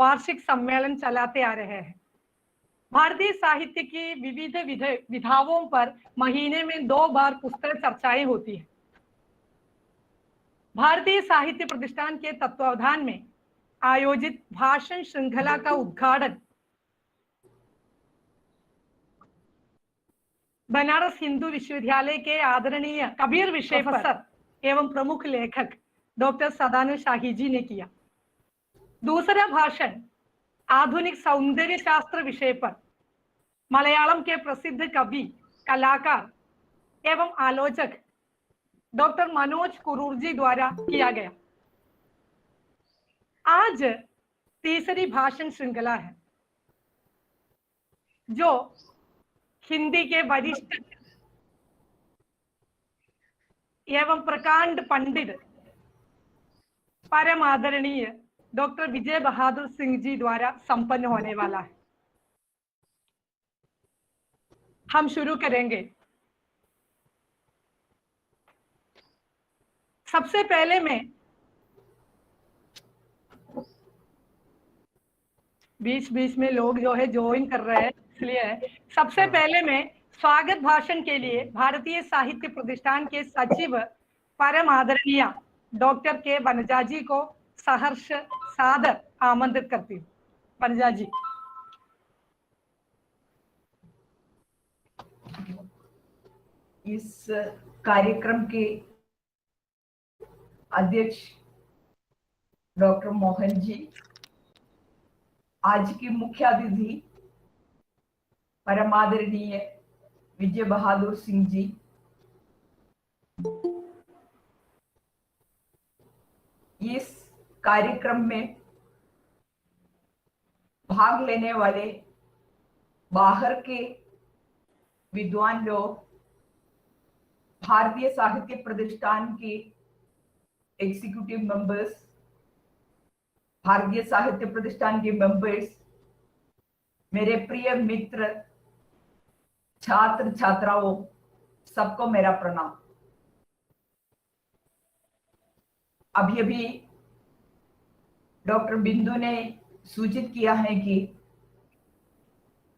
वार्षिक सम्मेलन चलाते आ रहे हैं। भारतीय साहित्य की विविध विधाओं पर महीने में 2 बार पुस्तक चर्चाएं होती हैं। भारतीय साहित्य प्रतिष्ठान के तत्वावधान में आयोजित भाषण श्रृंखला का उद्घाटन बनारस हिंदू विश्वविद्यालय के आदरणीय कबीर विषय प्रोफेसर एवं प्रमुख लेखक डॉक्टर सदानंद शाही जी ने किया। दूसरा भाषण आधुनिक सौंदर्य शास्त्र विषय पर मलयालम के प्रसिद्ध कवि, कलाकार एवं आलोचक डॉक्टर मनोज कुरूर जी द्वारा किया गया। आज तीसरी भाषण श्रृंखला है जो हिंदी के वरिष्ठ एवं प्रकांड पंडित परम आदरणीय डॉक्टर विजय बहादुर सिंह जी द्वारा संपन्न होने वाला है। हम शुरू करेंगे। सबसे पहले मैं बीच बीच में लोग जो है ज्वाइन कर रहे हैं, इसलिए सबसे पहले मैं स्वागत भाषण के लिए भारतीय साहित्य प्रतिष्ठान के सचिव परम आदरणीय डॉक्टर के वनजा जी को सहर्ष सादर आमंत्रित करती हूँ। वनजा जी। इस कार्यक्रम के अध्यक्ष डॉक्टर मोहन जी, आज की मुख्य अतिथि परमादरणीय विजय बहादुर सिंह जी, इस कार्यक्रम में भाग लेने वाले बाहर के विद्वान लोग, भारतीय साहित्य प्रतिष्ठान के एग्जीक्यूटिव मेंबर्स, भारतीय साहित्य प्रतिष्ठान के मेंबर्स, मेरे प्रिय मित्र, छात्र छात्राओं, सबको मेरा प्रणाम। अभी अभी डॉक्टर बिंदु ने सूचित किया है कि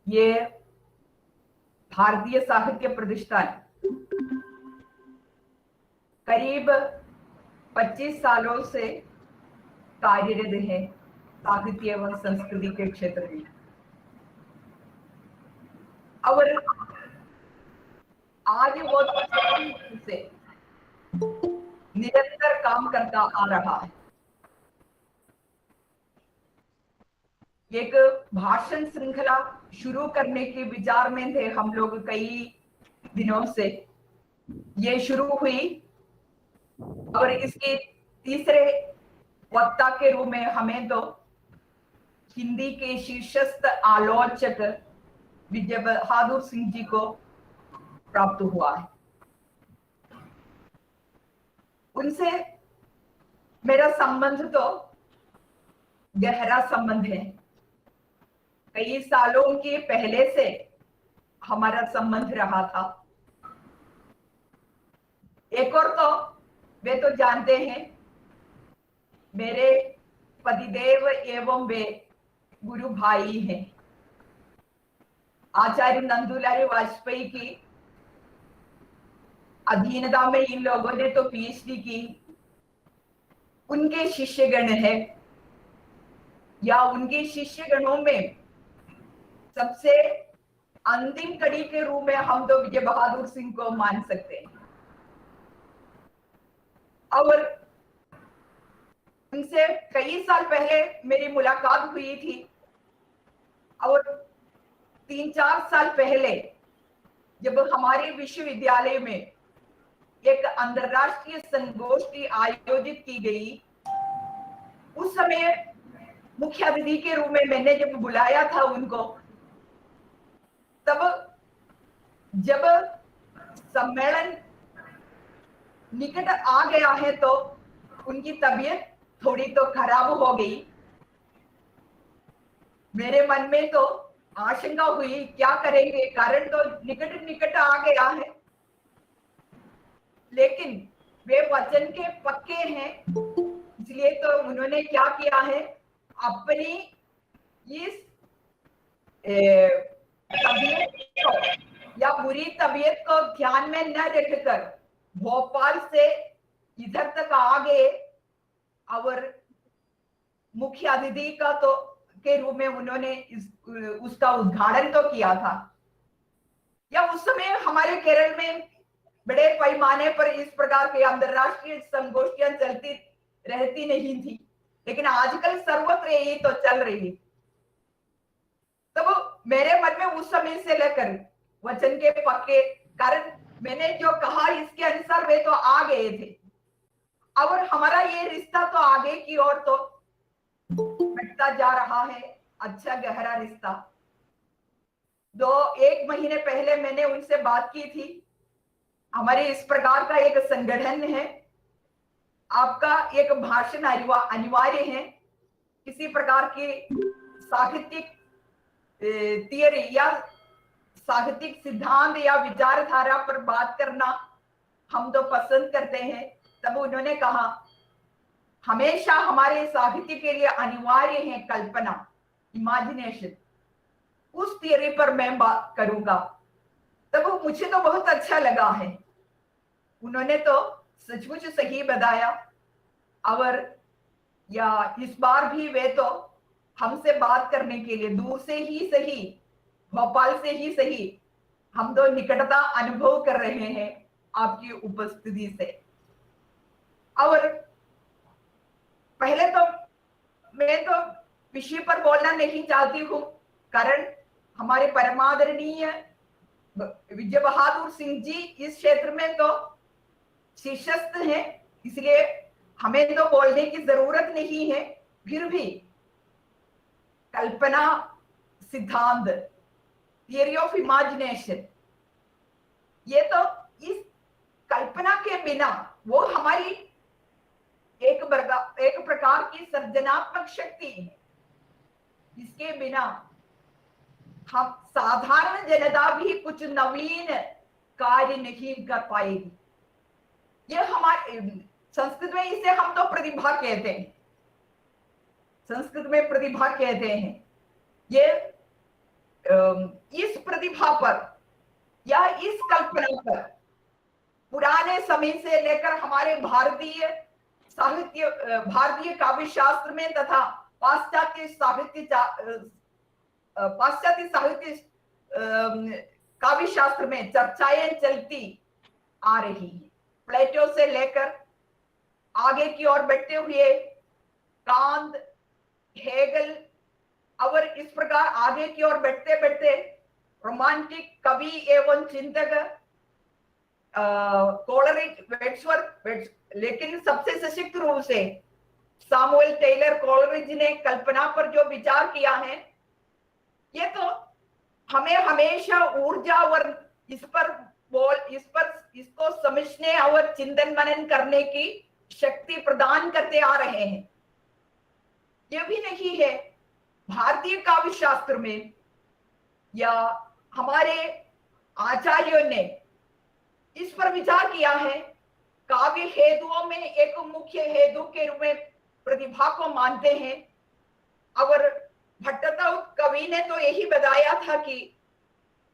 ये भारतीय साहित्य प्रतिष्ठान करीब 25 सालों से कार्यरत है साहित्य एवं संस्कृति के क्षेत्र में, और आज वो से निरंतर काम करता आ रहा है। एक भाषण श्रृंखला शुरू करने के विचार में थे हम लोग कई दिनों से। ये शुरू हुई और इसके तीसरे वक्ता के रूप में हमें तो हिंदी के शीर्षस्थ आलोचक विजय बहादुर सिंह जी को प्राप्त हुआ है। उनसे मेरा संबंध तो गहरा संबंध है। कई सालों के पहले से हमारा संबंध रहा था। एक और तो वे तो जानते हैं, मेरे पतिदेव एवं वे गुरु भाई हैं। आचार्य नंदुलारी वाजपेयी की अधीनता में इन लोगों ने तो पीएचडी की। उनके शिष्यगण है या उनके शिष्यगणों में सबसे अंतिम कड़ी के रूप में हम तो विजय बहादुर सिंह को मान सकते हैं। और उनसे कई साल पहले मेरी मुलाकात हुई थी और 3-4 साल पहले जब हमारे विश्वविद्यालय में एक अंतरराष्ट्रीय संगोष्ठी आयोजित की गई, उस समय मुख्य अतिथि के रूप में मैंने जब बुलाया था उनको, तब जब सम्मेलन निकट आ गया है तो उनकी तबीयत थोड़ी तो खराब हो गई। मेरे मन में तो आशंका हुई, क्या करेंगे, कारण तो निकट आ गया है। लेकिन वे वचन के पक्के हैं, इसलिए तो उन्होंने क्या किया है, अपनी इस तबीयत को या बुरी तबीयत को ध्यान में न रखकर भोपाल से इधर तक आ गए और मुख्य अतिथि का तो के रूप में उन्होंने उसका उद्घाटन तो किया था। या उस समय हमारे केरल में बड़े पैमाने पर इस प्रकार की अंतरराष्ट्रीय संगोष्ठियां चलती रहती नहीं थी, लेकिन आजकल सर्वत्र यही तो चल रही है। तो मेरे मन में उस समय से लेकर वचन के पक्के, कारण मैंने जो कहा इसके अनुसार वे तो आ गए थे और हमारा ये रिश्ता तो आगे की ओर तो बढ़ता जा रहा है, अच्छा गहरा रिश्ता। एक महीने पहले मैंने उनसे बात की थी। हमारे इस प्रकार का एक संगठन है, आपका एक भाषण अनिवार्य है। किसी प्रकार की साहित्यिक थियरी या साहित्यिक सिद्धांत या विचारधारा पर बात करना हम तो पसंद करते हैं। तब उन्होंने कहा हमेशा हमारे साहित्य के लिए अनिवार्य है कल्पना, इमेजिनेशन। उस थियरी पर मैं बात करूंगा। तब मुझे तो बहुत अच्छा लगा है। उन्होंने तो सचमुच सही बताया और या इस बार भी वे तो हमसे बात करने के लिए दूर से ही सही, भोपाल से ही सही, हम तो निकटता अनुभव कर रहे हैं आपकी उपस्थिति से। और पहले तो मैं तो विषय पर बोलना नहीं चाहती हूँ, कारण हमारे परमादरणीय विजय बहादुर सिंह जी इस क्षेत्र में तो शीर्षस्थ हैं, इसलिए हमें तो बोलने की जरूरत नहीं है। फिर भी कल्पना सिद्धांत, थियरी ऑफ इमेजिनेशन, ये तो इस कल्पना के बिना वो हमारी एक प्रकार की सृजनात्मक शक्ति है। इसके बिना हम साधारण जनता भी कुछ नवीन कार्य नहीं कर पाएगी। ये हमारे संस्कृत में इसे हम तो प्रतिभा कहते हैं, संस्कृत में प्रतिभा कहते हैं। ये इस प्रतिभा पर या इस कल्पना पर पुराने समय से लेकर हमारे भारतीय साहित्य, भारतीय काव्य शास्त्र में तथा पाश्चात्य साहित्य काव्य शास्त्र में चर्चाएं चलती आ रही है। प्लेटो से लेकर आगे की ओर बढ़ते हुए कांत, हेगल और इस प्रकार आगे की ओर बढ़ते बढ़ते रोमांटिक कवि एवं चिंतक कोलरिज, वर्ड्सवर्थ, लेकिन सबसे सशक्त रूप से सामुएल टेलर कोलरिज ने कल्पना पर जो विचार किया है, ये तो हमें हमेशा ऊर्जा और इसको समझने और चिंतन मनन करने की शक्ति प्रदान करते आ रहे हैं। ये भी नहीं है भारतीय काव्य शास्त्र में या हमारे आचार्यों ने इस पर विचार किया है, काव्य हेतुओं में एक मुख्य हेतु के रूप में प्रतिभा को मानते हैं। और भट्टतव कवि ने तो यही बताया था कि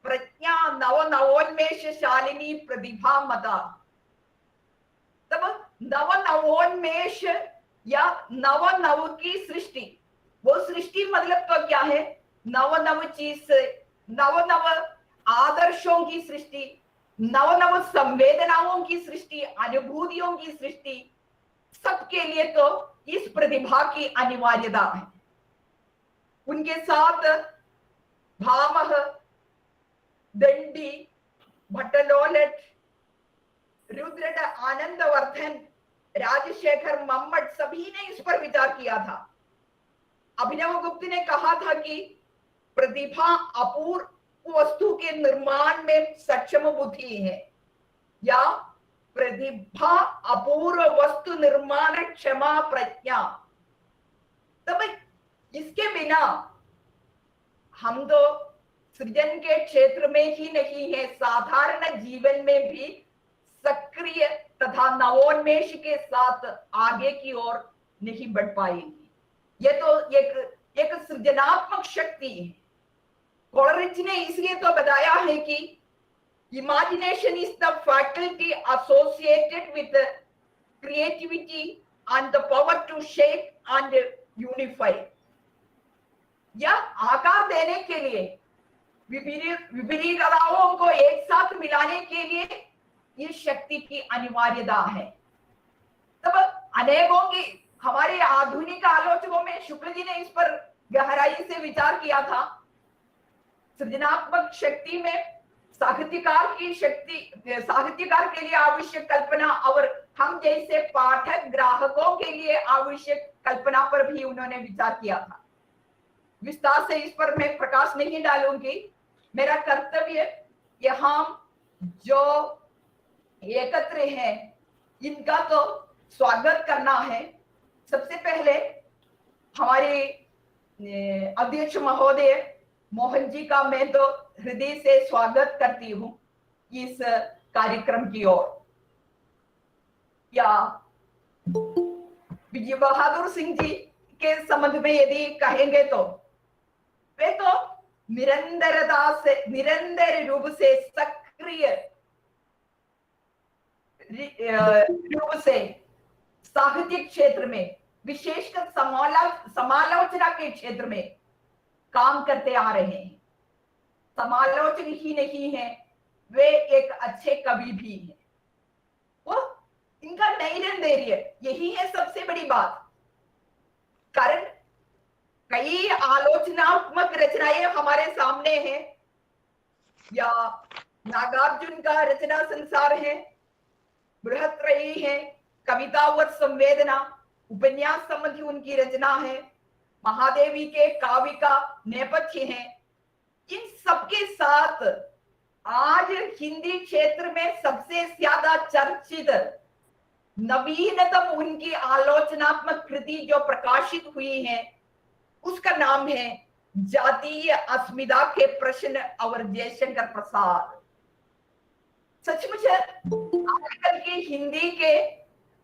प्रज्ञा नवोन्मेष शालिनी प्रतिभा मता। तब नवोन्मेष या नव की सृष्टि, वो सृष्टि मतलब तो क्या है, नव चीज, नव आदर्शों की सृष्टि, नव संवेदनाओं की सृष्टि, अनुभूतियों की सृष्टि, सबके लिए तो इस प्रतिभा की अनिवार्यता है। उनके साथ भामह, दंडी, भट्टलोलट, रुद्र आनंदवर्धन, राजशेखर, मम्मट, सभी ने इस पर विचार किया था। अभिनव गुप्त ने कहा था कि प्रतिभा अपूर्व वस्तु के निर्माण में सक्षम बुद्धि है, या प्रतिभा अपूर्व वस्तु निर्माण क्षमा प्रज्ञा। तब इसके बिना हम तो सृजन के क्षेत्र में ही नहीं है, साधारण जीवन में भी सक्रिय तथा नवोन्मेष के साथ आगे की ओर नहीं बढ़ पाएगी। ये तो एक सृजनात्मक शक्ति है। कोलरिज ने इसलिए तो बताया है कि imagination is the faculty associated with creativity and the power to shape and unify. या आकार देने के लिए, विपरीतताओं को एक साथ मिलाने के लिए ये शक्ति की अनिवार्यता है। तब अनेकों की हमारे आधुनिक आलोचकों में शुक्ल जी ने इस पर गहराई से विचार किया था। सृजनात्मक शक्ति में साहित्यकार की शक्ति, साहित्यकार के लिए आवश्यक कल्पना और हम जैसे पाठक ग्राहकों के लिए आवश्यक कल्पना पर भी उन्होंने विचार किया था। विस्तार से इस पर मैं प्रकाश नहीं डालूंगी। मेरा कर्तव्य यहाँ जो एकत्र है इनका तो स्वागत करना है। सबसे पहले हमारे अध्यक्ष महोदय मोहन जी का मैं तो हृदय से स्वागत करती हूँ इस कार्यक्रम की ओर। या विजय बहादुर सिंह जी के संबंध में यदि कहेंगे तो वे तो निरंतर रूप से सक्रिय रूप से साहित्यिक क्षेत्र में, विशेषकर समालोचना के क्षेत्र में काम करते आ रहे हैं। समालोचक ही नहीं है, वे एक अच्छे कवि भी हैं। वो इनका नैरंतर्य यही है सबसे बड़ी बात। कारण कई आलोचनात्मक रचनाएं हमारे सामने हैं। या नागार्जुन का रचना संसार है, बृहत्रयी है, कविता व संवेदना, उपन्यास संबंधी उनकी रचना है, महादेवी के काव्य का नेपथ्य है। इन सबके साथ आज हिंदी क्षेत्र में सबसे ज्यादा चर्चित नवीनतम उनकी आलोचनात्मक कृति जो प्रकाशित हुई है उसका नाम है जातीय अस्मिता के प्रश्न और जयशंकर प्रसाद। सचमुच आजकल के हिंदी के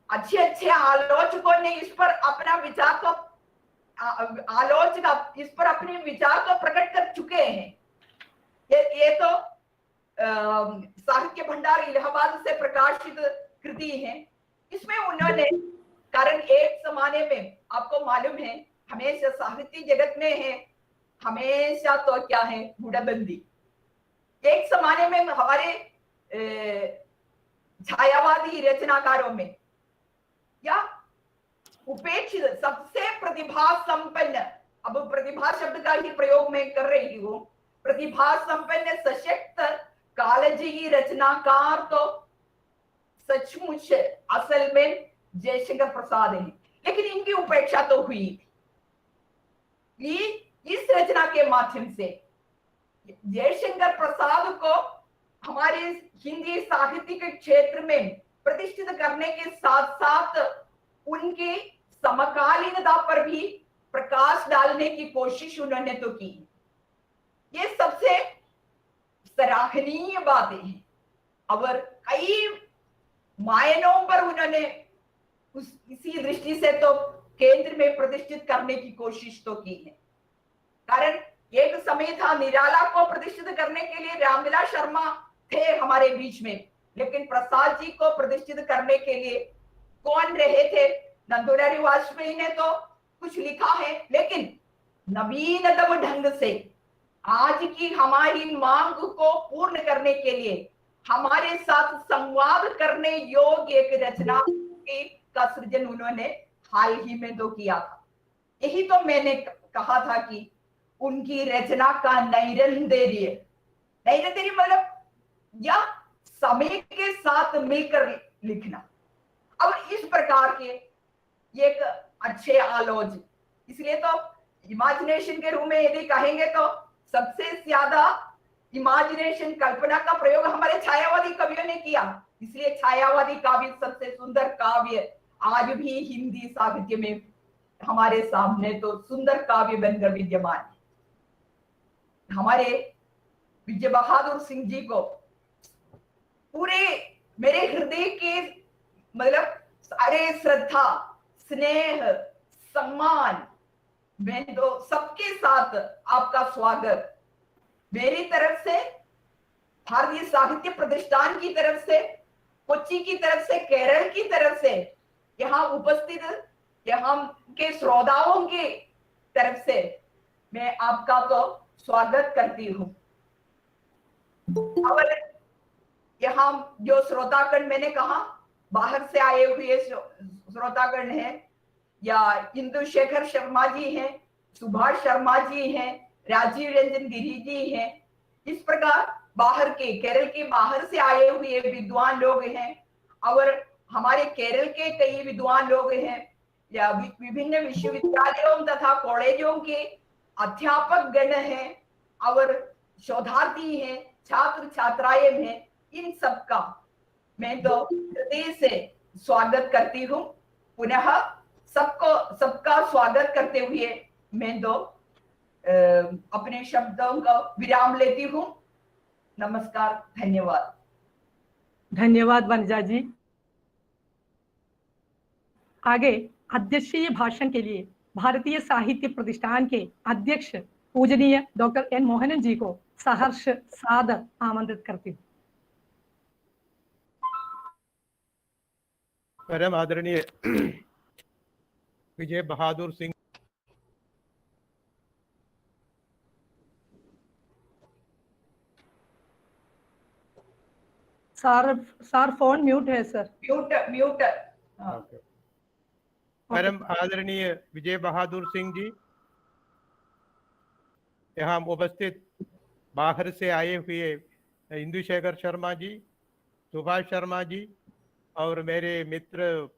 अच्छे अच्छे आलोचकों ने इस पर अपना विचार तो इस पर अपने विचार तो प्रकट कर चुके हैं। ये तो साहित्य भंडार इलाहाबाद से प्रकाशित कृति है। इसमें उन्होंने, कारण एक जमाने में आपको मालूम है हमेशा साहित्य जगत में है हमेशा तो क्या है गुड़बंदी। एक जमाने में हमारे छायावादी रचनाकारों में या उपेक्षित सबसे प्रतिभा संपन्न, अब प्रतिभा शब्द का ही प्रयोग मैं कर रही हूँ, प्रतिभा संपन्न सशक्त कालजयी रचनाकार तो सचमुच असल में जयशंकर प्रसाद है। लेकिन इनकी उपेक्षा तो हुई। इस रचना के माध्यम से जयशंकर प्रसाद को हमारे हिंदी साहित्य के क्षेत्र में प्रतिष्ठित करने के साथ साथ उनकी समकालीनता पर भी प्रकाश डालने की कोशिश उन्होंने तो की। ये सबसे सराहनीय बातें हैं और कई मायनों पर उन्होंने इसी दृष्टि से तो केंद्र में प्रतिष्ठित करने की कोशिश तो की है। कारण एक समय था निराला को प्रतिष्ठित करने के लिए रामविलास शर्मा थे हमारे बीच में, लेकिन प्रसाद जी को प्रतिष्ठित करने के लिए कौन रहे थे? नंदुलारी वाजपेयी ने तो कुछ लिखा है, लेकिन नवीनतम ढंग से आज की हमारी मांग को पूर्ण करने के लिए हमारे साथ संवाद करने योग्य एक रचना का सृजन उन्होंने हाल ही में तो किया था। यही तो मैंने कहा था कि उनकी रचना का नैरंतर्य मतलब या समय के साथ मिलकर लिखना। अब इस प्रकार के एक अच्छे आलोचक, इसलिए तो इमेजिनेशन के रूप में यदि कहेंगे तो सबसे ज्यादा इमेजिनेशन कल्पना का प्रयोग हमारे छायावादी कवियों ने किया। इसलिए छायावादी काव्य सबसे सुंदर काव्य आज भी हिंदी साहित्य में हमारे सामने तो सुंदर काव्य बनकर विद्यमान है। हमारे विजय बहादुर सिंह जी को पूरे मेरे हृदय के मतलब सारे श्रद्धा, स्नेह, सम्मान मैं तो सबके साथ आपका स्वागत मेरी तरफ से, भारतीय साहित्य प्रतिष्ठान की तरफ से, कोच्चि की तरफ से, केरल की तरफ से, यहाँ उपस्थित यहाँ के श्रोताओं की तरफ से मैं आपका तो स्वागत करती हूँ। और यहाँ जो श्रोतागण मैंने कहा बाहर से आए हुए श्रोतागण हैं, या इंदु शेखर शर्मा जी हैं, सुभाष शर्मा जी हैं, राजीव रंजन गिरी जी हैं, इस प्रकार बाहर के, केरल के बाहर से आए हुए विद्वान लोग हैं, और हमारे केरल के कई विद्वान लोग हैं, या विभिन्न विश्वविद्यालयों तथा कॉलेजों के अध्यापक गण हैं, और शोधार्थी हैं, छात्र छात्राएं हैं, इन सबका मैं तो हृदय से स्वागत करती हूँ। पुनः सबका स्वागत करते हुए मैं तो अपने शब्दों का विराम लेती हूँ। नमस्कार, धन्यवाद। धन्यवाद वनजा जी। आगे अध्यक्षीय भाषण के लिए भारतीय साहित्य प्रतिष्ठान के अध्यक्ष पूजनीय डॉक्टर एन मोहनन जी को सहर्ष सादर आमंत्रित करती हूँ। परम आदरणीय Vijay Bahadur Singh sir phone mute है सर। म्यूट। परम आदरणीय विजय बहादुर सिंह जी, यहाँ उपस्थित बाहर से आए हुए इंदु शेखर शर्मा जी, सुभाष शर्मा जी, और मेरे मित्र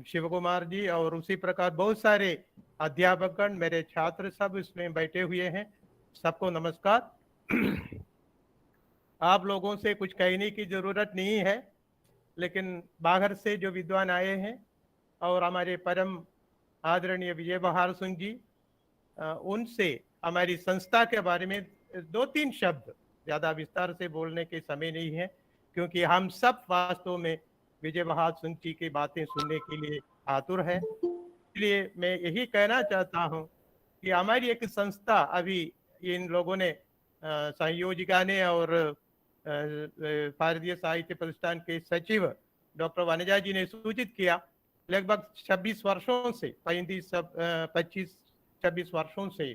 शिव कुमार जी, और उसी प्रकार बहुत सारे अध्यापकगण, मेरे छात्र सब इसमें बैठे हुए हैं, सबको नमस्कार। आप लोगों से कुछ कहने की जरूरत नहीं है, लेकिन बाहर से जो विद्वान आए हैं और हमारे परम आदरणीय विजय बहादुर सिंह जी, उनसे हमारी संस्था के बारे में 2-3 शब्द, ज़्यादा विस्तार से बोलने के समय नहीं है, क्योंकि हम सब वास्तव में विजय बहादुर सिंह जी की बातें सुनने के लिए आतुर है। इसलिए मैं यही कहना चाहता हूँ कि हमारी एक संस्था, अभी इन लोगों ने संयोजिका ने और भारतीय साहित्य प्रतिष्ठान के सचिव डॉक्टर वनजा जी ने सूचित किया, लगभग 26 वर्षों से 25-26 वर्षों से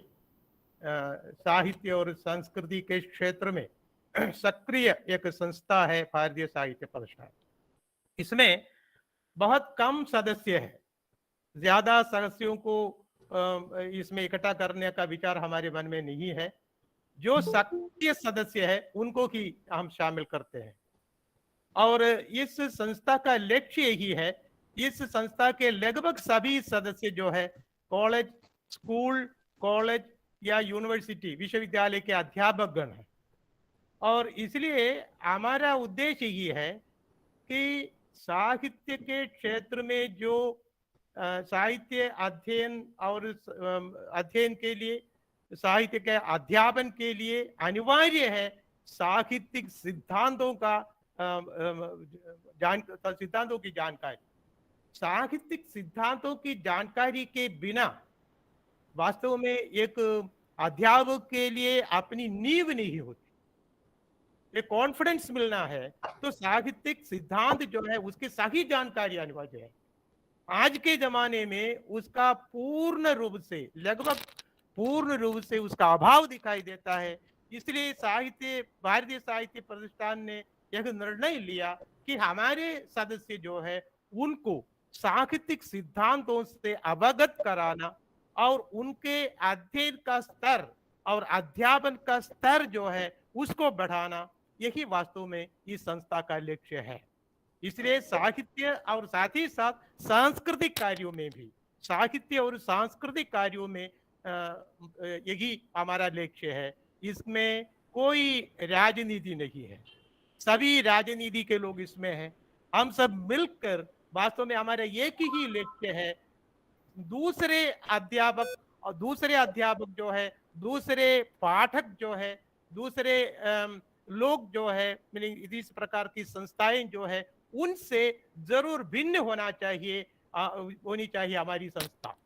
साहित्य और संस्कृति के क्षेत्र में सक्रिय एक संस्था है भारतीय साहित्य प्रतिष्ठान। इसमें बहुत कम सदस्य है, ज्यादा सदस्यों को इसमें इकट्ठा करने का विचार हमारे मन में नहीं है। जो सक्रिय सदस्य है उनको ही हम शामिल करते हैं, और इस संस्था का लक्ष्य यही है, इस संस्था के लगभग सभी सदस्य जो है कॉलेज, स्कूल, कॉलेज या यूनिवर्सिटी, विश्वविद्यालय के अध्यापक गण हैं, और इसलिए हमारा उद्देश्य यही है कि साहित्य के क्षेत्र में जो साहित्य अध्ययन और अध्ययन के लिए, साहित्य के अध्यापन के लिए अनिवार्य है साहित्यिक सिद्धांतों की जानकारी। साहित्यिक सिद्धांतों की जानकारी के बिना वास्तव में एक अध्यापक के लिए अपनी नींव नहीं होती। एक कॉन्फिडेंस मिलना है तो साहित्यिक सिद्धांत जो है उसकी सही जानकारी अनिवार्य है। आज के जमाने में उसका लगभग पूर्ण रूप से उसका अभाव दिखाई देता है। इसलिए भारतीय साहित्य प्रतिष्ठान ने यह निर्णय लिया कि हमारे सदस्य जो है उनको साहित्यिक सिद्धांतों से अवगत कराना और उनके अध्ययन का स्तर और अध्यापन का स्तर जो है उसको बढ़ाना, यही वास्तव में इस संस्था का लक्ष्य है। इसलिए साहित्य और साथ ही साथ सांस्कृतिक कार्यों में भी, साहित्य और सांस्कृतिक कार्यों में यही हमारा लक्ष्य है। इसमें कोई राजनीति नहीं है, सभी राजनीति के लोग इसमें हैं। हम सब मिलकर वास्तव में हमारा एक ही लक्ष्य है, दूसरे अध्यापक जो है, दूसरे पाठक जो है, दूसरे लोग जो है, इस प्रकार की संस्थाएं जो है उनसे जरूर भिन्न होनी चाहिए हमारी संस्था।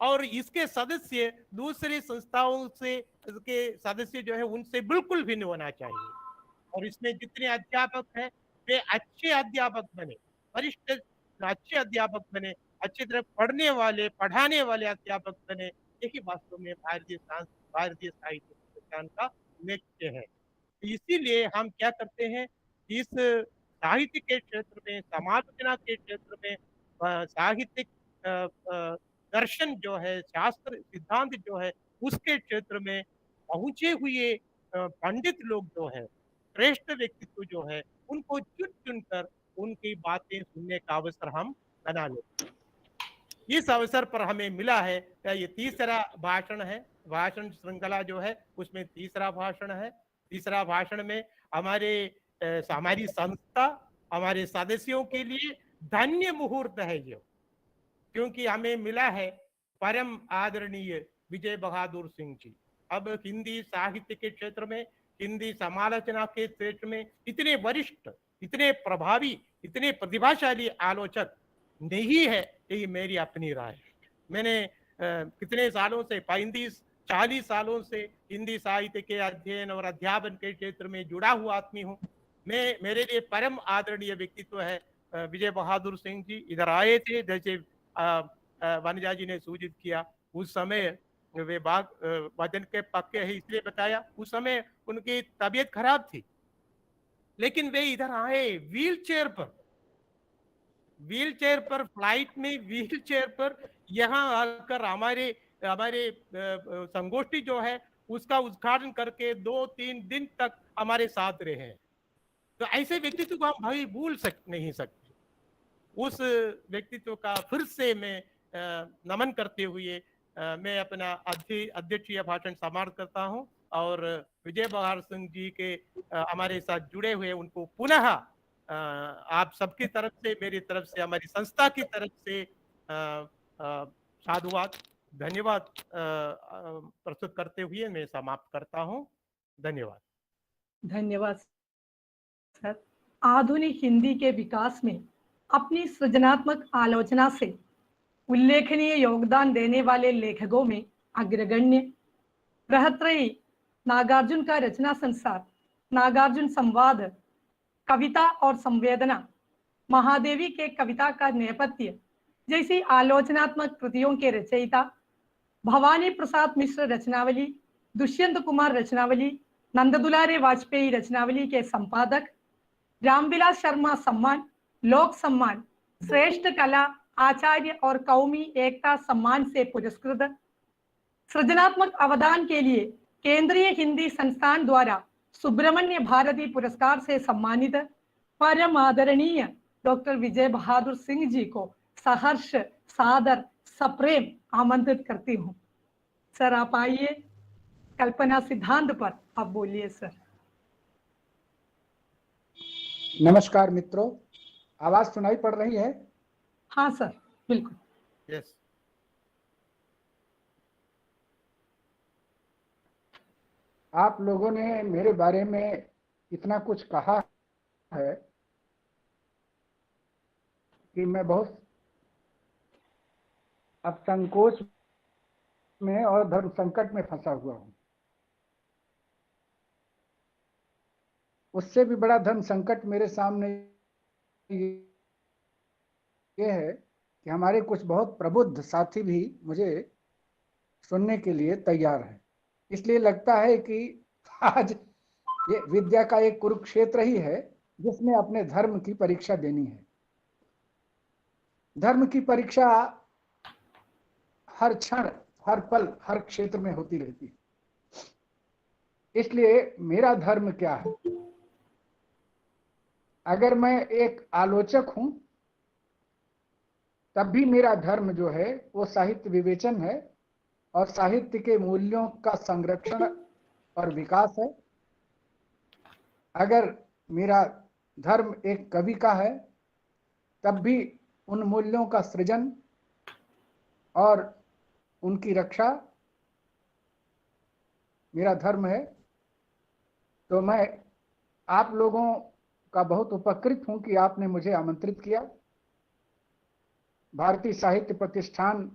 और इसके सदस्य दूसरे संस्थाओं से के सदस्य जो है उनसे बिल्कुल भिन्न होना चाहिए। और इसमें जितने अध्यापक हैं वे अच्छे अध्यापक बने, वरिष्ठ अच्छे अध्यापक बने, अच्छी तरह पढ़ने वाले पढ़ाने वाले अध्यापक बने। यही वास्तव में भारतीय साहित्य संस्थान का लक्ष्य है। इसीलिए हम क्या करते हैं, इस साहित्य के क्षेत्र में, समालोचना के क्षेत्र में, साहित्यिक अ, अ, दर्शन जो है, शास्त्र सिद्धांत जो है, उसके क्षेत्र में पहुंचे हुए पंडित लोग जो है, श्रेष्ठ व्यक्तित्व जो है, उनको चुन चुनकर उनकी बातें सुनने का अवसर हम बना लेते हैं। इस अवसर पर हमें मिला है, ये तीसरा भाषण है, भाषण श्रृंखला जो है उसमें तीसरा भाषण है। तीसरा भाषण में हमारी संस्था, हमारे सदस्यों के लिए धन्य मुहूर्त है ये, क्योंकि हमें मिला है परम आदरणीय विजय बहादुर सिंह जी। अब हिंदी साहित्य के क्षेत्र में, हिंदी समालोचना के क्षेत्र में इतने वरिष्ठ, इतने प्रभावी, इतने प्रतिभाशाली आलोचक नहीं है, यही मेरी अपनी राय है। मैंने कितने सालों से, 35-40 सालों से हिंदी साहित्य के अध्ययन और अध्यापन के क्षेत्र में जुड़ा हुआ आदमी हूँ। मेरे लिए परम आदरणीय व्यक्तित्व है विजय बहादुर सिंह जी। इधर आए थे, जैसे वनजा जी ने सूचित किया, उस समय वे वजन के पक्के है इसलिए बताया, उस समय उनकी तबीयत खराब थी, लेकिन वे इधर आए व्हील चेयर पर फ्लाइट में व्हील चेयर पर यहाँ आकर हमारे हमारे संगोष्ठी जो है उसका उद्घाटन करके 2-3 दिन तक हमारे साथ रहे हैं। तो ऐसे व्यक्तित्व को हम भाई नहीं सकते। उस व्यक्तित्व का फिर से मैं नमन करते हुए मैं अपना अध्यक्षीय भाषण समाप्त करता हूं और विजय बहादुर सिंह जी के हमारे साथ जुड़े हुए उनको पुनः आप सबकी तरफ से, मेरी तरफ से, हमारी संस्था की तरफ से साधुवाद, धन्यवाद प्रस्तुत करते हुए मैं समाप्त करता हूं। धन्यवाद। धन्यवाद सर। आधुनिक हिंदी के विकास में अपनी सृजनात्मक आलोचना से उल्लेखनीय योगदान देने वाले लेखकों में अग्रगण्य बृहत्रयी नागार्जुन का रचना संसार, नागार्जुन संवाद, कविता और संवेदना, महादेवी के कविता का नेपथ्य जैसी आलोचनात्मक कृतियों के रचयिता, भवानी प्रसाद मिश्र रचनावली, दुष्यंत कुमार रचनावली, नंददुलारे वाजपेयी रचनावली के संपादक, रामविलास शर्मा सम्मान, लोक सम्मान, श्रेष्ठ कला आचार्य और कौमी एकता सम्मान से पुरस्कृत, सृजनात्मक अवदान के लिए केंद्रीय हिंदी संस्थान द्वारा सुब्रमण्य भारती पुरस्कार से सम्मानित परम आदरणीय डॉक्टर विजय बहादुर सिंह जी को सहर्ष सादर सप्रेम आमंत्रित करती हूँ। सर आप आइए, कल्पना सिद्धांत पर आप बोलिए सर। नमस्कार मित्रों, आवाज सुनाई पड़ रही है? हाँ सर, बिल्कुल। यस। आप लोगों ने मेरे बारे में इतना कुछ कहा है कि मैं बहुत अब संकोच में और धर्म संकट में फंसा हुआ हूं। उससे भी बड़ा धर्म संकट मेरे सामने ये है कि हमारे कुछ बहुत प्रबुद्ध साथी भी मुझे सुनने के लिए तैयार हैं। इसलिए लगता है कि आज ये विद्या का एक कुरुक्षेत्र ही है जिसमें अपने धर्म की परीक्षा देनी है। धर्म की परीक्षा हर क्षण, हर पल, हर क्षेत्र में होती रहती है। इसलिए मेरा धर्म क्या है? अगर मैं एक आलोचक हूं तब भी मेरा धर्म जो है वो साहित्य विवेचन है और साहित्य के मूल्यों का संरक्षण और विकास है। अगर मेरा धर्म एक कवि का है तब भी उन मूल्यों का सृजन और उनकी रक्षा मेरा धर्म है। तो मैं आप लोगों का बहुत उपकृत हूं कि आपने मुझे आमंत्रित किया। भारतीय साहित्य प्रतिष्ठान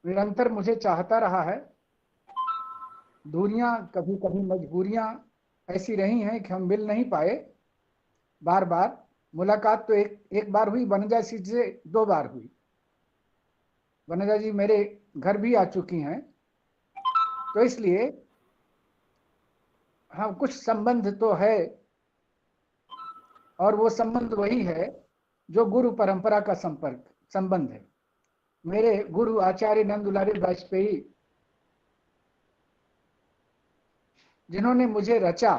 निरंतर मुझे चाहता रहा है। दूरियां, कभी कभी मजबूरियां ऐसी रही हैं कि हम मिल नहीं पाए बार बार। मुलाकात तो एक बार हुई, वनजा जी से 2 बार हुई। वनजा जी मेरे घर भी आ चुकी हैं। तो इसलिए हाँ, कुछ संबंध तो है, और वो संबंध वही है जो गुरु परंपरा का संबंध है। मेरे गुरु आचार्य नंद दुलारी वाजपेयी, जिन्होंने मुझे रचा,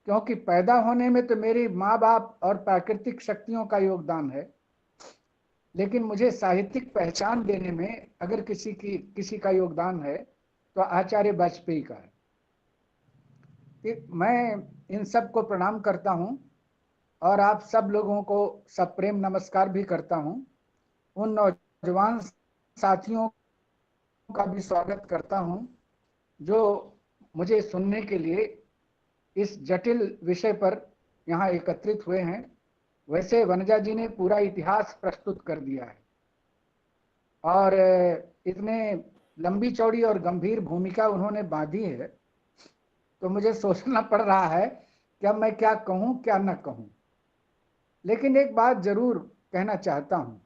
क्योंकि पैदा होने में तो मेरी माँ बाप और प्राकृतिक शक्तियों का योगदान है, लेकिन मुझे साहित्यिक पहचान देने में अगर किसी का योगदान है तो आचार्य वाजपेयी का है। मैं इन सब को प्रणाम करता हूं, और आप सब लोगों को सब प्रेम नमस्कार भी करता हूं। उन नौजवान साथियों का भी स्वागत करता हूं जो मुझे सुनने के लिए इस जटिल विषय पर यहाँ एकत्रित हुए हैं। वैसे वनजा जी ने पूरा इतिहास प्रस्तुत कर दिया है, और इतने लंबी चौड़ी और गंभीर भूमिका उन्होंने बांधी है, तो मुझे सोचना पड़ रहा है कि अब मैं क्या कहूं क्या न कहूं। लेकिन एक बात जरूर कहना चाहता हूं।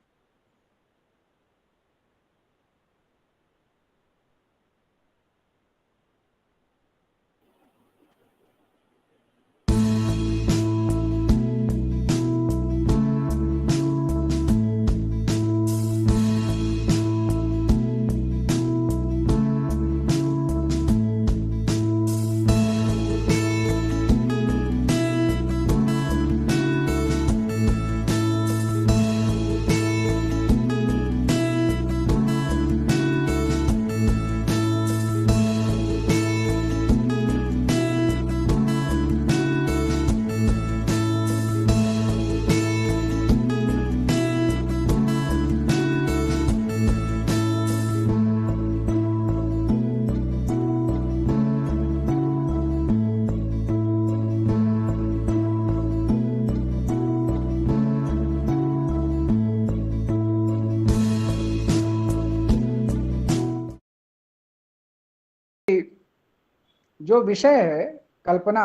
जो विषय है कल्पना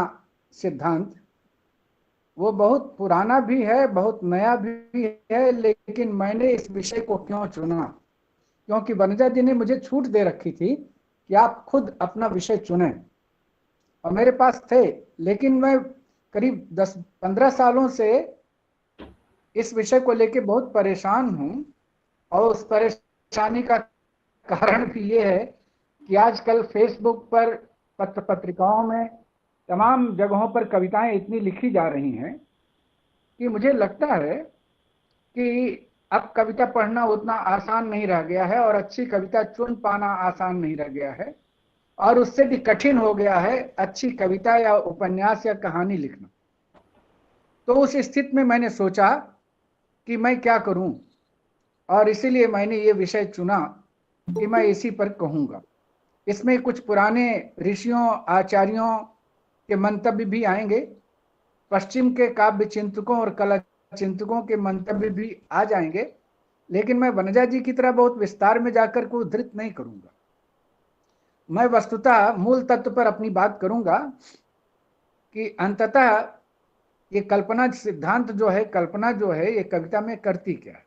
सिद्धांत, वो बहुत पुराना भी है, बहुत नया भी है, लेकिन मैंने इस विषय को क्यों चुना? क्योंकि वनजा जी ने मुझे छूट दे रखी थी कि आप खुद अपना विषय चुनें, और मेरे पास थे, लेकिन मैं करीब 10-15 सालों से इस विषय को लेकर बहुत परेशान हूं, और उस परेशानी का कारण भी ये है कि आजकल फेसबुक पर, पत्र पत्रिकाओं में, तमाम जगहों पर कविताएं इतनी लिखी जा रही हैं कि मुझे लगता है कि अब कविता पढ़ना उतना आसान नहीं रह गया है, और अच्छी कविता चुन पाना आसान नहीं रह गया है, और उससे भी कठिन हो गया है अच्छी कविता या उपन्यास या कहानी लिखना। तो उस स्थिति में मैंने सोचा कि मैं क्या करूं, और इसीलिए मैंने ये विषय चुना कि मैं इसी पर कहूंगा। इसमें कुछ पुराने ऋषियों आचार्यों के मंतव्य भी आएंगे, पश्चिम के काव्य चिंतकों और कला चिंतकों के मंतव्य भी आ जाएंगे, लेकिन मैं वनजा जी की तरह बहुत विस्तार में जाकर को उद्धृत नहीं करूंगा। मैं वस्तुतः मूल तत्व पर अपनी बात करूंगा कि अंततः ये कल्पना सिद्धांत जो है, कल्पना जो है, ये कविता में करती क्या है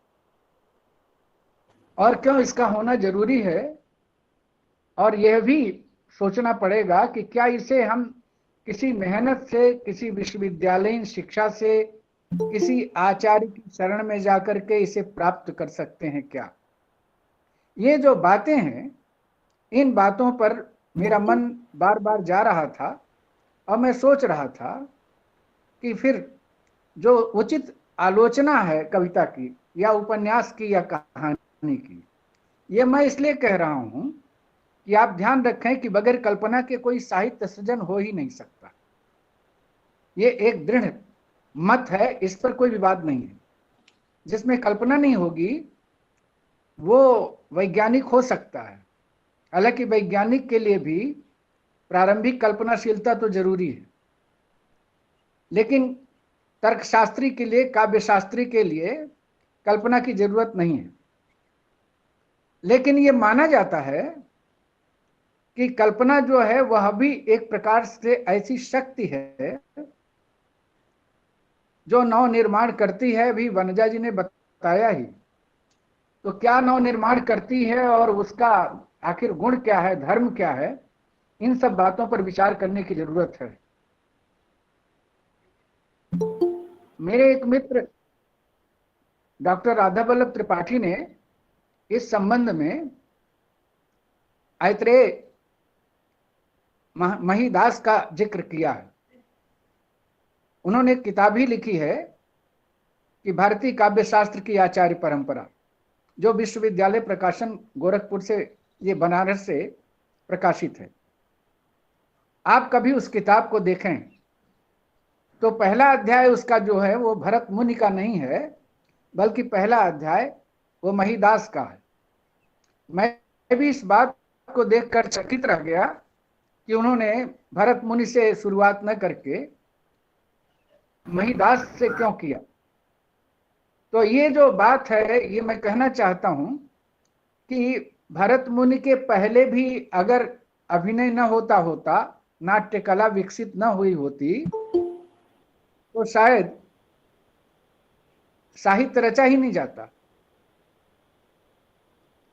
और क्यों इसका होना जरूरी है, और यह भी सोचना पड़ेगा कि क्या इसे हम किसी मेहनत से, किसी विश्वविद्यालयीन शिक्षा से, किसी आचार्य की शरण में जाकर के इसे प्राप्त कर सकते हैं क्या? ये जो बातें हैं, इन बातों पर मेरा मन बार बार जा रहा था, और मैं सोच रहा था कि फिर जो उचित आलोचना है कविता की या उपन्यास की या कहानी की, ये मैं इसलिए कह रहा हूं कि आप ध्यान रखें कि बगैर कल्पना के कोई साहित्य सृजन हो ही नहीं सकता। ये एक दृढ़ मत है, इस पर कोई विवाद नहीं है। जिसमें कल्पना नहीं होगी वो वैज्ञानिक हो सकता है, हालांकि वैज्ञानिक के लिए भी प्रारंभिक कल्पनाशीलता तो जरूरी है, लेकिन तर्कशास्त्री के लिए, काव्यशास्त्री के लिए कल्पना की जरूरत नहीं है। लेकिन ये माना जाता है कि कल्पना जो है वह भी एक प्रकार से ऐसी शक्ति है जो नव निर्माण करती है। भी वनजा जी ने बताया ही। तो क्या नव निर्माण करती है और उसका आखिर गुण क्या है, धर्म क्या है, इन सब बातों पर विचार करने की जरूरत है। मेरे एक मित्र डॉक्टर राधा वल्लभ त्रिपाठी ने इस संबंध में ऐत्रेय महिदास का जिक्र किया है। उन्होंने एक किताब ही लिखी है कि भारतीय काव्य शास्त्र की आचार्य परंपरा, जो विश्वविद्यालय प्रकाशन गोरखपुर से, ये बनारस से प्रकाशित है। आप कभी उस किताब को देखें तो पहला अध्याय उसका जो है वो भरत मुनि का नहीं है, बल्कि पहला अध्याय वो महिदास का है। मैं भी इस बात को देखकर चकित रह गया कि उन्होंने भरत मुनि से शुरुआत न करके महिदास से क्यों किया। तो ये जो बात है, ये मैं कहना चाहता हूं कि भरत मुनि के पहले भी अगर अभिनय न होता, नाट्य कला विकसित न हुई होती, तो शायद साहित्य रचा ही नहीं जाता,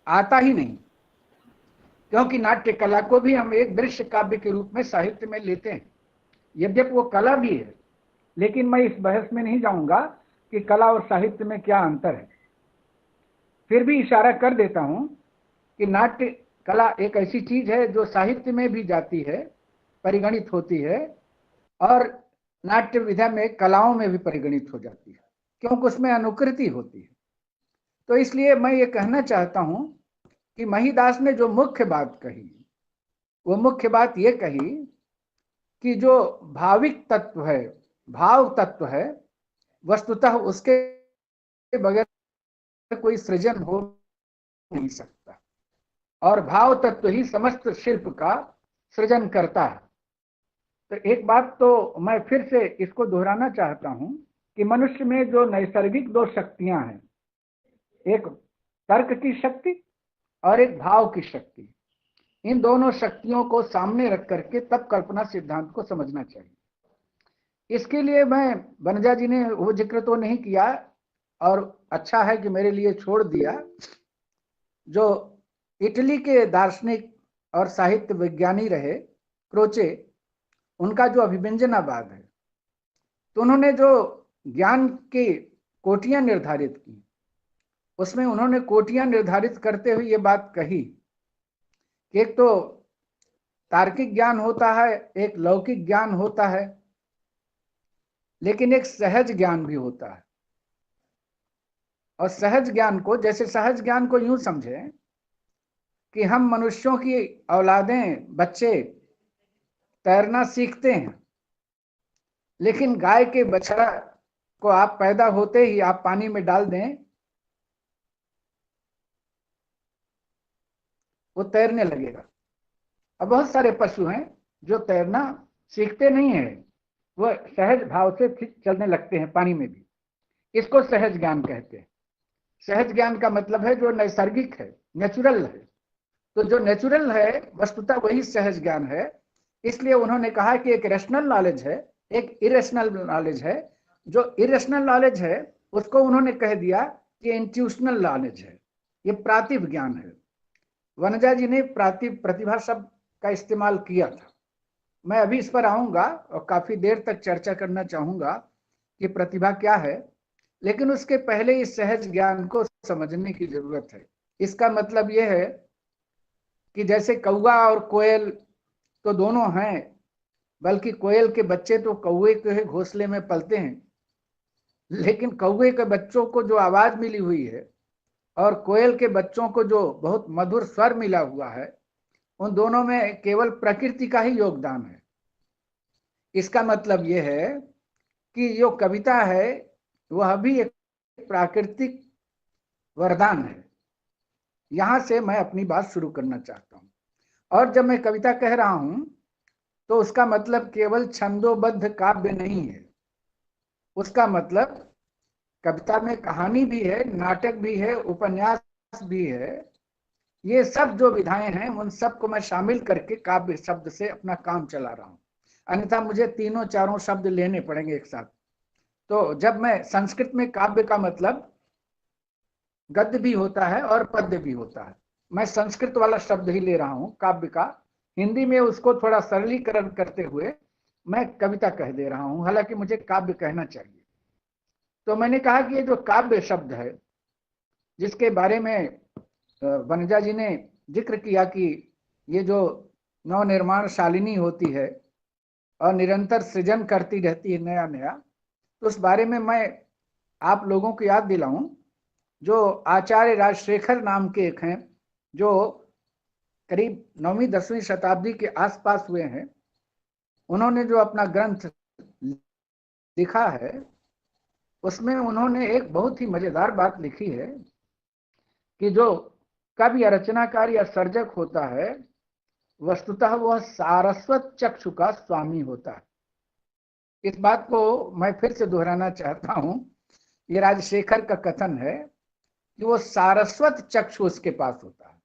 आता ही नहीं। क्योंकि नाट्य कला को भी हम एक दृश्य काव्य के रूप में साहित्य में लेते हैं। यद्यपि वो कला भी है, लेकिन मैं इस बहस में नहीं जाऊंगा कि कला और साहित्य में क्या अंतर है। फिर भी इशारा कर देता हूं कि नाट्य कला एक ऐसी चीज है जो साहित्य में भी जाती है, परिगणित होती है, और नाट्य विधा में कलाओं में भी परिगणित हो जाती है, क्योंकि उसमें अनुकृति होती है। तो इसलिए मैं ये कहना चाहता हूं कि महिदास ने जो मुख्य बात कही, वो मुख्य बात ये कही कि जो भाविक तत्व है, भाव तत्व है, वस्तुतः उसके बगैर कोई सृजन हो नहीं सकता, और भाव तत्व ही समस्त शिल्प का सृजन करता है। तो एक बात तो मैं फिर से इसको दोहराना चाहता हूं कि मनुष्य में जो नैसर्गिक दो शक्तियां हैं, एक तर्क की शक्ति और एक भाव की शक्ति, इन दोनों शक्तियों को सामने रख करके तब कल्पना सिद्धांत को समझना चाहिए। इसके लिए मैं, वनजा जी ने वो जिक्र तो नहीं किया, और अच्छा है कि मेरे लिए छोड़ दिया, जो इटली के दार्शनिक और साहित्य विज्ञानी रहे क्रोचे, उनका जो अभिव्यंजनावाद है, तो उन्होंने जो ज्ञान की कोटियां निर्धारित की, उसमें उन्होंने कोटियां निर्धारित करते हुए ये बात कही कि एक तो तार्किक ज्ञान होता है, एक लौकिक ज्ञान होता है, लेकिन एक सहज ज्ञान भी होता है। और सहज ज्ञान को, जैसे सहज ज्ञान को यूं समझें कि हम मनुष्यों की औलादें, बच्चे तैरना सीखते हैं, लेकिन गाय के बछड़ा को आप पैदा होते ही आप पानी में डाल दें, वो तैरने लगेगा। अब बहुत सारे पशु हैं जो तैरना सीखते नहीं है, वह सहज भाव से चलने लगते हैं पानी में भी। इसको सहज ज्ञान कहते हैं। सहज ज्ञान का मतलब है जो नैसर्गिक है, नेचुरल है। तो जो नेचुरल है वस्तुतः वही सहज ज्ञान है। इसलिए उन्होंने कहा कि एक रैशनल नॉलेज है, एक इरेशनल नॉलेज है। जो इरेशनल नॉलेज है उसको उन्होंने कह दिया कि इंट्यूशनल नॉलेज है, ये प्रातिभ ज्ञान है। वनजा जी ने प्रातिभ, प्रतिभा शब्द का इस्तेमाल किया था। मैं अभी इस पर आऊंगा और काफी देर तक चर्चा करना चाहूंगा कि प्रतिभा क्या है, लेकिन उसके पहले इस सहज ज्ञान को समझने की जरूरत है। इसका मतलब यह है कि जैसे कौवा और कोयल तो दोनों हैं, बल्कि कोयल के बच्चे तो कौवे के घोंसले में पलते हैं, लेकिन कौवे के बच्चों को जो आवाज मिली हुई है और कोयल के बच्चों को जो बहुत मधुर स्वर मिला हुआ है, उन दोनों में केवल प्रकृति का ही योगदान है। इसका मतलब यह है कि जो कविता है वह भी एक प्राकृतिक वरदान है। यहां से मैं अपनी बात शुरू करना चाहता हूं। और जब मैं कविता कह रहा हूं तो उसका मतलब केवल छंदोबद्ध काव्य नहीं है। उसका मतलब कविता में कहानी भी है, नाटक भी है, उपन्यास भी है, ये सब जो विधाएं हैं उन सबको मैं शामिल करके काव्य शब्द से अपना काम चला रहा हूं, अन्यथा मुझे तीनों चारों शब्द लेने पड़ेंगे एक साथ। तो जब मैं संस्कृत में काव्य का मतलब गद्य भी होता है और पद्य भी होता है, मैं संस्कृत वाला शब्द ही ले रहा हूं काव्य का। हिंदी में उसको थोड़ा सरलीकरण करते हुए मैं कविता कह दे रहा हूं, हालांकि मुझे काव्य कहना चाहिए। तो मैंने कहा कि ये जो काव्य शब्द है, जिसके बारे में वनजा जी ने जिक्र किया कि ये जो नवनिर्माण शालिनी होती है और निरंतर सृजन करती रहती है नया नया, तो उस बारे में मैं आप लोगों को याद दिलाऊं। जो आचार्य राजशेखर नाम के एक हैं, जो करीब 9वीं 10वीं शताब्दी के आसपास हुए हैं, उन्होंने जो अपना ग्रंथ लिखा है उसमें उन्होंने एक बहुत ही मजेदार बात लिखी है कि जो कवि या रचनाकार या सर्जक होता है, वस्तुतः वह सारस्वत चक्षु का स्वामी होता है। इस बात को मैं फिर से दोहराना चाहता हूं। ये राजशेखर का कथन है कि वो सारस्वत चक्षु उसके पास होता है।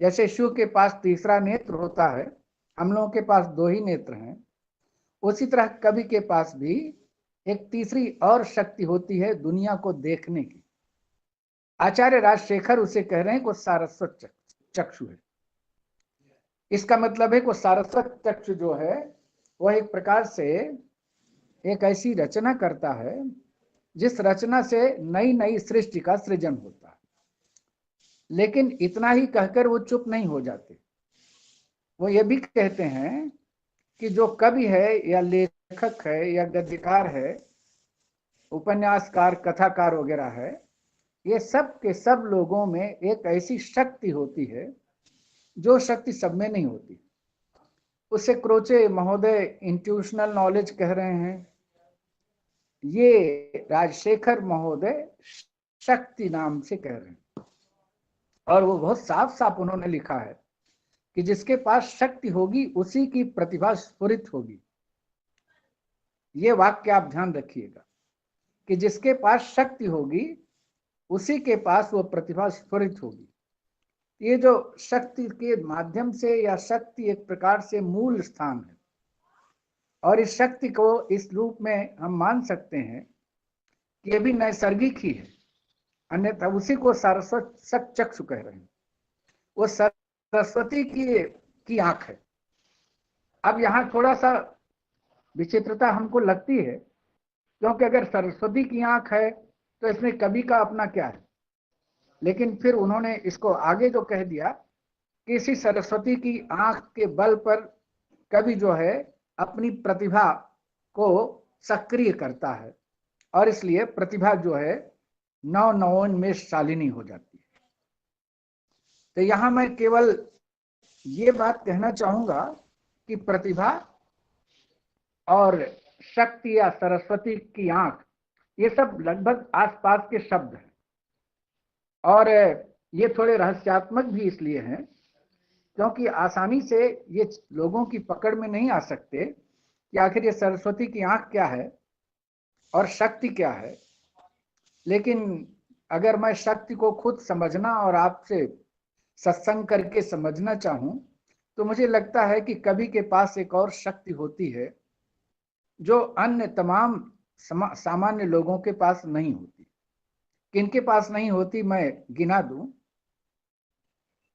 जैसे शिव के पास तीसरा नेत्र होता है, हम लोगों के पास 2 ही नेत्र हैं, उसी तरह कवि के पास भी एक तीसरी और शक्ति होती है दुनिया को देखने की। आचार्य राजशेखर उसे कह रहे हैं कि वो सारस्वत चक्षु है। इसका मतलब है कि सारस्वत चक्षु जो है वह एक प्रकार से एक ऐसी रचना करता है जिस रचना से नई नई सृष्टि का सृजन होता है। लेकिन इतना ही कहकर वो चुप नहीं हो जाते, वो ये भी कहते हैं कि जो कवि है या लेखक है या गद्यकार है, उपन्यासकार, कथाकार वगैरह है, ये सब के सब लोगों में एक ऐसी शक्ति होती है जो शक्ति सब में नहीं होती। उसे क्रोचे महोदय इंट्यूशनल नॉलेज कह रहे हैं, ये राजशेखर महोदय शक्ति नाम से कह रहे हैं। और वो बहुत साफ साफ उन्होंने लिखा है कि जिसके पास शक्ति होगी उसी की प्रतिभा स्फुरित होगी। ये वाक्य आप ध्यान रखिएगा कि जिसके पास शक्ति होगी उसी के पास वो प्रतिभा स्फुरित होगी। ये जो शक्ति के माध्यम से, या शक्ति एक प्रकार से मूल स्थान है, और इस शक्ति को इस रूप में हम मान सकते हैं कि ये भी नैसर्गिक ही है, अन्यथा उसी को सारस्वत चक्षु कह रहे हैं। वो सरस्वती की आंख है। अब यहाँ थोड़ा सा विचित्रता हमको लगती है, क्योंकि अगर सरस्वती की आंख है तो इसमें कवि का अपना क्या है। लेकिन फिर उन्होंने इसको आगे जो कह दिया कि इसी सरस्वती की आंख के बल पर कवि जो है अपनी प्रतिभा को सक्रिय करता है, और इसलिए प्रतिभा जो है नवोन्मेष शालिनी हो जाती है। तो यहां मैं केवल ये बात कहना चाहूंगा कि प्रतिभा और शक्ति या सरस्वती की आंख, ये सब लगभग आसपास के शब्द हैं, और ये थोड़े रहस्यात्मक भी इसलिए हैं क्योंकि आसानी से ये लोगों की पकड़ में नहीं आ सकते कि आखिर ये सरस्वती की आंख क्या है और शक्ति क्या है। लेकिन अगर मैं शक्ति को खुद समझना और आपसे सत्संग करके समझना चाहूं, तो मुझे लगता है कि कवि के पास एक और शक्ति होती है जो अन्य तमाम सामान्य लोगों के पास नहीं होती। किनके पास नहीं होती मैं गिना दूं।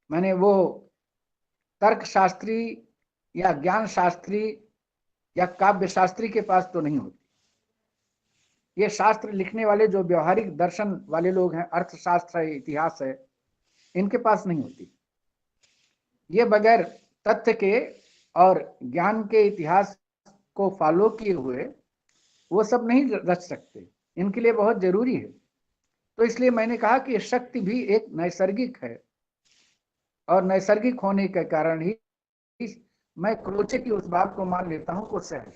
मैंने वो तर्क शास्त्री या ज्ञान शास्त्री या काव्य शास्त्री के पास तो नहीं होती। ये शास्त्र लिखने वाले जो व्यवहारिक दर्शन वाले लोग हैं, अर्थशास्त्र है, इतिहास है, इनके पास नहीं होती। ये बगैर तथ्य के और ज्ञान के इतिहास को फॉलो किए हुए वो सब नहीं रच सकते, इनके लिए बहुत जरूरी है। तो इसलिए मैंने कहा कि शक्ति भी एक नैसर्गिक है, और नैसर्गिक होने के कारण ही मैं क्रोचे की उस बात को मान लेता हूं को सहज।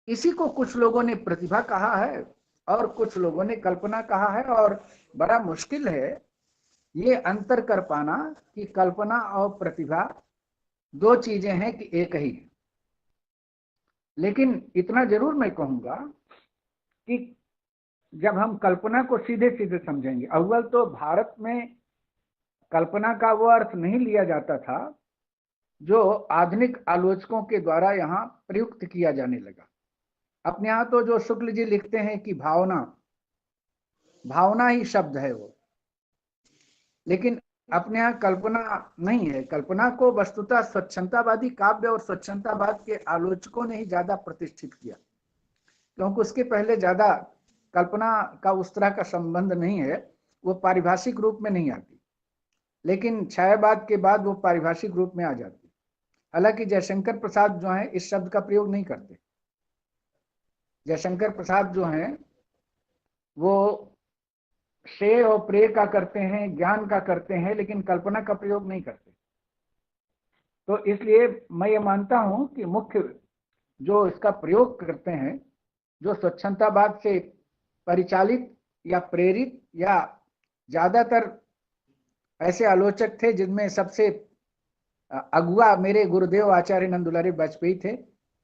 इसी को कुछ लोगों ने प्रतिभा कहा है और कुछ लोगों ने कल्पना कहा है, और बड़ा मुश्किल है ये अंतर कर पाना कि कल्पना और प्रतिभा 2 चीजें हैं कि एक ही है। लेकिन इतना जरूर मैं कहूंगा कि जब हम कल्पना को सीधे सीधे समझेंगे, अव्वल तो भारत में कल्पना का वो अर्थ नहीं लिया जाता था जो आधुनिक आलोचकों के द्वारा यहाँ प्रयुक्त किया जाने लगा। अपने यहाँ तो जो शुक्ल जी लिखते हैं कि भावना, भावना ही शब्द है वो, लेकिन अपने यहाँ कल्पना नहीं है। कल्पना को वस्तुतः स्वच्छंदतावादी काव्य और स्वच्छंदतावाद के आलोचकों ने ही ज्यादा प्रतिष्ठित किया, क्योंकि उसके पहले ज्यादा कल्पना का उस तरह का संबंध नहीं है, वो पारिभाषिक रूप में नहीं आती, लेकिन छायावाद के बाद वो पारिभाषिक रूप में आ जाती। हालांकि जयशंकर प्रसाद जो है इस शब्द का प्रयोग नहीं करते। जयशंकर प्रसाद जो हैं वो श्रेय और प्रेय का करते हैं, ज्ञान का करते हैं, लेकिन कल्पना का प्रयोग नहीं करते। तो इसलिए मैं ये मानता हूं कि मुख्य जो इसका प्रयोग करते हैं, जो स्वच्छंदतावाद से परिचालित या प्रेरित या ज्यादातर ऐसे आलोचक थे जिनमें सबसे अगुआ मेरे गुरुदेव आचार्य नंद दुलारी वाजपेयी थे।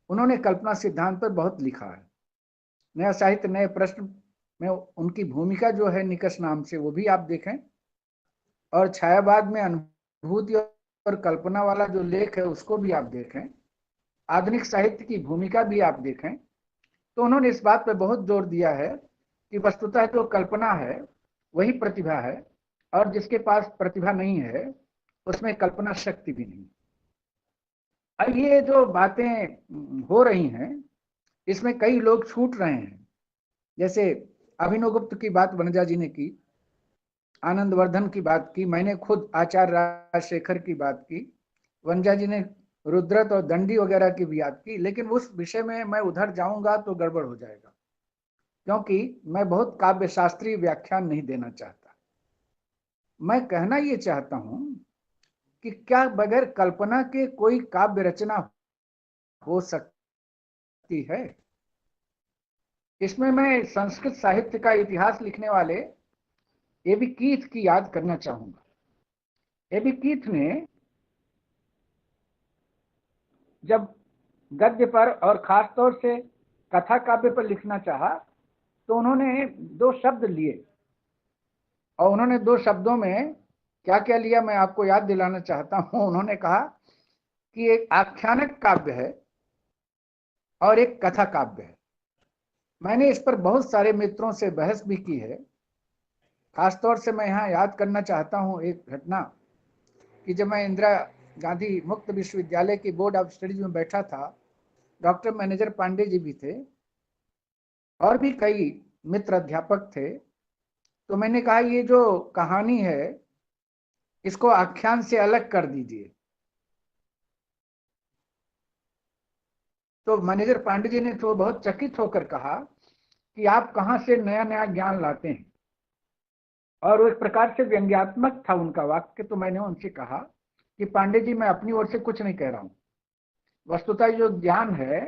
उन्होंने कल्पना सिद्धांत पर बहुत लिखा है। नया साहित्य नए प्रश्न में उनकी भूमिका जो है निकष नाम से, वो भी आप देखें, और छायावाद में अनुभूति और कल्पना वाला जो लेख है उसको भी आप देखें, आधुनिक साहित्य की भूमिका भी आप देखें, तो उन्होंने इस बात पर बहुत जोर दिया है कि वस्तुतः जो कल्पना है वही प्रतिभा है, और जिसके पास प्रतिभा नहीं है उसमें कल्पना शक्ति भी नहीं। अब ये जो बातें हो रही हैं इसमें कई लोग छूट रहे हैं। जैसे अभिनव गुप्त की बात वनजा जी ने की, आनंदवर्धन की बात की, मैंने खुद आचार्य राजशेखर की बात की, वनजा जी ने रुद्रत और दंडी वगैरह की भी बात की, लेकिन उस विषय में मैं उधर जाऊंगा तो गड़बड़ हो जाएगा, क्योंकि मैं बहुत काव्य शास्त्रीय व्याख्यान नहीं देना चाहता। मैं कहना ये चाहता हूं कि क्या बगैर कल्पना के कोई काव्य रचना हो सकती है? इसमें मैं संस्कृत साहित्य का इतिहास लिखने वाले एबी कीथ की याद करना चाहूंगा। एबी कीथ ने जब गद्य पर और खासतौर से कथा काव्य पर लिखना चाहा तो उन्होंने दो शब्द लिए, और उन्होंने दो शब्दों में क्या क्या लिया मैं आपको याद दिलाना चाहता हूं। उन्होंने कहा कि एक आख्यानक काव्य है और एक कथा काव्य है। मैंने इस पर बहुत सारे मित्रों से बहस भी की है। खासतौर से मैं यहाँ याद करना चाहता हूँ एक घटना कि जब मैं इंदिरा गांधी मुक्त विश्वविद्यालय की बोर्ड ऑफ स्टडीज में बैठा था, डॉक्टर मैनेजर पांडे जी भी थे और भी कई मित्र अध्यापक थे, तो मैंने कहा ये जो कहानी है इसको आख्यान से अलग कर दीजिए। तो मैनेजर पांडे जी ने तो बहुत चकित होकर कहा कि आप कहाँ से नया नया ज्ञान लाते हैं, और वो एक प्रकार से व्यंग्यात्मक था उनका वाक्य। तो मैंने उनसे कहा कि पांडे जी मैं अपनी ओर से कुछ नहीं कह रहा हूं, वस्तुतः जो ज्ञान है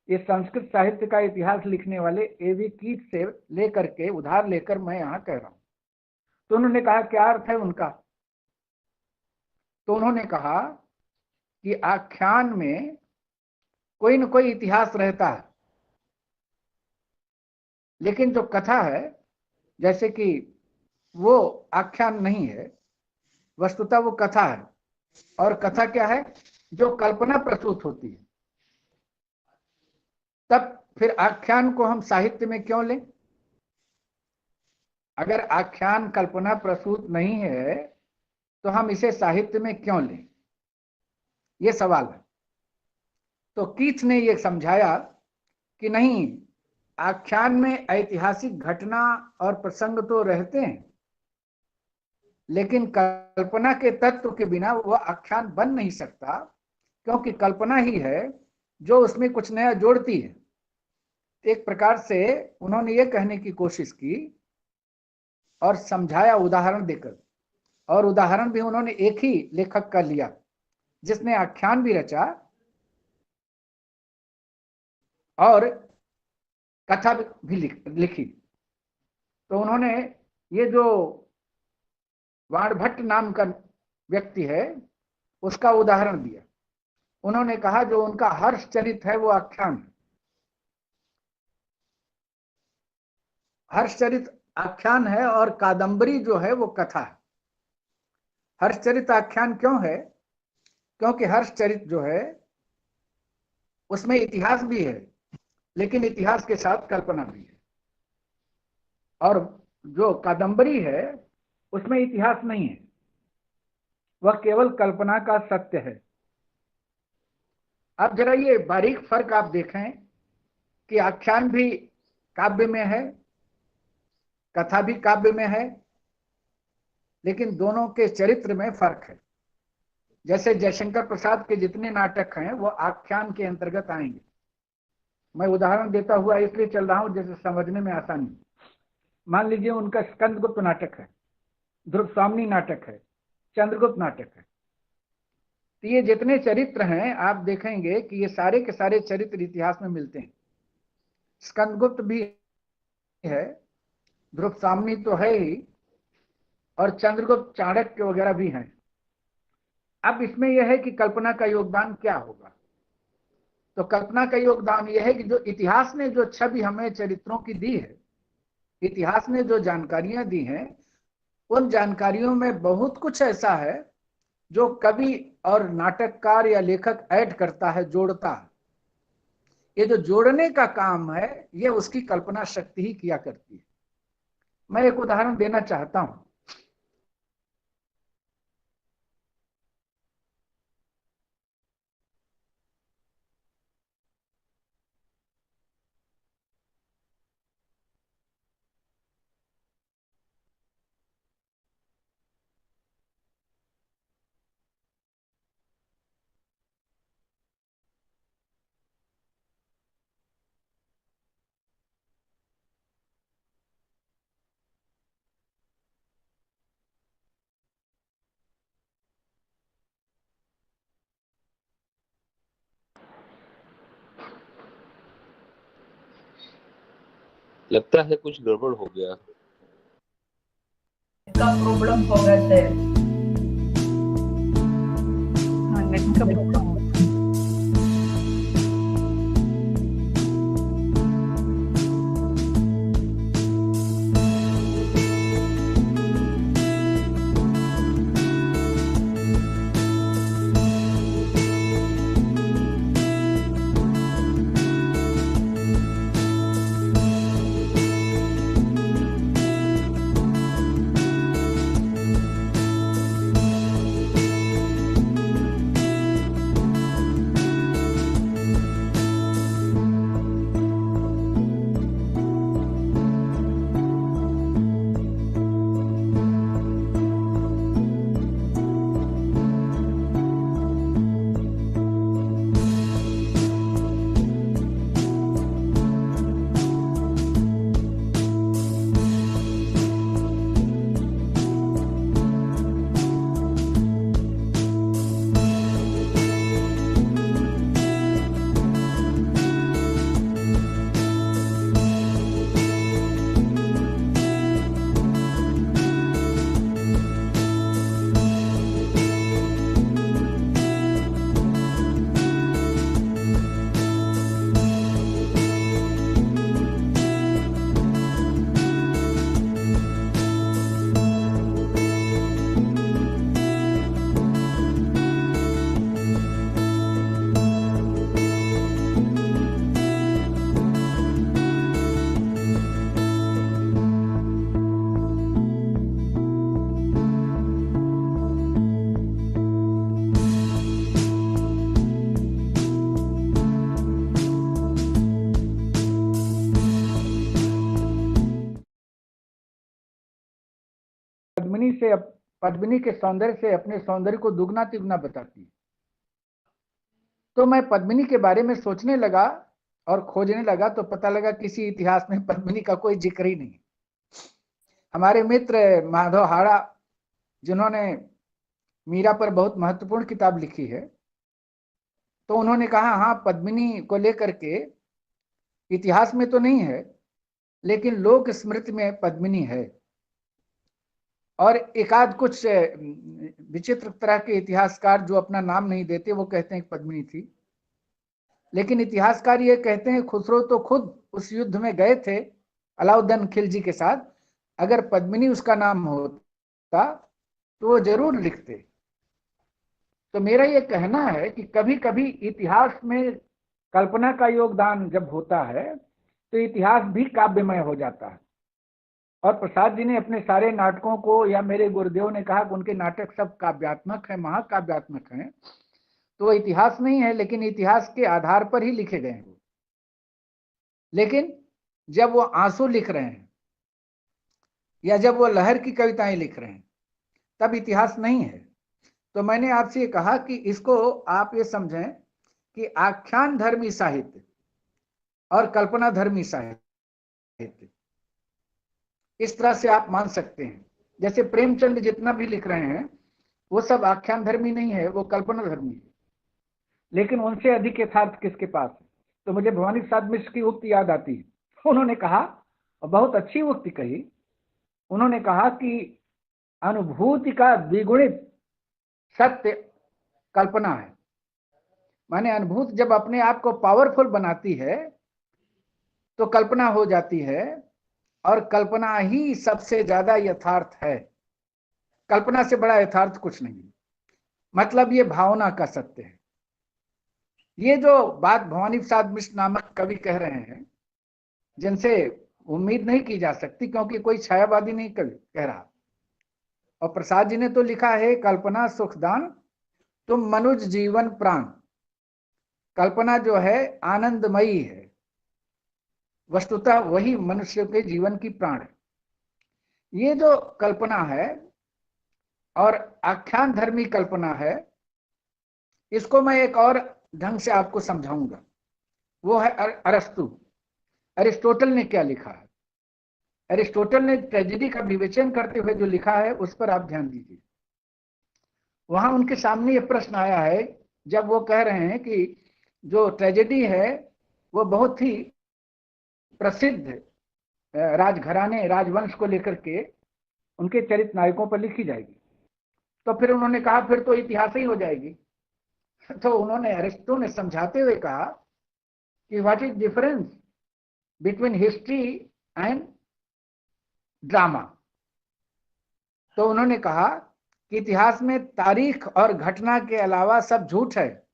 ये संस्कृत साहित्य का इतिहास लिखने वाले एबी कीथ से लेकर के उधार लेकर मैं यहाँ कह रहा हूं। तो उन्होंने कहा क्या अर्थ है उनका? तो उन्होंने कहा कि आख्यान में कोई न कोई इतिहास रहता है, लेकिन जो कथा है जैसे कि वो आख्यान नहीं है, वस्तुतः वो कथा है। और कथा क्या है? जो कल्पना प्रसूत होती है। तब फिर आख्यान को हम साहित्य में क्यों लें? अगर आख्यान कल्पना प्रसूत नहीं है तो हम इसे साहित्य में क्यों लें? ये सवाल है। तो कीथ ने ये समझाया कि नहीं, आख्यान में ऐतिहासिक घटना और प्रसंग तो रहते हैं, लेकिन कल्पना के तत्व के बिना वह आख्यान बन नहीं सकता, क्योंकि कल्पना ही है जो उसमें कुछ नया जोड़ती है। एक प्रकार से उन्होंने ये कहने की कोशिश की और समझाया उदाहरण देकर, और उदाहरण भी उन्होंने एक ही लेखक का लिया जिसने आख्यान भी रचा और कथा भी लिखी। तो उन्होंने ये जो वाणभट्ट नाम का व्यक्ति है उसका उदाहरण दिया। उन्होंने कहा जो उनका हर्षचरित है वो आख्यान है, हर्षचरित आख्यान है, और कादंबरी जो है वो कथा है। हर्षचरित आख्यान क्यों है? क्योंकि हर्षचरित जो है उसमें इतिहास भी है, लेकिन इतिहास के साथ कल्पना भी है। और जो कादंबरी है उसमें इतिहास नहीं है, वह केवल कल्पना का सत्य है। अब जरा ये बारीक फर्क आप देखें कि आख्यान भी काव्य में है, कथा भी काव्य में है, लेकिन दोनों के चरित्र में फर्क है। जैसे जयशंकर प्रसाद के जितने नाटक हैं वो आख्यान के अंतर्गत आएंगे। मैं उदाहरण देता हुआ इसलिए चल रहा हूं जैसे समझने में आसानी। मान लीजिए उनका स्कंदगुप्त नाटक है, ध्रुव स्वामिनी नाटक है, चंद्रगुप्त नाटक है। तो ये जितने चरित्र हैं आप देखेंगे कि ये सारे के सारे चरित्र इतिहास में मिलते हैं। स्कंदगुप्त भी है, ध्रुव स्वामिनी तो है ही, और चंद्रगुप्त चाणक्य वगैरह भी हैं। अब इसमें यह है कि कल्पना का योगदान क्या होगा। तो कल्पना का योगदान यह है कि जो इतिहास ने जो छवि हमें चरित्रों की दी है, इतिहास ने जो जानकारियां दी हैं, उन जानकारियों में बहुत कुछ ऐसा है जो कवि और नाटककार या लेखक ऐड करता है, जोड़ता है। ये जो जोड़ने का काम है ये उसकी कल्पना शक्ति ही किया करती है। मैं एक उदाहरण देना चाहता हूं। लगता है कुछ गड़बड़ हो गया। का प्रॉब्लम होगा सर। हाँ, नेट का प्रॉब्लम हो। पद्मिनी के सौंदर्य से अपने सौंदर्य को दुगना तिगुना बताती है। तो मैं पद्मिनी के बारे में सोचने लगा और खोजने लगा तो पता लगा किसी इतिहास में पद्मिनी का कोई जिक्र ही नहीं। हमारे मित्र माधव हाड़ा जिन्होंने मीरा पर बहुत महत्वपूर्ण किताब लिखी है, तो उन्होंने कहा हाँ पद्मिनी को लेकर के इतिहास में तो नहीं है लेकिन लोक स्मृति में पद्मिनी है। और एकाध कुछ विचित्र तरह के इतिहासकार जो अपना नाम नहीं देते वो कहते हैं कि पद्मिनी थी, लेकिन इतिहासकार ये कहते हैं खुसरो तो खुद उस युद्ध में गए थे अलाउद्दीन खिलजी के साथ। अगर पद्मिनी उसका नाम होता तो वो जरूर लिखते। तो मेरा ये कहना है कि कभी कभी इतिहास में कल्पना का योगदान जब होता है तो इतिहास भी काव्यमय हो जाता है। और प्रसाद जी ने अपने सारे नाटकों को, या मेरे गुरुदेव ने कहा कि उनके नाटक सब काव्यात्मक है, महाकाव्यात्मक हैं, तो वो इतिहास नहीं है, लेकिन इतिहास के आधार पर ही लिखे गए हैं। लेकिन जब वो आंसू लिख रहे हैं या जब वो लहर की कविताएं लिख रहे हैं तब इतिहास नहीं है। तो मैंने आपसे ये कहा कि इसको आप ये समझें कि आख्यान धर्मी साहित्य और कल्पना धर्मी साहित्य, इस तरह से आप मान सकते हैं। जैसे प्रेमचंद जितना भी लिख रहे हैं वो सब आख्यान धर्मी नहीं है, वो कल्पना धर्मी है, लेकिन उनसे अधिक यथार्थ किसके पास है। तो मुझे भवानी प्रसाद मिश्र की उक्ति याद आती है। उन्होंने कहा, और बहुत अच्छी उक्ति कही, उन्होंने कहा कि अनुभूति का द्विगुणित सत्य कल्पना है। माने अनुभूति जब अपने आप को पावरफुल बनाती है तो कल्पना हो जाती है, और कल्पना ही सबसे ज्यादा यथार्थ है। कल्पना से बड़ा यथार्थ कुछ नहीं। मतलब ये भावना का सत्य है। ये जो बात भवानी प्रसाद मिश्र नामक कवि कह रहे हैं, जिनसे उम्मीद नहीं की जा सकती, क्योंकि कोई छायावादी नहीं कवि कह रहा। और प्रसाद जी ने तो लिखा है, कल्पना सुखदान तुम मनुज जीवन प्राण। कल्पना जो है आनंदमयी है, वस्तुतः वही मनुष्य के जीवन की प्राण है। ये जो कल्पना है और आख्यान धर्मी कल्पना है, इसको मैं एक और ढंग से आपको समझाऊंगा। वो है अरस्तु। अरिस्टोटल ने क्या लिखा है? अरिस्टोटल ने ट्रेजेडी का विवेचन करते हुए जो लिखा है उस पर आप ध्यान दीजिए। वहां उनके सामने ये प्रश्न आया है, जब वो कह रहे हैं कि जो ट्रेजेडी है वो बहुत ही प्रसिद्ध राजघराने, राजवंश को लेकर के उनके चरित्र नायकों पर लिखी जाएगी, तो फिर उन्होंने कहा फिर तो इतिहास ही हो जाएगी। तो उन्होंने, अरिस्टो ने समझाते हुए कहा कि what is difference between history and drama. तो उन्होंने कहा कि इतिहास में तारीख और घटना के अलावा सब झूठ है।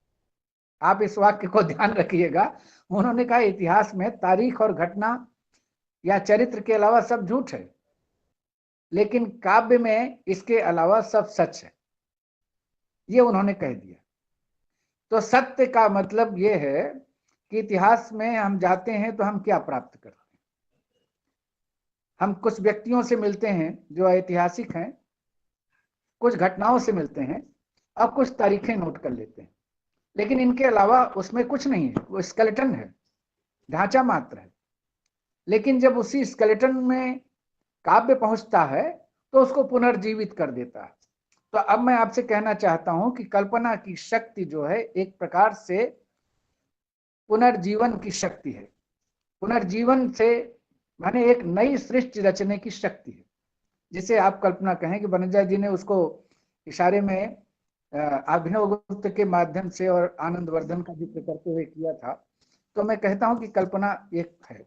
आप इस वाक्य को ध्यान रखिएगा। उन्होंने कहा इतिहास में तारीख और घटना या चरित्र के अलावा सब झूठ है, लेकिन काव्य में इसके अलावा सब सच है। ये उन्होंने कह दिया। तो सत्य का मतलब ये है कि इतिहास में हम जाते हैं तो हम क्या प्राप्त करते हैं। हम कुछ व्यक्तियों से मिलते हैं जो ऐतिहासिक हैं, कुछ घटनाओं से मिलते हैं और कुछ तारीखें नोट कर लेते हैं, लेकिन इनके अलावा उसमें कुछ नहीं है। वो स्केलेटन है, ढांचा मात्र है। लेकिन जब उसी स्केलेटन में काव्य पहुंचता है तो उसको पुनर्जीवित कर देता है। तो अब मैं आपसे कहना चाहता हूं कि कल्पना की शक्ति जो है एक प्रकार से पुनर्जीवन की शक्ति है। पुनर्जीवन से माने एक नई सृष्टि रचने की शक्ति है, जिसे आप कल्पना कहें कि बनर्जा जी ने उसको इशारे में अभिनव गुप्त के माध्यम से और आनंदवर्धन का जिक्र करते हुए किया था। तो मैं कहता हूं कि कल्पना एक है,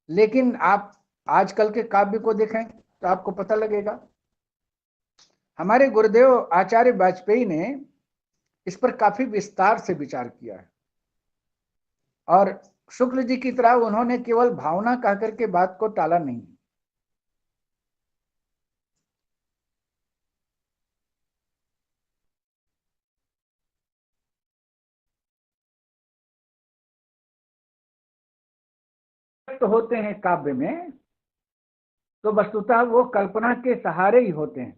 लेकिन आप आजकल के काव्य को देखें तो आपको पता लगेगा। हमारे गुरुदेव आचार्य वाजपेयी ने इस पर काफी विस्तार से विचार किया है, और शुक्ल जी की तरह उन्होंने केवल भावना कहकर के बात को टाला नहीं। तो होते हैं काव्य में तो वस्तुतः वो कल्पना के सहारे ही होते हैं।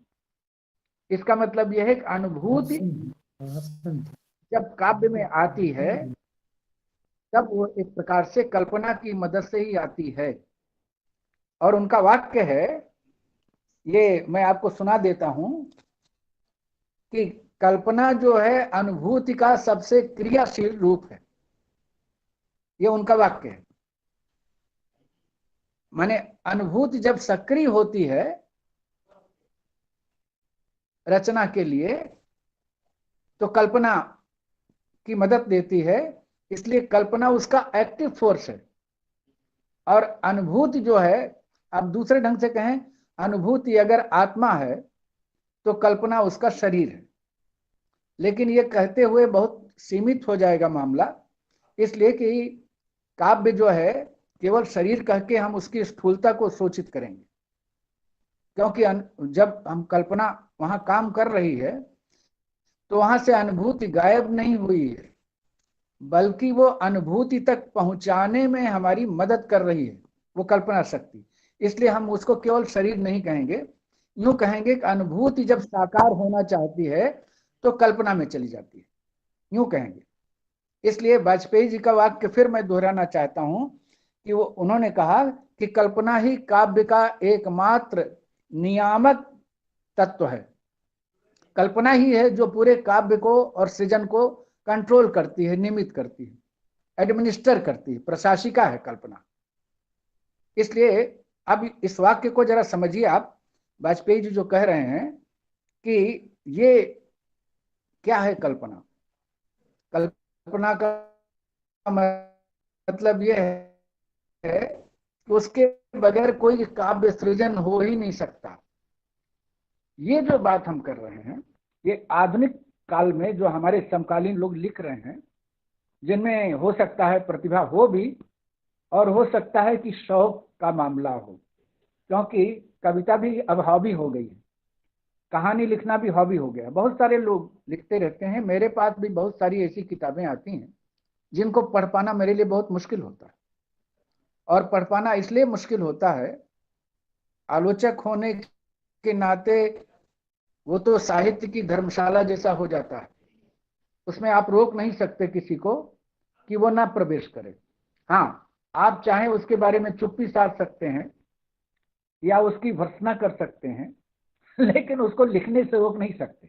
इसका मतलब यह है कि अनुभूति जब काव्य में आती है तब वो एक प्रकार से कल्पना की मदद से ही आती है। और उनका वाक्य है, ये मैं आपको सुना देता हूं कि कल्पना जो है अनुभूति का सबसे क्रियाशील रूप है। ये उनका वाक्य है। माने अनुभूति जब सक्रिय होती है रचना के लिए तो कल्पना की मदद देती है, इसलिए कल्पना उसका एक्टिव फोर्स है। और अनुभूति जो है, अब दूसरे ढंग से कहें, अनुभूति अगर आत्मा है तो कल्पना उसका शरीर है। लेकिन ये कहते हुए बहुत सीमित हो जाएगा मामला, इसलिए कि काव्य जो है केवल शरीर कह के हम उसकी स्थूलता को सूचित करेंगे, क्योंकि जब हम कल्पना वहां काम कर रही है तो वहां से अनुभूति गायब नहीं हुई है, बल्कि वो अनुभूति तक पहुंचाने में हमारी मदद कर रही है, वो कल्पना शक्ति। इसलिए हम उसको केवल शरीर नहीं कहेंगे, यूं कहेंगे कि अनुभूति जब साकार होना चाहती है तो कल्पना में चली जाती है, यूं कहेंगे। इसलिए वाजपेयी जी का वाक्य फिर मैं दोहराना चाहता हूं कि वो उन्होंने कहा कि कल्पना ही काव्य का एकमात्र नियामक तत्व है। कल्पना ही है जो पूरे काव्य को और सृजन को कंट्रोल करती है, नियमित करती है, एडमिनिस्टर करती है, प्रशासिका है कल्पना। इसलिए अब इस वाक्य को जरा समझिए आप, वाजपेयी जी जो कह रहे हैं कि ये क्या है कल्पना। कल्पना का मतलब ये है कि उसके बगैर कोई काव्य सृजन हो ही नहीं सकता। ये जो बात हम कर रहे हैं, ये आधुनिक काल में जो हमारे समकालीन लोग लिख रहे हैं, जिनमें हो सकता है प्रतिभा हो भी और हो सकता है कि शौक का मामला हो, क्योंकि कविता भी अब हॉबी हो गई है, कहानी लिखना भी हॉबी हो गया। बहुत सारे लोग लिखते रहते हैं, मेरे पास भी बहुत सारी ऐसी किताबें आती हैं जिनको पढ़ पाना मेरे लिए बहुत मुश्किल होता है। और पढ़ पाना इसलिए मुश्किल होता है, आलोचक होने के नाते वो तो साहित्य की धर्मशाला जैसा हो जाता है, उसमें आप रोक नहीं सकते किसी को कि वो ना प्रवेश करे। हाँ, आप चाहे उसके बारे में चुप्पी साध सकते हैं या उसकी भर्त्सना कर सकते हैं, लेकिन उसको लिखने से रोक नहीं सकते,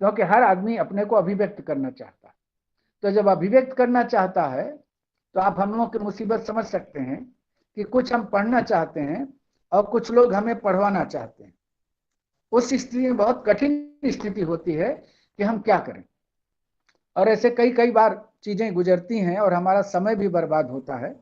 क्योंकि हर आदमी अपने को अभिव्यक्त करना चाहता है। तो जब अभिव्यक्त करना चाहता है तो आप हम लोग की मुसीबत समझ सकते हैं कि कुछ हम पढ़ना चाहते हैं और कुछ लोग हमें पढ़वाना चाहते हैं। उस स्थिति में बहुत कठिन स्थिति होती है कि हम क्या करें। और ऐसे कई कई बार चीजें गुजरती हैं और हमारा समय भी बर्बाद होता है।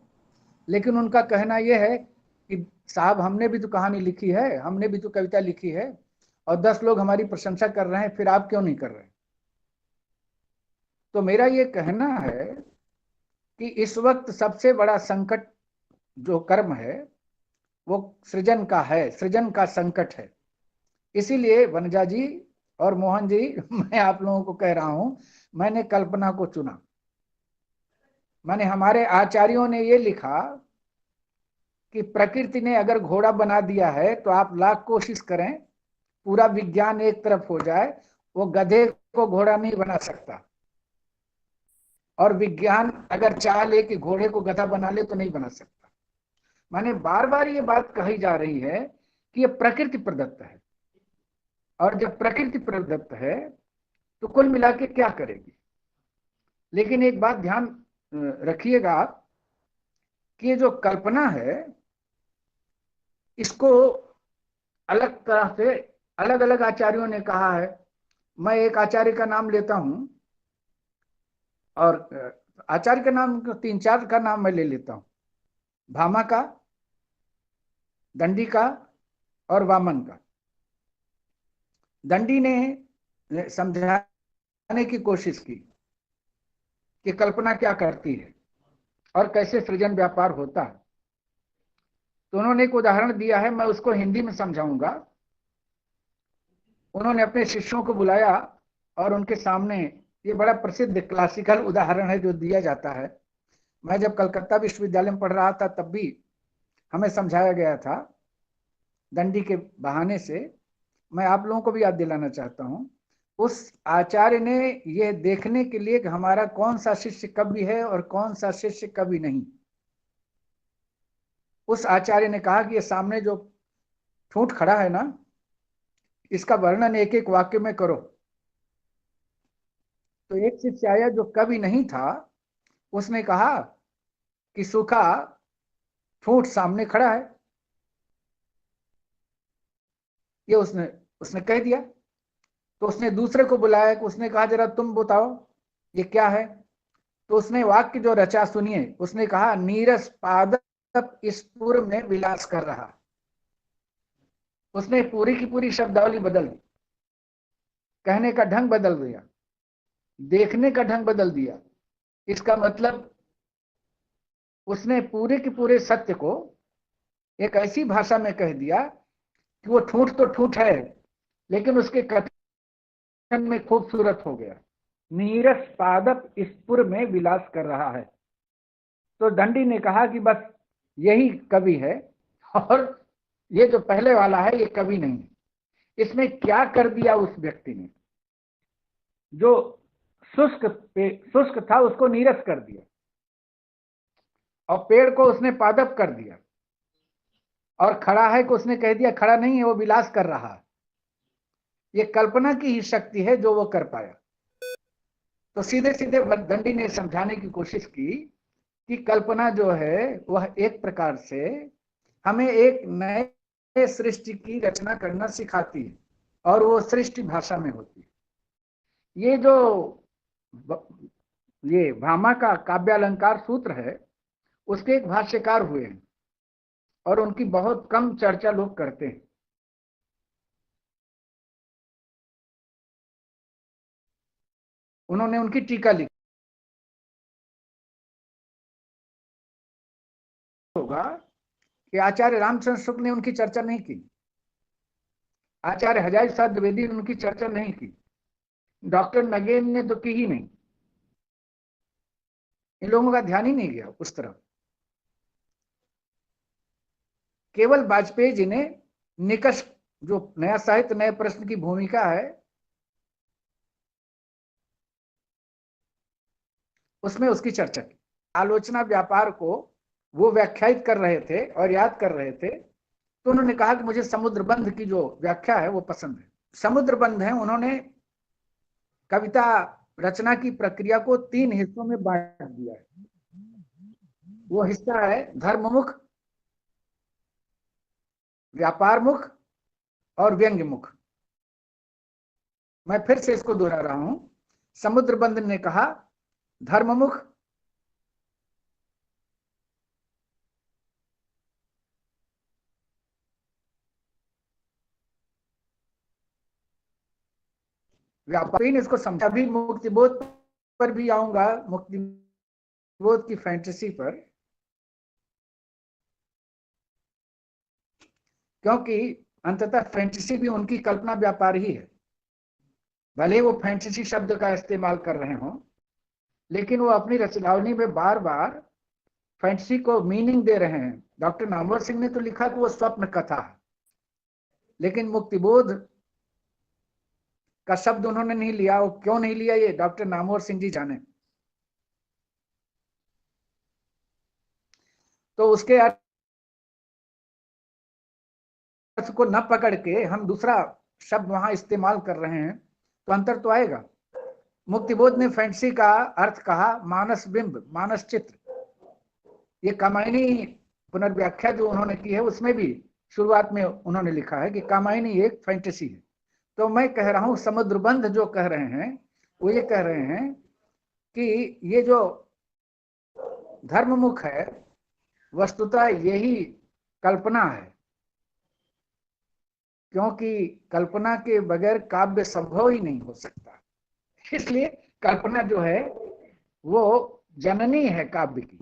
लेकिन उनका कहना यह है कि साहब हमने भी तो कहानी लिखी है, हमने भी तो कविता लिखी है और 10 लोग हमारी प्रशंसा कर रहे हैं, फिर आप क्यों नहीं कर रहे। तो मेरा ये कहना है कि इस वक्त सबसे बड़ा संकट जो कर्म है वो सृजन का है, सृजन का संकट है। इसीलिए वनजा जी और मोहन जी, मैं आप लोगों को कह रहा हूं, मैंने कल्पना को चुना। मैंने, हमारे आचार्यों ने ये लिखा कि प्रकृति ने अगर घोड़ा बना दिया है तो आप लाख कोशिश करें, पूरा विज्ञान एक तरफ हो जाए, वो गधे को घोड़ा नहीं बना सकता। और विज्ञान अगर चाह ले कि घोड़े को गधा बना ले तो नहीं बना सकता। माने बार बार ये बात कही जा रही है कि ये प्रकृति प्रदत्त है, और जब प्रकृति प्रदत्त है तो कुल मिला के क्या करेगी। लेकिन एक बात ध्यान रखिएगा आप कि ये जो कल्पना है इसको अलग तरह से अलग अलग आचार्यों ने कहा है। मैं एक आचार्य का नाम लेता हूं, और आचार्य का नाम 3-4 का नाम मैं ले लेता हूं, भामा का, दंडी का और वामन का। दंडी ने समझाने की कोशिश की कि कल्पना क्या करती है और कैसे सृजन व्यापार होता है। तो उन्होंने एक उदाहरण दिया है, मैं उसको हिंदी में समझाऊंगा। उन्होंने अपने शिष्यों को बुलाया और उनके सामने, ये बड़ा प्रसिद्ध क्लासिकल उदाहरण है जो दिया जाता है। मैं जब कलकत्ता विश्वविद्यालय में पढ़ रहा था तब भी हमें समझाया गया था दंडी के बहाने से। मैं आप लोगों को भी याद दिलाना चाहता हूं, उस आचार्य ने यह देखने के लिए कि हमारा कौन सा शिष्य कवि है और कौन सा शिष्य कवि नहीं, उस आचार्य ने कहा कि ये सामने जो ठूंठ खड़ा है ना, इसका वर्णन एक एक वाक्य में करो। तो एक शिष्य आया जो कवि नहीं था, उसने कहा कि सूखा ठूंठ सामने खड़ा है। ये उसने कह दिया। तो उसने दूसरे को बुलाया कि उसने कहा जरा तुम बताओ ये क्या है। तो उसने वाक्य जो रचा सुनिए, उसने कहा नीरस पादप इस पूर्व में विलास कर रहा। उसने पूरी की पूरी शब्दावली बदल दी। कहने का ढंग बदल दिया, देखने का ढंग बदल दिया। इसका मतलब उसने पूरे के पूरे सत्य को एक ऐसी भाषा में कह दिया कि वो ठूठ तो ठूठ है, लेकिन उसके कथन में खूबसूरत हो गया। नीरस पादप स्फुर में विलास कर रहा है। तो दंडी ने कहा कि बस यही कवि है, और ये जो पहले वाला है ये कवि नहीं है। इसमें क्या कर दिया उस व्यक्ति ने, जो शुष्क था उसको नीरस कर दिया, और पेड़ को उसने पादप कर दिया, और खड़ा है को उसने कह दिया खड़ा नहीं है, वो विलास कर रहा है। ये कल्पना की ही शक्ति है जो वो कर पाया। तो सीधे सीधे दंडी ने समझाने की कोशिश की कि कल्पना जो है वह एक प्रकार से हमें एक नए सृष्टि की रचना करना सिखाती है, और वो सृष्टि भाषा में होती है। ये जो ये भामा का काव्यालंकार सूत्र है, उसके एक भाष्यकार हुए हैं, और उनकी बहुत कम चर्चा लोग करते हैं। उन्होंने उनकी टीका लिखी होगा कि आचार्य रामचंद्र शुक्ल ने उनकी चर्चा नहीं की, आचार्य हजारी प्रसाद द्विवेदी ने उनकी चर्चा नहीं की, डॉक्टर नगेन ने तो की ही नहीं। इन लोगों का ध्यान ही नहीं गया उस तरफ। केवल वाजपेयी जी ने निकष, जो नया साहित्य नए प्रश्न की भूमिका है, उसमें उसकी चर्चा की। आलोचना व्यापार को वो व्याख्यायित कर रहे थे और याद कर रहे थे, तो उन्होंने कहा कि मुझे समुद्र बंध की जो व्याख्या है वो पसंद है। समुद्र बंध है, उन्होंने कविता रचना की प्रक्रिया को 3 हिस्सों में बांट दिया है। वो हिस्सा है धर्ममुख, व्यापार मुख और व्यंग्य मुख। मैं फिर से इसको दोहरा रहा हूं। समुद्र बंध ने कहा धर्ममुख, व्यापारी ने इसको समझा। अभी मुक्तिबोध पर भी आऊंगा, मुक्तिबोध की फैंटेसी पर, क्योंकि अंततः फैंटेसी भी उनकी कल्पना व्यापार ही है। भले वो फैंटेसी शब्द का इस्तेमाल कर रहे हों, लेकिन वो अपनी रचनावली में बार बार फैंटेसी को मीनिंग दे रहे हैं। डॉक्टर नामवर सिंह ने तो लिखा कि वो स्वप्न कथा है, लेकिन मुक्तिबोध का शब्द उन्होंने नहीं लिया। वो क्यों नहीं लिया, ये डॉक्टर नामवर सिंह जी जाने। तो उसके अर्थ को न पकड़ के हम दूसरा शब्द वहां इस्तेमाल कर रहे हैं, तो अंतर तो आएगा। मुक्तिबोध ने फैंटेसी का अर्थ कहा मानस बिंब, मानस चित्र। ये कामायनी पुनर्व्याख्या जो उन्होंने की है, उसमें भी शुरुआत में उन्होंने लिखा है कि कामायनी एक फैंटेसी है। तो मैं कह रहा हूं समुद्रबंध जो कह रहे हैं, वो ये कह रहे हैं कि ये जो धर्ममुख है, वस्तुतः यही कल्पना है, क्योंकि कल्पना के बगैर काव्य संभव ही नहीं हो सकता। इसलिए कल्पना जो है वो जननी है काव्य की।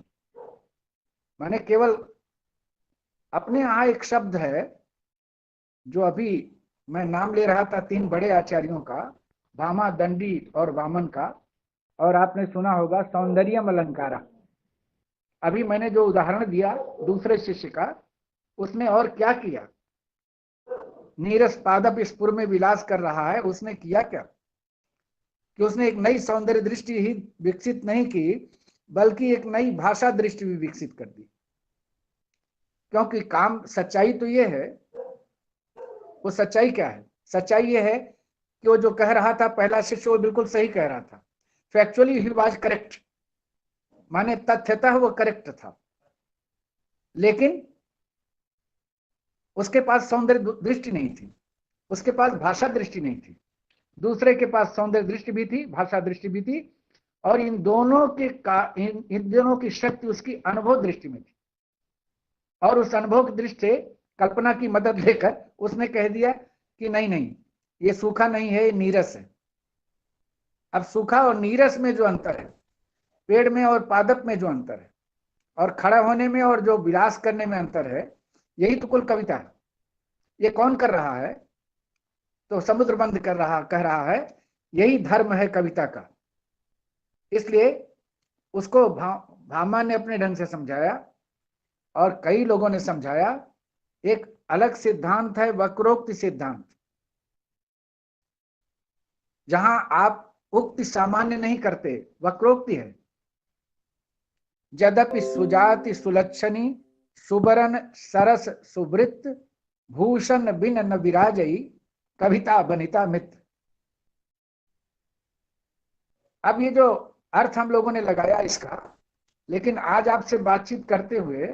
मैंने केवल अपने यहाँ एक शब्द है जो अभी मैं नाम ले रहा था 3 बड़े आचार्यों का, भामा, दंडी और वामन का, और आपने सुना होगा सौंदर्यम अलंकारा। अभी मैंने जो उदाहरण दिया दूसरे शिष्य का, उसने और क्या किया? नीरस पादप स्फुर में विलास कर रहा है। उसने किया क्या कि उसने एक नई सौंदर्य दृष्टि ही विकसित नहीं की, बल्कि एक नई भाषा दृष्टि भी विकसित कर दी। क्योंकि काम, सच्चाई तो ये है, वो सच्चाई क्या है? सच्चाई ये है कि वो जो कह रहा था पहला शिष्य, वो बिल्कुल सही कह रहा था। फैक्चुअली ही वाज करेक्ट, माने तथ्यतः वो करेक्ट था, लेकिन उसके पास सौंदर्य दृष्टि नहीं थी, उसके पास भाषा दृष्टि नहीं थी। दूसरे के पास सौंदर्य दृष्टि भी थी, भाषा दृष्टि भी थी, और इन दोनों की शक्ति उसकी अनुभव दृष्टि में थी। और उस अनुभव की दृष्टि से कल्पना की मदद लेकर उसने कह दिया कि नहीं नहीं, ये सूखा नहीं है, ये नीरस है। अब सूखा और नीरस में जो अंतर है, पेड़ में और पादप में जो अंतर है, और खड़ा होने में और जो विलास करने में अंतर है, यही तो कुल कविता है। ये कौन कर रहा है? तो समुद्र बंद कह रहा है यही धर्म है कविता का। इसलिए उसको भामा ने अपने ढंग से समझाया और कई लोगों ने समझाया। एक अलग सिद्धांत है वक्रोक्ति सिद्धांत, जहां आप उक्ति सामान्य नहीं करते, वक्रोक्ति है। यद्यपि सुजाति सुलक्षणी सुबरन सरस सुवृत्त भूषण बिन न विराजई कविता बनिता मित्र। अब ये जो अर्थ हम लोगों ने लगाया इसका, लेकिन आज आपसे बातचीत करते हुए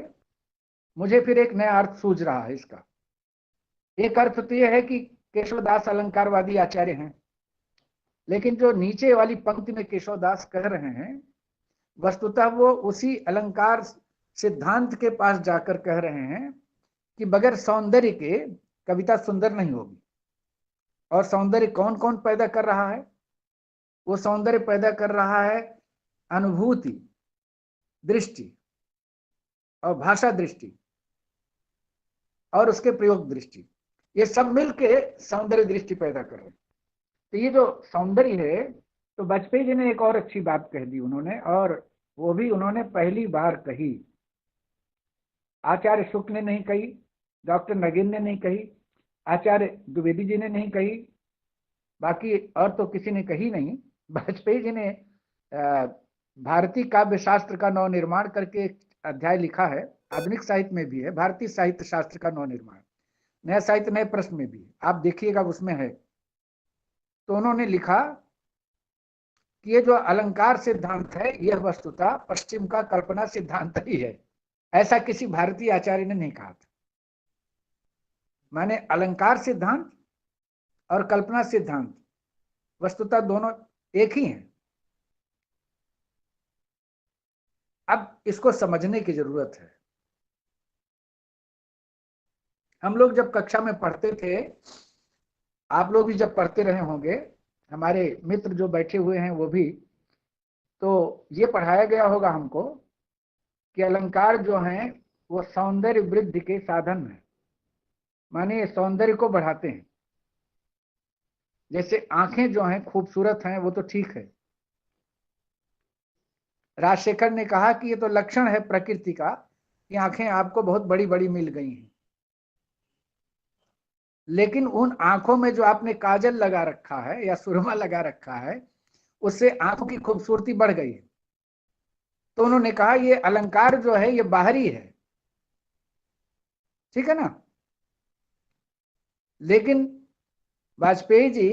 मुझे फिर एक नया अर्थ सूझ रहा है इसका। एक अर्थ तो यह है कि केशवदास अलंकारवादी आचार्य हैं, लेकिन जो नीचे वाली पंक्ति में केशवदास कह रहे हैं, वस्तुतः वो उसी अलंकार सिद्धांत के पास जाकर कह रहे हैं कि बगैर सौंदर्य के कविता सुंदर नहीं होगी। और सौंदर्य कौन कौन पैदा कर रहा है? वो सौंदर्य पैदा कर रहा है अनुभूति दृष्टि और भाषा दृष्टि और उसके प्रयोग दृष्टि, ये सब मिलके सौंदर्य दृष्टि पैदा कर रहे हैं। तो ये जो सौंदर्य है, तो वाजपेयी जी ने एक और अच्छी बात कह दी उन्होंने, और वो भी उन्होंने पहली बार कही। आचार्य शुक्ल ने नहीं कही, डॉक्टर नगीन ने नहीं कही, आचार्य द्विवेदी जी ने नहीं कही, बाकी और तो किसी ने कही नहीं। वाजपेयी जी ने भारतीय काव्य शास्त्र का नवनिर्माण करके एक अध्याय लिखा है, आधुनिक साहित्य में भी है, भारतीय साहित्य शास्त्र का नवनिर्माण, नया साहित्य नए प्रश्न में भी, आप देखिएगा उसमें है। तो उन्होंने लिखा कि ये जो अलंकार सिद्धांत है, यह वस्तुतः पश्चिम का कल्पना सिद्धांत ही है। ऐसा किसी भारतीय आचार्य ने नहीं कहा था। माने अलंकार सिद्धांत और कल्पना सिद्धांत वस्तुतः दोनों एक ही हैं। अब इसको समझने की जरूरत है। हम लोग जब कक्षा में पढ़ते थे, आप लोग भी जब पढ़ते रहे होंगे, हमारे मित्र जो बैठे हुए हैं वो भी, तो ये पढ़ाया गया होगा हमको कि अलंकार जो हैं वो सौंदर्य वृद्धि के साधन है, माने सौंदर्य को बढ़ाते हैं। जैसे आंखें जो हैं खूबसूरत हैं, वो तो ठीक है। राजशेखर ने कहा कि ये तो लक्षण है प्रकृति का कि आंखें आपको बहुत बड़ी बड़ी मिल गई हैं, लेकिन उन आंखों में जो आपने काजल लगा रखा है या सुरमा लगा रखा है, उससे आंखों की खूबसूरती बढ़ गई है। तो उन्होंने कहा ये अलंकार जो है ये बाहरी है, ठीक है ना। लेकिन वाजपेयी जी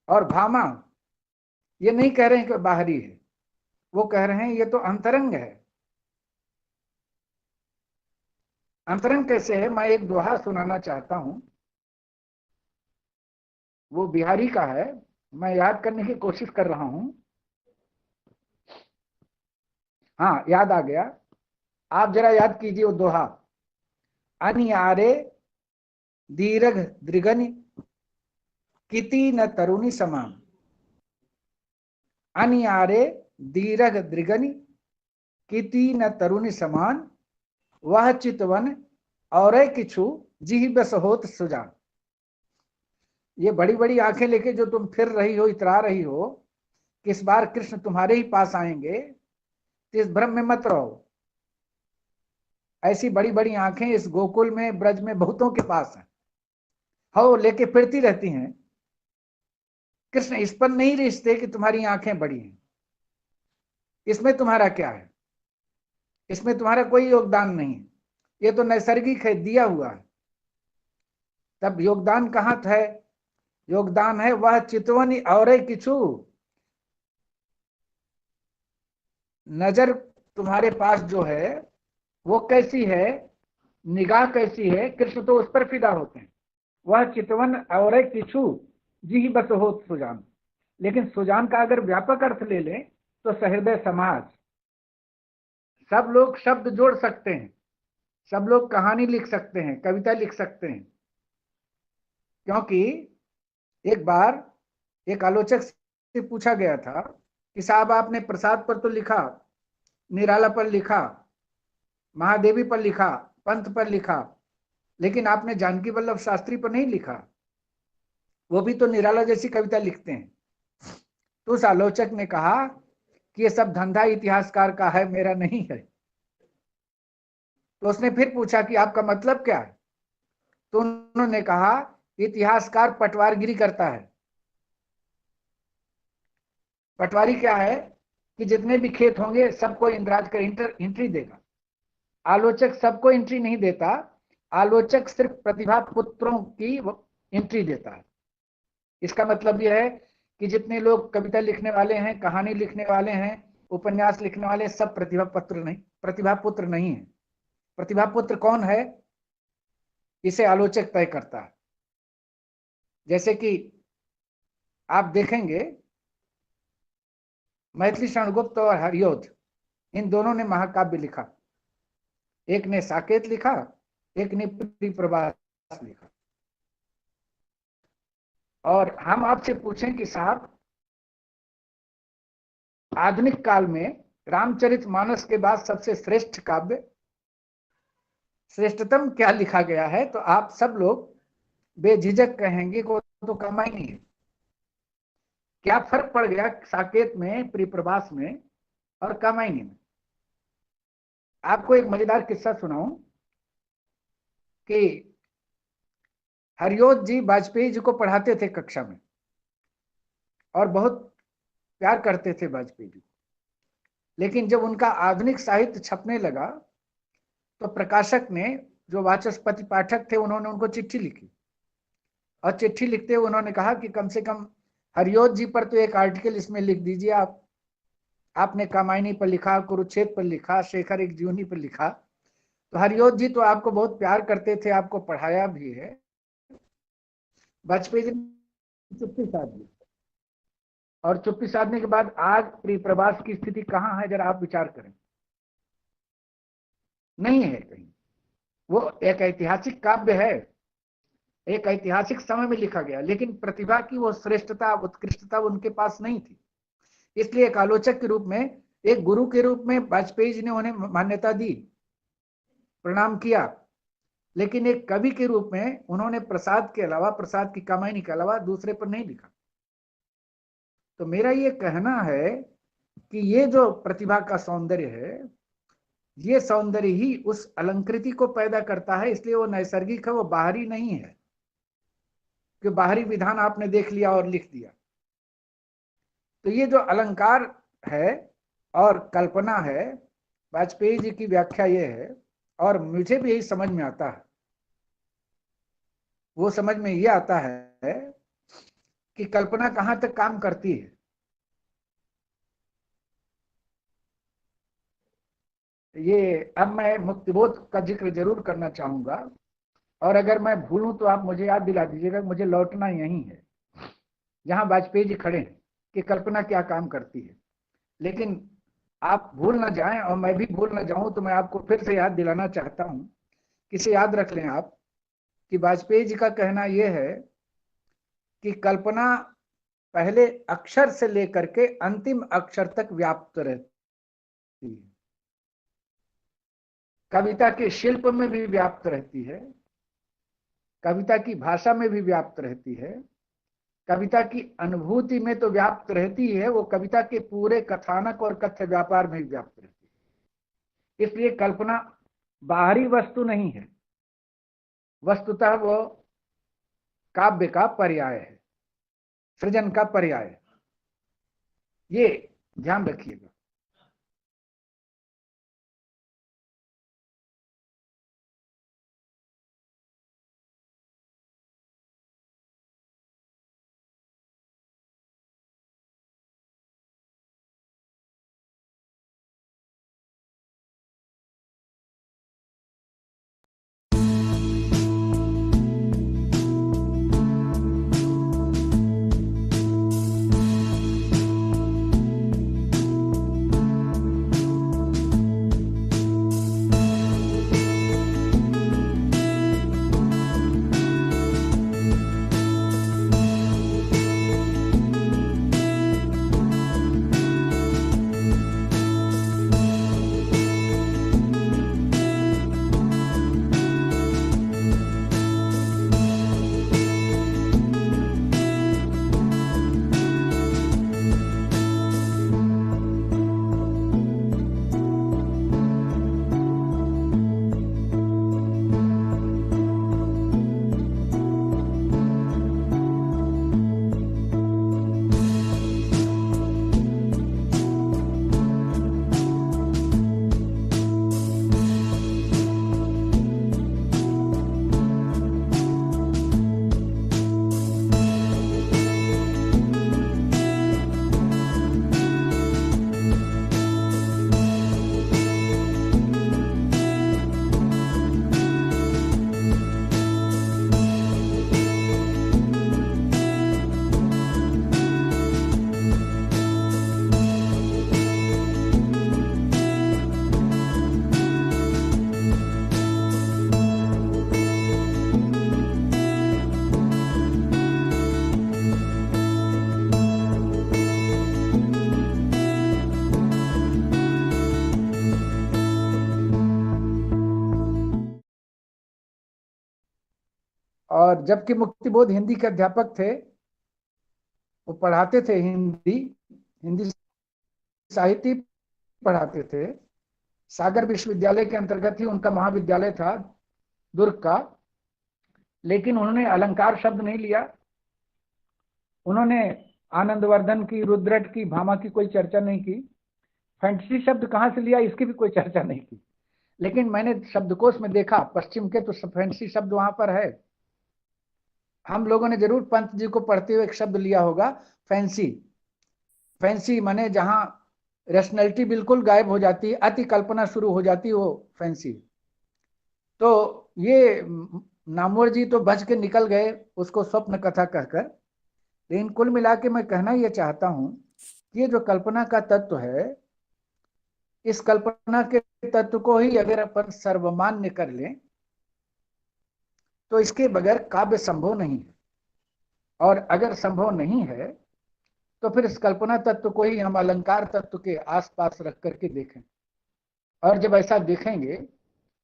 और भामा ये नहीं कह रहे हैं कि बाहरी है, वो कह रहे हैं ये तो अंतरंग है। अंतरंग कैसे है? मैं एक दोहा सुनाना चाहता हूं, वो बिहारी का है, मैं याद करने की कोशिश कर रहा हूं। हाँ, याद आ गया, आप जरा याद कीजिए वो दोहा। अनियारे दीर्घ दृगनि किति न तरुणी समान। अनियारे दीर्घ दृगनि किति न तरुणी समान, वह चितवन और किछु जिहि बस होत सुजान। ये बड़ी बड़ी आंखें लेके जो तुम फिर रही हो, इतरा रही हो, किस बार कृष्ण तुम्हारे ही पास आएंगे, तो इस भ्रम में मत रहो। ऐसी बड़ी बड़ी आंखें इस गोकुल में, ब्रज में बहुतों के पास हैं, हो लेके फिरती रहती हैं। कृष्ण इस पर नहीं रिश्ते कि तुम्हारी आंखें बड़ी हैं, इसमें तुम्हारा क्या है? इसमें तुम्हारा कोई योगदान नहीं है, ये तो नैसर्गिक है, दिया हुआ है। तब योगदान कहाँ है? योगदान है वह चितवन और किछु, नजर तुम्हारे पास जो है वो कैसी है, निगाह कैसी है, कृष्ण तो उस पर फिदा होते हैं। वह चितवन और किछु जी बस हो सुजान। लेकिन सुजान का अगर व्यापक अर्थ ले लें तो सहृदय समाज, सब लोग शब्द जोड़ सकते हैं, सब लोग कहानी लिख सकते हैं, कविता लिख सकते हैं, क्योंकि एक बार एक आलोचक से पूछा गया था कि साहब आपने प्रसाद पर तो लिखा, निराला पर लिखा, महादेवी पर लिखा, पंत पर लिखा, लेकिन आपने जानकी वल्लभ शास्त्री पर नहीं लिखा, वो भी तो निराला जैसी कविता लिखते हैं। तो उस आलोचक ने कहा कि ये सब धंधा इतिहासकार का है, मेरा नहीं है। तो उसने फिर पूछा कि आपका मतलब क्या है? तो उन्होंने कहा इतिहासकार पटवारगिरी करता है। पटवारी क्या है कि जितने भी खेत होंगे सबको इंद्राज का एंट्री देगा। आलोचक सबको एंट्री नहीं देता, आलोचक सिर्फ प्रतिभा पुत्रों की एंट्री देता है। इसका मतलब यह है कि जितने लोग कविता लिखने वाले हैं, कहानी लिखने वाले हैं, उपन्यास लिखने वाले, सब प्रतिभा पुत्र नहीं है। प्रतिभा पुत्र कौन है, इसे आलोचक तय करता है। जैसे कि आप देखेंगे मैथिली शरण गुप्त और हरियोध, इन दोनों ने महाकाव्य लिखा। एक ने साकेत लिखा, एक ने परिप्रभास लिखा। और हम आपसे पूछें कि साहब आधुनिक काल में रामचरितमानस के बाद सबसे श्रेष्ठ काव्य, श्रेष्ठतम क्या लिखा गया है, तो आप सब लोग बेझिझक कहेंगे को तो कमाई है। क्या फर्क पड़ गया साकेत में, परिप्रभास में और कामायनी में? आपको एक मजेदार किस्सा सुनाऊं कि हरियोध जी वाजपेयी जी को पढ़ाते थे कक्षा में और बहुत प्यार करते थे वाजपेयी जी। लेकिन जब उनका आधुनिक साहित्य छपने लगा तो प्रकाशक ने, जो वाचस्पति पाठक थे, उन्होंने उनको चिट्ठी लिखी और चिट्ठी लिखते हुए उन्होंने कहा कि कम से कम हरियोध जी पर तो एक आर्टिकल इसमें लिख दीजिए। आपने कामायनी पर लिखा, कुरुक्षेत्र पर लिखा, शेखर एक जीवनी पर लिखा, तो हरियोध जी तो आपको बहुत प्यार करते थे, आपको पढ़ाया भी है। वाजपेयी जी ने चुप्पी साध ली और चुप्पी साधने के बाद आज परिप्रभास की स्थिति कहां है, जरा आप विचार करें। नहीं है कहीं। वो एक ऐतिहासिक काव्य है, एक ऐतिहासिक समय में लिखा गया, लेकिन प्रतिभा की वो श्रेष्ठता, उत्कृष्टता उनके पास नहीं थी। इसलिए एक आलोचक के रूप में, एक गुरु के रूप में वाजपेयी जी ने उन्हें मान्यता दी, प्रणाम किया, लेकिन एक कवि के रूप में उन्होंने प्रसाद के अलावा, प्रसाद की कामायनी के अलावा दूसरे पर नहीं लिखा। तो मेरा ये कहना है कि ये जो प्रतिभा का सौंदर्य है, ये सौंदर्य ही उस अलंकृति को पैदा करता है। इसलिए वो नैसर्गिक है, वो बाहरी नहीं है कि बाहरी विधान आपने देख लिया और लिख दिया। तो ये जो अलंकार है और कल्पना है, वाजपेयी जी की व्याख्या ये है, और मुझे भी यही समझ में आता है। वो समझ में ये आता है कि कल्पना कहां तक काम करती है। ये अब मैं मुक्तिबोध का जिक्र जरूर करना चाहूंगा, और अगर मैं भूलूं तो आप मुझे याद दिला दीजिएगा। मुझे लौटना यही है जहां वाजपेयी जी खड़े हैं कि कल्पना क्या काम करती है। लेकिन आप भूल ना जाएं और मैं भी भूल ना जाऊं, तो मैं आपको फिर से याद दिलाना चाहता हूं। किसे याद रख लें आप कि वाजपेयी जी का कहना यह है कि कल्पना पहले अक्षर से लेकर के अंतिम अक्षर तक व्याप्त रहती है। कविता के शिल्प में भी व्याप्त रहती है, कविता की भाषा में भी व्याप्त रहती है, कविता की अनुभूति में तो व्याप्त रहती है, वो कविता के पूरे कथानक और कथ्य व्यापार में भी व्याप्त रहती है। इसलिए कल्पना बाहरी वस्तु नहीं है, वस्तुतः वो काव्य का पर्याय है, सृजन का पर्याय है। ये ध्यान रखिएगा। और जबकि मुक्तिबोध हिंदी के अध्यापक थे, वो पढ़ाते थे हिंदी साहित्य पढ़ाते थे। सागर विश्वविद्यालय के अंतर्गत ही उनका महाविद्यालय था, दुर्ग का। लेकिन उन्होंने अलंकार शब्द नहीं लिया, उन्होंने आनंदवर्धन की, रुद्रट की, भामा की कोई चर्चा नहीं की। फैंटेसी शब्द कहाँ से लिया इसकी भी कोई चर्चा नहीं की। लेकिन मैंने शब्दकोश में देखा पश्चिम के, तो फैंटेसी शब्द वहां पर है। हम लोगों ने जरूर पंत जी को पढ़ते हुए एक शब्द लिया होगा, फैंसी। फैंसी माने जहां रेशनैलिटी बिल्कुल गायब हो जाती है, अति कल्पना शुरू हो जाती है, वो फैंसी। तो ये नामवर जी तो बच के निकल गए उसको स्वप्न कथा कहकर। लेकिन कुल मिला के मैं कहना यह चाहता हूं कि ये जो कल्पना का तत्व है, इस कल्पना के तत्व को ही अगर अपन सर्वमान्य कर लें तो इसके बगैर काव्य संभव नहीं है। और अगर संभव नहीं है तो फिर इस कल्पना तत्व को ही हम अलंकार तत्व के आसपास रख करके देखें। और जब ऐसा देखेंगे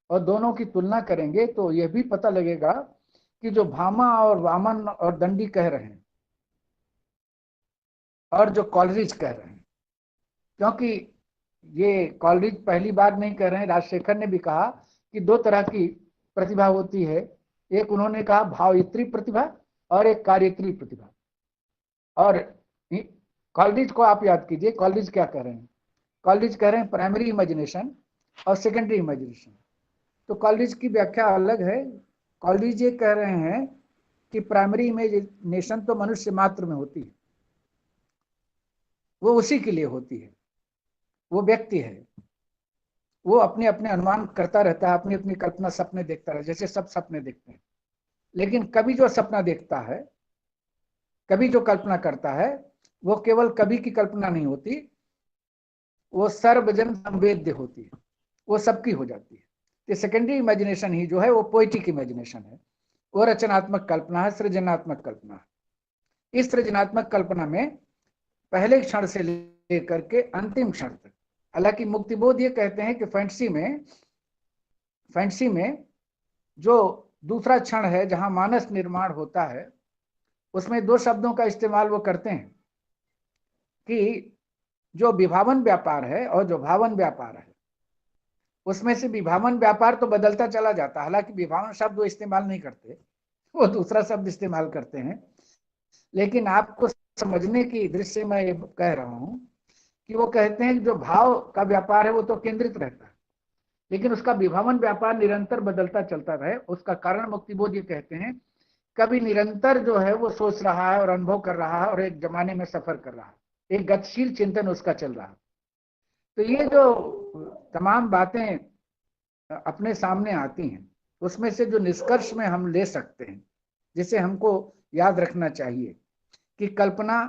और दोनों की तुलना करेंगे तो यह भी पता लगेगा कि जो भामा और वामन और दंडी कह रहे हैं और जो कॉलरिज कह रहे हैं, क्योंकि ये कॉलरिज पहली बार नहीं कह रहे हैं, राजशेखर ने भी कहा कि दो तरह की प्रतिभा होती है, एक उन्होंने कहा भावयित्री प्रतिभा और एक कार्यत्री प्रतिभा। और कॉलरिज को आप याद कीजिए, कॉलरिज क्या कह रहे हैं? कॉलरिज कह रहे हैं प्राइमरी इमेजिनेशन और सेकेंडरी इमेजिनेशन। तो कॉलरिज की व्याख्या अलग है। कॉलरिज ये कह रहे हैं कि प्राइमरी इमेजिनेशन तो मनुष्य मात्र में होती है, वो उसी के लिए होती है, वो व्यक्ति है, वो अपने अपने अनुमान करता रहता है, अपनी अपनी कल्पना सपने देखता रहता है, जैसे सब सपने देखते हैं। लेकिन कभी जो सपना देखता है, कभी जो कल्पना करता है, वो केवल कभी की कल्पना नहीं होती, वो सर्वजन संवेद्य होती है, वो सबकी हो जाती है। तो सेकेंडरी इमेजिनेशन ही जो है वो पोएटिक इमेजिनेशन है, वो रचनात्मक कल्पना है, सृजनात्मक कल्पना है। इस सृजनात्मक कल्पना में पहले क्षण से लेकर के अंतिम क्षण तक, हालांकि मुक्तिबोध ये कहते हैं कि फैंटेसी में जो दूसरा क्षण है जहां मानस निर्माण होता है, उसमें दो शब्दों का इस्तेमाल वो करते हैं कि जो विभावन व्यापार है और जो भावन व्यापार है, उसमें से विभावन व्यापार तो बदलता चला जाता है। हालांकि विभावन शब्द वो इस्तेमाल नहीं करते, वो दूसरा शब्द इस्तेमाल करते हैं। लेकिन आपको समझने की दृष्टि से मैं ये कह रहा हूं कि वो कहते हैं कि जो भाव का व्यापार है वो तो केंद्रित रहता है, लेकिन उसका विभावन व्यापार निरंतर बदलता चलता रहे। उसका कारण मुक्तिबोध ये कहते हैं, कभी निरंतर जो है वो सोच रहा है और अनुभव कर रहा है और एक जमाने में सफर कर रहा है, एक गतिशील चिंतन उसका चल रहा है। तो ये जो तमाम बातें अपने सामने आती हैं, उसमें से जो निष्कर्ष में हम ले सकते हैं, जिसे हमको याद रखना चाहिए कि कल्पना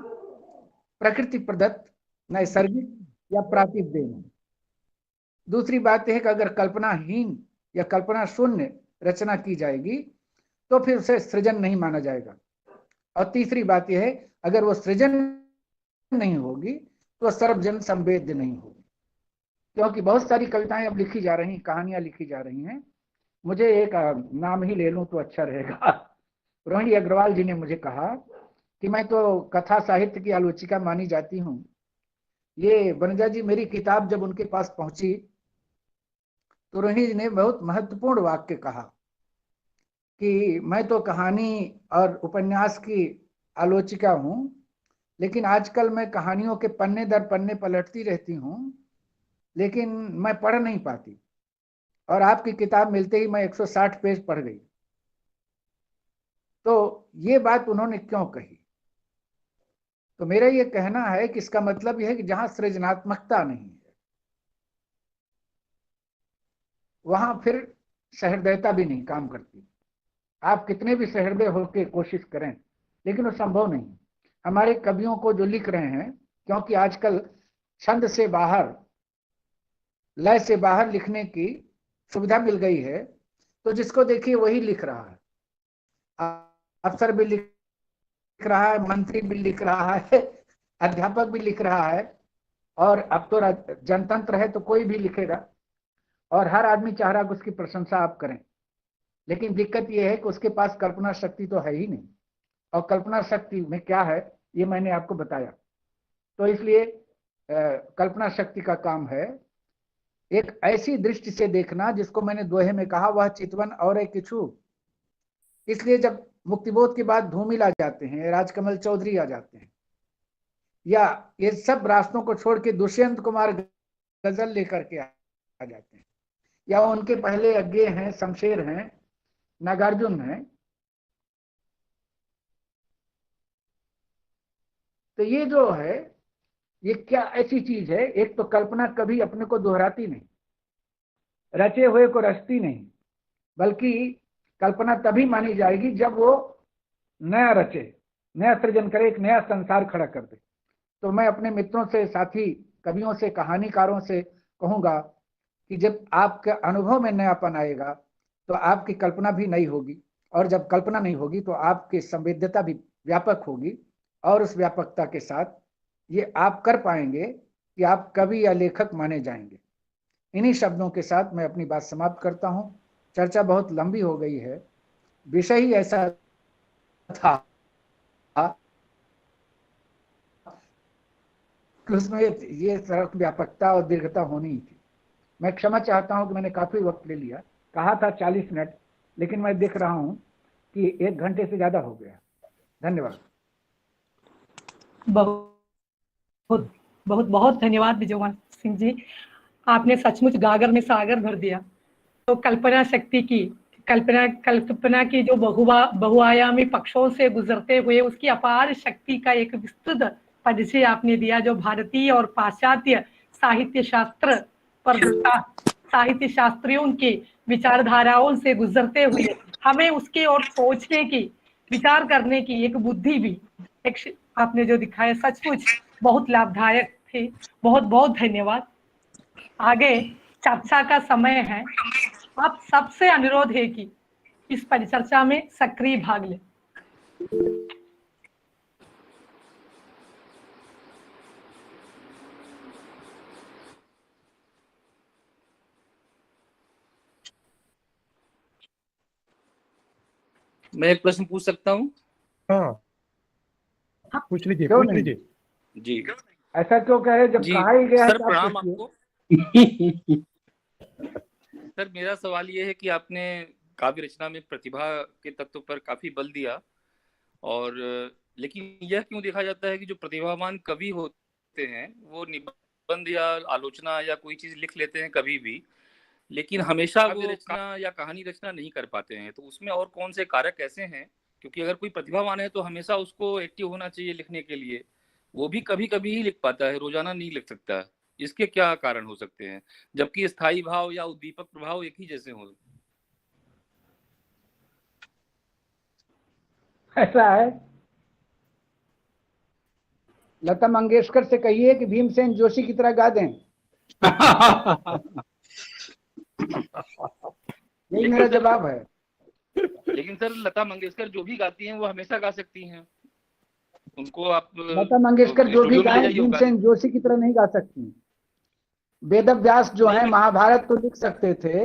प्रकृति प्रदत्त, नैसर्गिक या प्राकृतिक देन है। दूसरी बात यह है कि अगर कल्पनाहीन या कल्पना शून्य रचना की जाएगी तो फिर उसे सृजन नहीं माना जाएगा। और तीसरी बात यह है, अगर वो सृजन नहीं होगी तो सर्वजन संवेद्य नहीं होगी। क्योंकि बहुत सारी कविताएं अब लिखी जा रही, कहानियां लिखी जा रही हैं। मुझे एक नाम ही ले लूं तो अच्छा रहेगा। रोहिणी अग्रवाल जी ने मुझे कहा कि मैं तो कथा साहित्य की आलोचिका मानी जाती हूँ। ये वनजा जी, मेरी किताब जब उनके पास पहुंची तो रोहिणी जी ने बहुत महत्वपूर्ण वाक्य कहा कि मैं तो कहानी और उपन्यास की आलोचिका हूँ, लेकिन आजकल मैं कहानियों के पन्ने दर पन्ने पलटती रहती हूँ, लेकिन मैं पढ़ नहीं पाती। और आपकी किताब मिलते ही मैं 160 पेज पढ़ गई। तो ये बात उन्होंने क्यों कही? तो मेरा ये कहना है कि इसका मतलब यह है कि जहां सृजनात्मकता नहीं है वहां फिर सहृदयता भी नहीं काम करती। आप कितने भी सहृदय होकर कोशिश करें, लेकिन वो संभव नहीं। हमारे कवियों को जो लिख रहे हैं, क्योंकि आजकल छंद से बाहर, लय से बाहर लिखने की सुविधा मिल गई है, तो जिसको देखिए वही लिख रहा है। अफसर भी लिख रहा है, मंत्री भी लिख रहा है, अध्यापक भी लिख रहा है, और अब तो जनतंत्र है तो कोई भी लिखेगा, और हर आदमी चाह रहा है कि उसकी प्रशंसा आप करें। लेकिन दिक्कत यह है कि उसके पास कल्पना शक्ति तो है ही नहीं, और कल्पना शक्ति में क्या है ये मैंने आपको बताया। तो इसलिए कल्पना शक्ति का काम है एक ऐसी दृष्टि से देखना जिसको मैंने दोहे में कहा, वह चितवन और एक किछु। इसलिए जब मुक्तिबोध के बाद धूमिल आ जाते हैं, राजकमल चौधरी आ जाते हैं, या ये सब रास्तों को छोड़ के दुष्यंत कुमार गजल लेकर के आ जाते हैं, या उनके पहले अज्ञे हैं, शमशेर हैं, नागार्जुन हैं, तो ये जो है ये क्या ऐसी चीज है, एक तो कल्पना कभी अपने को दोहराती नहीं, रचे हुए को रचती नहीं, बल्कि कल्पना तभी मानी जाएगी जब वो नया रचे, नया सृजन करे, एक नया संसार खड़ा कर दे। तो मैं अपने मित्रों से, साथी कवियों से, कहानीकारों से कहूंगा कि जब आपके अनुभव में नयापन आएगा तो आपकी कल्पना भी नई होगी, और जब कल्पना नहीं होगी तो आपकी संवेद्यता भी व्यापक होगी, और उस व्यापकता के साथ ये आप कर पाएंगे कि आप कवि या लेखक माने जाएंगे। इन्हीं शब्दों के साथ मैं अपनी बात समाप्त करता हूं। चर्चा बहुत लंबी हो गई है, विषय ही ऐसा था कि उसमें ये सरल व्यापकता और दीर्घता होनी ही थी। मैं क्षमा चाहता हूं कि मैंने काफी वक्त ले लिया, कहा था 40 मिनट, लेकिन मैं देख रहा हूं कि 1 घंटे से ज्यादा हो गया। धन्यवाद। बहुत बहुत बहुत धन्यवाद विजयकुमार सिंह जी, आपने सचमुच गागर में सागर भर दिया। तो कल्पना शक्ति की, कल्पना की जो बहुआयामी पक्षों से गुजरते हुए उसकी अपार शक्ति का एक विस्तृत परिचय आपने दिया, जो भारतीय और पाश्चात्य साहित्य शास्त्र पर साहित्य शास्त्रियों की विचारधाराओं से गुजरते हुए हमें उसके और सोचने की, विचार करने की एक बुद्धि भी एक आपने जो दिखाया, सचमुच बहुत लाभदायक थे। बहुत बहुत धन्यवाद। आगे चर्चा का समय है। आप सबसे अनुरोध है कि इस परिचर्चा में सक्रिय भाग लें। मैं एक प्रश्न पूछ सकता हूँ? हाँ, पूछ लीजिए, क्यों पूछ नहीं? लीजिए। जी ऐसा क्यों कहे, जब जी कहा ही गया है सर, तो आप प्रणाम पूछिए। आपको। सर, मेरा सवाल ये है कि आपने काव्य रचना में प्रतिभा के तत्व पर काफी बल दिया, और लेकिन यह क्यों देखा जाता है कि जो प्रतिभावान कवि होते हैं वो निबंध या आलोचना या कोई चीज लिख लेते हैं कभी भी, लेकिन हमेशा वो रचना या कहानी रचना नहीं कर पाते हैं? तो उसमें और कौन से कारक ऐसे हैं? क्योंकि अगर कोई प्रतिभावान है तो हमेशा उसको एक्टिव होना चाहिए लिखने के लिए, वो भी कभी कभी ही लिख पाता है, रोजाना नहीं लिख सकता। इसके क्या कारण हो सकते हैं, जबकि स्थायी भाव या उद्दीपक प्रभाव एक ही जैसे हो? ऐसा है, लता मंगेशकर से कहिए कि भीमसेन जोशी की तरह गा दें। यही मेरा जवाब है। लेकिन सर, लता मंगेशकर जो भी गाती हैं वो हमेशा गा सकती हैं, उनको आप लता मंगेशकर जो भी गाएं भीमसेन जोशी की तरह नहीं गा सकती। वेद व्यास जो है महाभारत तो लिख सकते थे,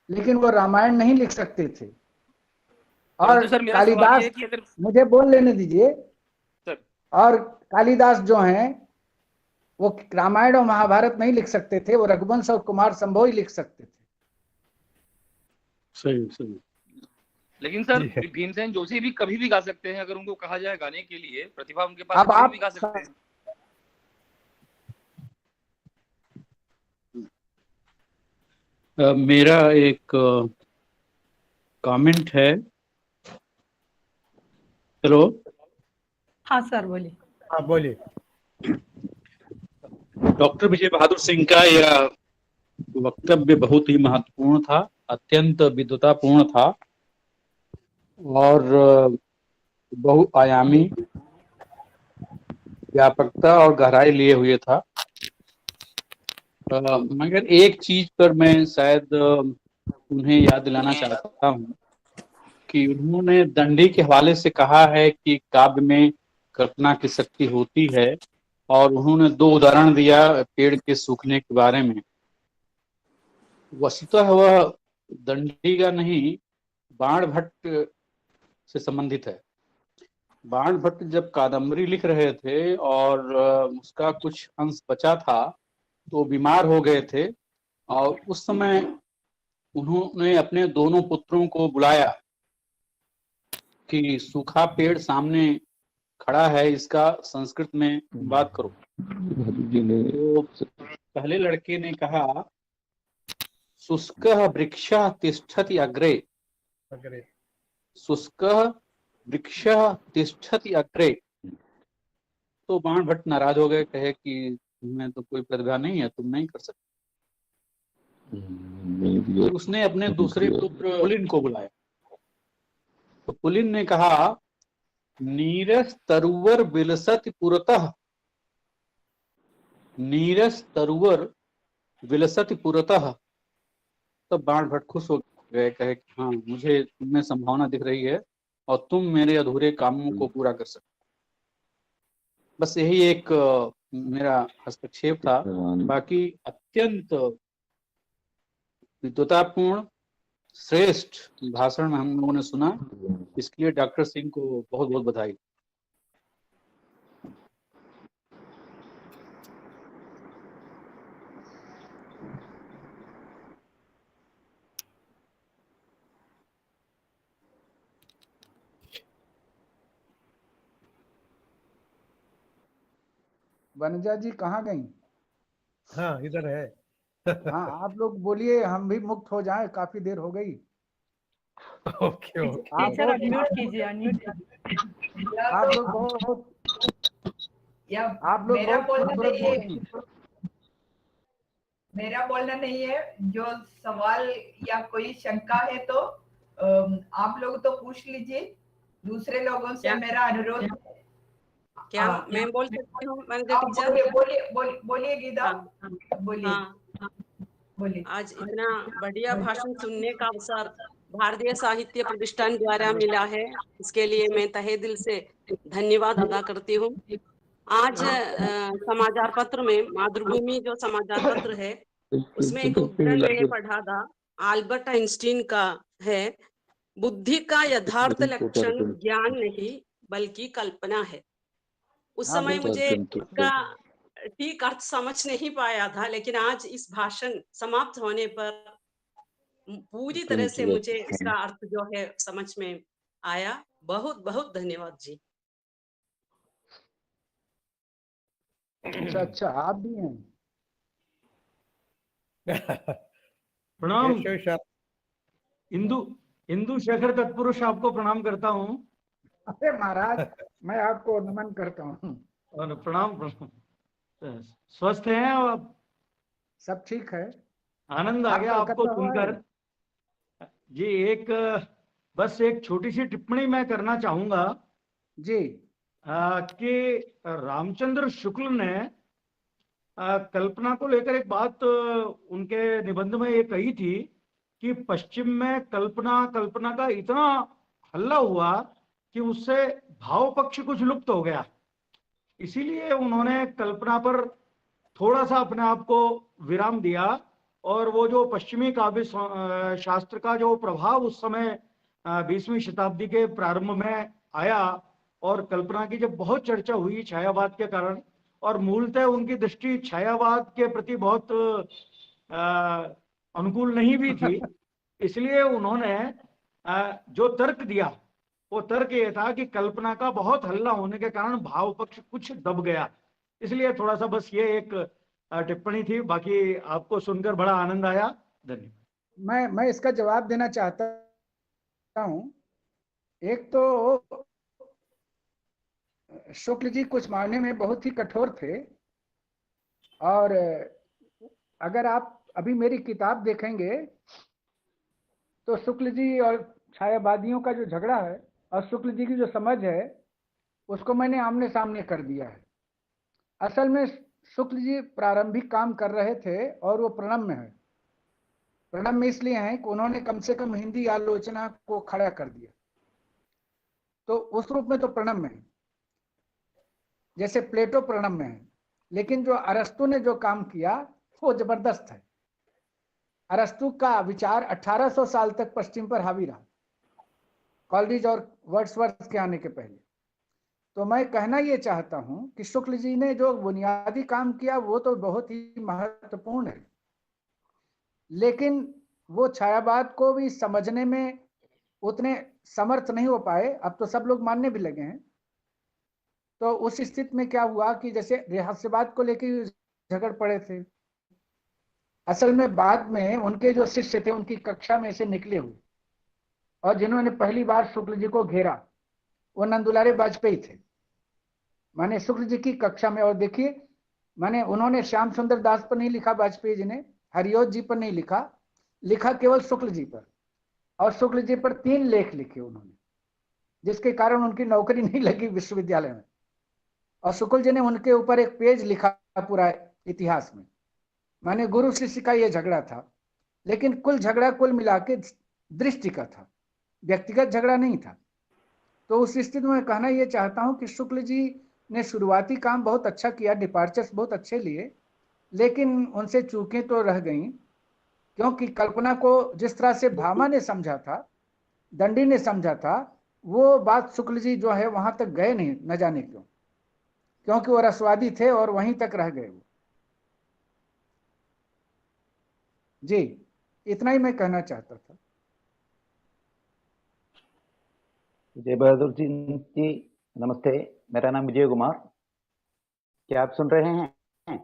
लेकिन वो रामायण नहीं लिख सकते थे। और तो सर मेरा कालिदास, है कि अगर मुझे बोल लेने दीजिए सर, और कालिदास जो हैं वो रामायण और महाभारत नहीं लिख सकते थे, वो रघुवंश और कुमार संभव ही लिख सकते थे। सही सही। लेकिन सर भीमसेन जोशी भी कभी भी गा सकते हैं, अगर उनको कहा जाए गाने के लिए, प्रतिभा उनके पास, अब आप भी गा सकते हैं। मेरा एक कमेंट है। हेलो। हाँ सर, बोलिए। हाँ, बोलिए। डॉक्टर विजय बहादुर सिंह का यह वक्तव्य बहुत ही महत्वपूर्ण था, अत्यंत विद्वतापूर्ण था और बहुआयामी व्यापकता और गहराई लिए हुए था। मगर एक चीज पर मैं शायद उन्हें याद दिलाना चाहता हूँ कि उन्होंने दंडी के हवाले से कहा है कि काव्य में कल्पना की शक्ति होती है, और उन्होंने 2 उदाहरण दिया पेड़ के सूखने के बारे में। वस्तुतः वह दंडी का नहीं बाण भट्ट से संबंधित है। बाण भट्ट जब कादम्बरी लिख रहे थे और उसका कुछ अंश बचा था तो बीमार हो गए थे, और उस समय उन्होंने अपने दोनों पुत्रों को बुलाया कि सूखा पेड़ सामने खड़ा है, इसका संस्कृत में बात करो। जी ने तो पहले लड़के ने कहा, शुष्कः वृक्षः तिष्ठति अग्रे, शुष्कः वृक्षः तिष्ठति अग्रे। तो बाण भट्ट नाराज हो गए, कहे कि तुम्हें तो कोई प्रतिभा नहीं है, तुम नहीं कर सकते। तो उसने अपने दूसरे पुत्र पुलिन को बुलाया। तो पुलिन ने कहा, नीरस तरुवर विलसति पुरतः, नीरस तरुवर विलसति पुरतः। तब बाण भट्ट खुश हो गए, कहे कि हाँ, मुझे तुमने संभावना दिख रही है और तुम मेरे अधूरे कामों को पूरा कर सकते। बस यही एक मेरा हस्तक्षेप था। बाकी अत्यंत विद्वतापूर्ण श्रेष्ठ भाषण में हम लोगों ने सुना, इसके लिए डॉक्टर सिंह को बहुत बहुत बधाई। वनजा जी कहाँ गई? हाँ, इधर है। हाँ, आप लोग बोलिए, हम भी मुक्त हो जाएं, काफी देर हो गई। Okay okay. आप टीचर बहुत अनम्यूट कीजिए, अनम्यूट कीजिए। आप लोग बहुत या आप लोग मेरा बहुत बोलना खूबसूरत नहीं बोल है, रही हैं। मेरा बोलना नहीं है। जो सवाल या कोई शंका है तो आप लोग तो पूछ लीजिए। दूसरे लोगों से मेरा अनुरोध है। क्या मैं बोल सकती हूँ वनजा आप टीचर? बोलिए गीता, हाँ, बोलिए हाँ। बोलिए। आज इतना बढ़िया भाषण सुनने का अवसर भारतीय साहित्य प्रतिष्ठान द्वारा मिला है, इसके लिए मैं तहे दिल से धन्यवाद अदा करती हूँ। आज समाचार पत्र में, मातृभूमि जो समाचार पत्र है, उसमें एक उद्धरण मैंने पढ़ा था, अल्बर्ट आइंस्टीन का है, बुद्धि का यथार्थ लक्षण ज्ञान नहीं बल्कि कल्पना है। उस हाँ, समय बिल्कुल। मुझे इसका ठीक अर्थ समझ नहीं पाया था, लेकिन आज इस भाषण समाप्त होने पर पूरी तरह से मुझे इसका अर्थ जो है समझ में आया। बहुत बहुत धन्यवाद जी। अच्छा, आप भी हैं? प्रणाम। यशोशा- इंदु शेखर तत्पुरुष आपको प्रणाम करता हूँ। अरे महाराज, मैं आपको नमन करता हूँ। और प्रणाम प्रणाम। स्वस्थ हैं आप? सब ठीक है। आनंद आ आप गया आपको कलकत्ता हुआ सुनकर है? जी। बस एक छोटी सी टिप्पणी मैं करना चाहूंगा जी। कि रामचंद्र शुक्ल ने कल्पना को लेकर एक बात उनके निबंध में ये कही थी कि पश्चिम में कल्पना का इतना हल्ला हुआ कि उससे भाव पक्ष कुछ लुप्त हो गया। इसीलिए उन्होंने कल्पना पर थोड़ा सा अपने आप को विराम दिया, और वो जो पश्चिमी काव्य शास्त्र का जो प्रभाव उस समय 20वीं शताब्दी के प्रारंभ में आया, और कल्पना की जब बहुत चर्चा हुई छायावाद के कारण, और मूलतः उनकी दृष्टि छायावाद के प्रति बहुत अनुकूल नहीं भी थी, इसलिए उन्होंने जो तर्क दिया वो तर्क ये था कि कल्पना का बहुत हल्ला होने के कारण भाव पक्ष कुछ दब गया। इसलिए थोड़ा सा बस ये एक टिप्पणी थी। बाकी आपको सुनकर बड़ा आनंद आया। धन्यवाद। मैं इसका जवाब देना चाहता हूँ। एक तो शुक्ल जी कुछ मायने में बहुत ही कठोर थे, और अगर आप अभी मेरी किताब देखेंगे तो शुक्ल जी और छायावादियों का जो झगड़ा है और शुक्ल जी की जो समझ है उसको मैंने आमने सामने कर दिया है। असल में शुक्ल जी प्रारंभिक काम कर रहे थे और वो प्रणब में है। प्रणब में इसलिए है कि उन्होंने कम से कम हिंदी आलोचना को खड़ा कर दिया, तो उस रूप में तो प्रणब में है, जैसे प्लेटो प्रणब में है। लेकिन जो अरस्तु ने जो काम किया वो जबरदस्त है। अरस्तु का विचार 1800 साल तक पश्चिम पर हावी रहा। कॉलरिज और वर्ड्सवर्थ के आने के पहले। तो मैं कहना ये चाहता हूं कि शुक्ल जी ने जो बुनियादी काम किया वो तो बहुत ही महत्वपूर्ण है, लेकिन वो छायावाद को भी समझने में उतने समर्थ नहीं हो पाए। अब तो सब लोग मानने भी लगे हैं। तो उस स्थिति में क्या हुआ कि जैसे रहस्यवाद को लेकर झगड़ पड़े थे, असल में बाद में उनके जो शिष्य थे उनकी कक्षा में से निकले हुए और जिन्होंने पहली बार शुक्ल जी को घेरा वो नंदुलारे वाजपेयी थे। माने शुक्ल जी की कक्षा में, और देखिए माने उन्होंने श्याम सुंदर दास पर नहीं लिखा वाजपेयी जी ने, हरियोत जी पर नहीं लिखा, लिखा केवल शुक्ल जी पर, और शुक्ल जी पर 3 लेख लिखे उन्होंने, जिसके कारण उनकी नौकरी नहीं लगी विश्वविद्यालय में। और शुक्ल जी ने उनके ऊपर एक पेज लिखा पूरा इतिहास में। माने गुरु शिष्य का यह झगड़ा था, लेकिन कुल झगड़ा कुल मिला के दृष्टि का था, व्यक्तिगत झगड़ा नहीं था। तो उस स्थिति में कहना यह चाहता हूं कि शुक्ल जी ने शुरुआती काम बहुत अच्छा किया, डिपार्चर्स बहुत अच्छे लिए, लेकिन उनसे चूकें तो रह गईं, क्योंकि कल्पना को जिस तरह से भामा ने समझा था, दंडी ने समझा था, वो बात शुक्ल जी जो है वहां तक गए नहीं, न जाने क्यों, क्योंकि वो रसवादी थे और वहीं तक रह गए वो। जी, इतना ही मैं कहना चाहता था। जय बहादुर जी, नमस्ते। मेरा नाम विजय कुमार, क्या आप सुन रहे हैं?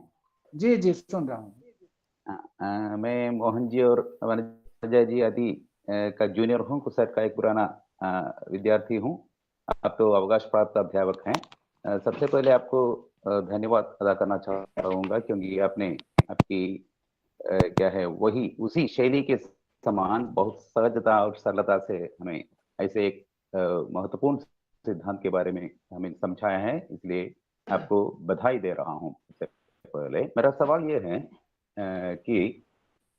जी जी सुन रहा हूँ। मैं मोहन जी और वनजा जी आदि का जूनियर हूँ, कुसैट का एक पुराना विद्यार्थी हूँ। आप तो अवकाश प्राप्त अध्यापक हैं। सबसे पहले आपको धन्यवाद अदा करना चाहूँगा, क्योंकि आपने आपकी क्या है वही उसी शैली के समान बहुत सहजता और सरलता से हमें ऐसे एक महत्वपूर्ण सिद्धांत के बारे में हमें समझाया है, इसलिए आपको बधाई दे रहा हूं। सबसे पहले मेरा सवाल ये है कि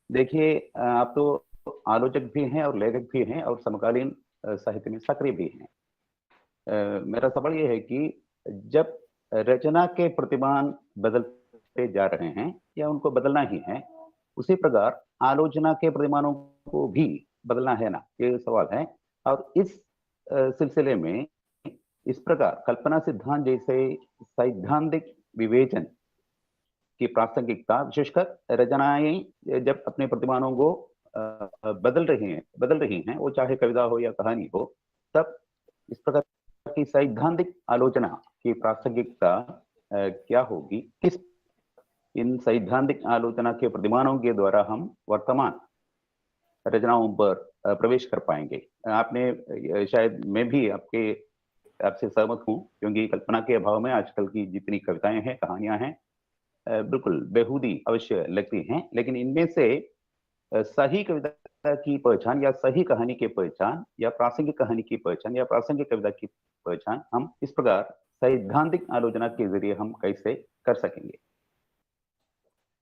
देखिए, आप तो आलोचक भी हैं और लेखक भी हैं और समकालीन साहित्य में सक्रिय भी हैं। मेरा सवाल ये है कि जब रचना के प्रतिमान बदलते जा रहे हैं या उनको बदलना ही है, उसी प्रकार आलोचना के प्रतिमानों को भी बदलना है ना, ये सवाल है। और इस सिलसिले में इस प्रकार कल्पना सिद्धांत जैसे सैद्धांतिक विवेचन की प्रासंगिकता, विशेषकर रचनाएं जब अपने प्रतिमानों को बदल रही हैं, वो चाहे कविता हो या कहानी हो, तब इस प्रकार की सैद्धांतिक आलोचना की प्रासंगिकता क्या होगी? किस इन सैद्धांतिक आलोचना के प्रतिमानों के द्वारा हम वर्तमान रचनाओं पर प्रवेश कर पाएंगे? आपने शायद मैं भी आपसे सहमत हूं, क्योंकि कल्पना के अभाव में आजकल की जितनी कविताएं हैं, कहानियां हैं, बिल्कुल बेहूदी अवश्य लगती हैं, लेकिन इनमें से सही कविता की पहचान या सही कहानी की पहचान या प्रासंगिक कहानी की पहचान या प्रासंगिक कविता की पहचान हम इस प्रकार सैद्धांतिक आलोचना के जरिए हम कैसे कर सकेंगे?